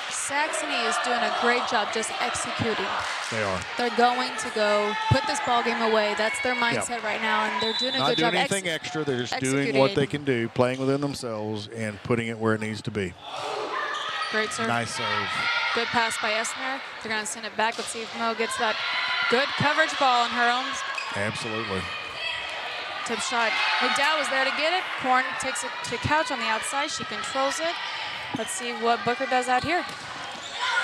[SPEAKER 19] Saxony is doing a great job just executing.
[SPEAKER 17] They are.
[SPEAKER 19] They're going to go put this ball game away. That's their mindset right now, and they're doing a good job.
[SPEAKER 17] Not doing anything extra. They're just doing what they can do, playing within themselves and putting it where it needs to be.
[SPEAKER 19] Great serve.
[SPEAKER 17] Nice serve.
[SPEAKER 19] Good pass by Essner. They're going to send it back. Let's see if Mo gets that good coverage ball on her own.
[SPEAKER 17] Absolutely.
[SPEAKER 19] Tip shot. McDowell was there to get it. Korn takes it to Couch on the outside. She controls it. Let's see what Booker does out here.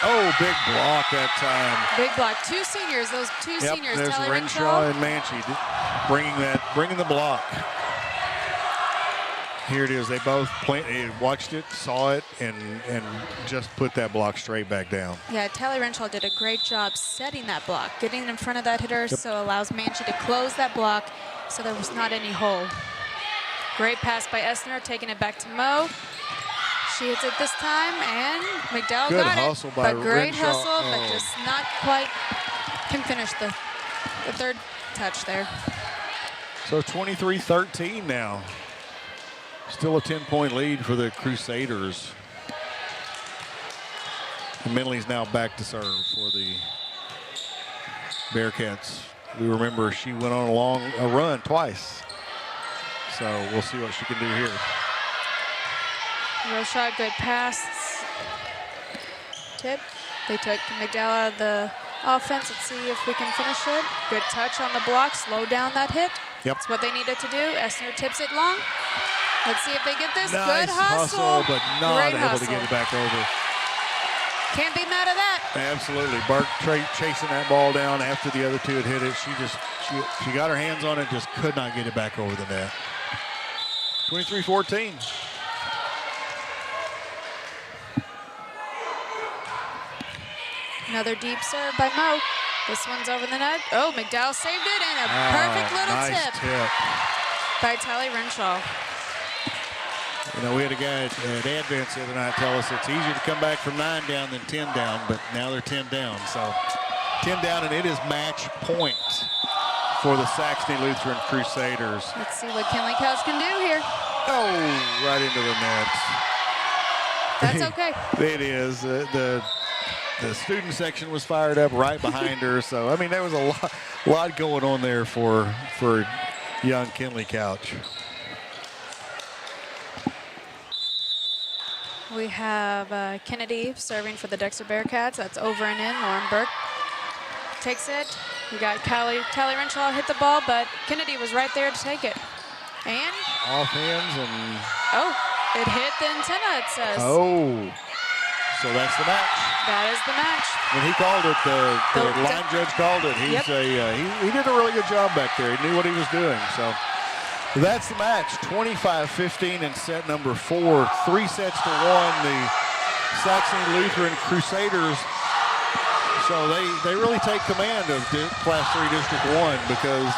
[SPEAKER 17] Oh, big block that time.
[SPEAKER 19] Big block. Two seniors. Those two seniors.
[SPEAKER 17] There's
[SPEAKER 19] Tally
[SPEAKER 17] Renshaw and Manchie bringing the block. Here it is. They both watched it, saw it, and just put that block straight back down.
[SPEAKER 19] Yeah, Tally Renshaw did a great job setting that block, getting in front of that hitter, so allows Manchie to close that block so there was not any hole. Great pass by Essner, taking it back to Mo. She hits it this time, and McDowell
[SPEAKER 17] Good
[SPEAKER 19] got
[SPEAKER 17] hustle
[SPEAKER 19] it.
[SPEAKER 17] by
[SPEAKER 19] But great
[SPEAKER 17] Renshaw.
[SPEAKER 19] hustle, but just not quite can finish the third touch there.
[SPEAKER 17] So 23-13 now. Still a 10-point lead for the Crusaders. And Minley's now back to serve for the Bearcats. We remember she went on a run twice. So we'll see what she can do here.
[SPEAKER 19] Real shot, good pass. Tip. They took McDowell out of the offense. Let's see if we can finish it. Good touch on the block. Slow down that hit.
[SPEAKER 17] Yep.
[SPEAKER 19] That's what they needed to do. Essner tips it long. Let's see if they get this.
[SPEAKER 17] Nice
[SPEAKER 19] Good hustle.
[SPEAKER 17] but not
[SPEAKER 19] Great
[SPEAKER 17] able
[SPEAKER 19] hustle.
[SPEAKER 17] to get it back over.
[SPEAKER 19] Can't be mad at that.
[SPEAKER 17] Absolutely. Burke chasing that ball down after the other two had hit it. She got her hands on it, just could not get it back over the net. 23-14.
[SPEAKER 19] Another deep serve by Mo. This one's over the net. Oh, McDowell saved it, and a perfect little
[SPEAKER 17] nice tip
[SPEAKER 19] by Tally Renshaw.
[SPEAKER 17] You know, we had a guy at Advance the other night tell us it's easier to come back from 9 down than 10 down, but now they're 10 down. So 10 down, and it is match point for the Saxony Lutheran Crusaders.
[SPEAKER 19] Let's see what Kinley Couch can do here.
[SPEAKER 17] Oh, right into the net.
[SPEAKER 19] That's okay.
[SPEAKER 17] It is. The student section was fired up right behind her. So, I mean, there was a lot going on there for young Kinley Couch.
[SPEAKER 19] We have Kennedy serving for the Dexter Bearcats. That's over and in. Lauren Burke takes it. We got Tally Renshaw hit the ball, but Kennedy was right there to take it. And
[SPEAKER 17] off hands and...
[SPEAKER 19] Oh, it hit the antenna, it says.
[SPEAKER 17] Oh, so that's the match.
[SPEAKER 19] That is the match.
[SPEAKER 17] When he called it, the line judge called it. He did a really good job back there. He knew what he was doing. So that's the match. 25-15 in set number 4. 3 sets to 1. The Saxony Lutheran Crusaders. So they really take command of Class 3 District 1 because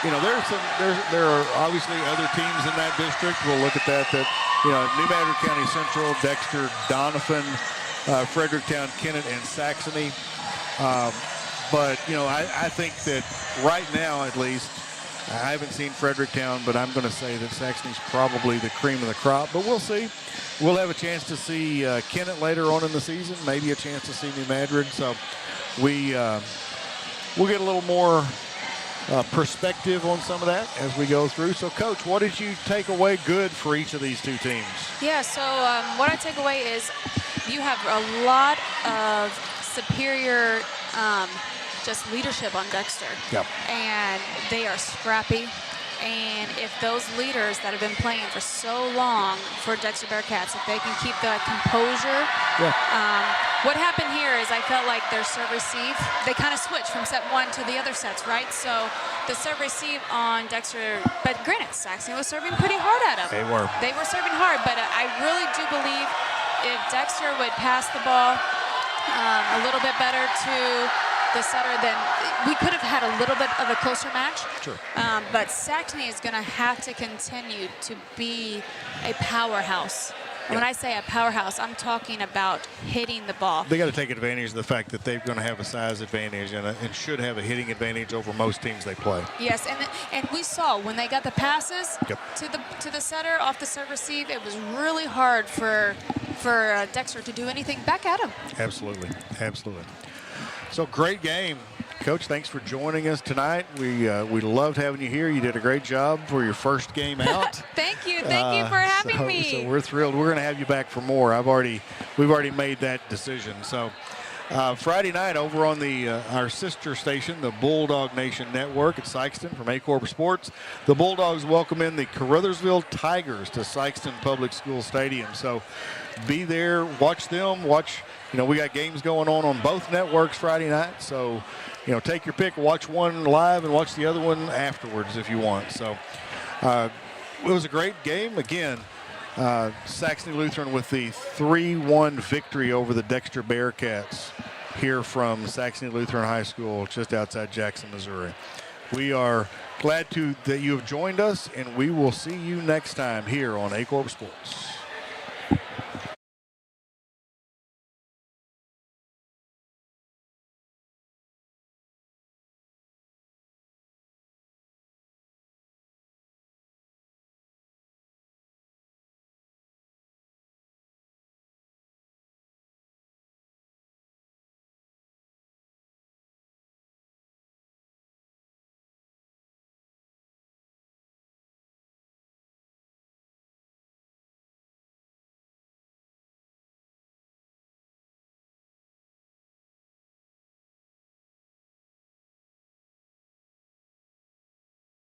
[SPEAKER 17] you know, there are obviously other teams in that district. We'll look at that. You know, New Madrid County Central, Dexter, Donovan, Fredericktown, Kennett, and Saxony. But, you know, I think that right now, at least, I haven't seen Fredericktown, but I'm going to say that Saxony's probably the cream of the crop. But we'll see. We'll have a chance to see Kennett later on in the season, maybe a chance to see New Madrid. So we'll get a little more perspective on some of that as we go through. So, Coach, what did you take away good for each of these two teams?
[SPEAKER 19] Yeah, so what I take away is you have a lot of superior just leadership on Dexter.
[SPEAKER 17] Yep.
[SPEAKER 19] And they are scrappy. And if those leaders that have been playing for so long for Dexter Bearcats, if they can keep the composure.
[SPEAKER 17] Yeah.
[SPEAKER 19] What happened here is I felt like their serve receive, they kind of switched from set one to the other sets, right? So the serve receive on Dexter, but granted, Saxony was serving pretty hard at them.
[SPEAKER 17] They were.
[SPEAKER 19] They were serving hard, but I really do believe if Dexter would pass the ball a little bit better to the setter, then we could have had a little bit of a closer match.
[SPEAKER 17] Sure.
[SPEAKER 19] But Saxony is going to have to continue to be a powerhouse. And when I say a powerhouse, I'm talking about hitting the ball.
[SPEAKER 17] They got to take advantage of the fact that they're going to have a size advantage and should have a hitting advantage over most teams they play.
[SPEAKER 19] Yes, and we saw when they got the passes
[SPEAKER 17] Yep.
[SPEAKER 19] to the setter off the serve receive, it was really hard for Dexter to do anything back at him.
[SPEAKER 17] Absolutely, absolutely. So great game. Coach, thanks for joining us tonight. We loved having you here. You did a great job for your first game out.
[SPEAKER 19] Thank you for having me.
[SPEAKER 17] So we're thrilled. We're going to have you back for more. We've already made that decision. So Friday night over on our sister station, the Bulldog Nation Network at Sykeston from Aycorp Sports, the Bulldogs welcome in the Caruthersville Tigers to Sykeston Public School Stadium. So be there, watch them, we got games going on both networks Friday night. So, take your pick, watch one live and watch the other one afterwards if you want. So it was a great game. Again, Saxony Lutheran with the 3-1 victory over the Dexter Bearcats here from Saxony Lutheran High School just outside Jackson, Missouri. We are glad that you have joined us, and we will see you next time here on Aycorp Sports.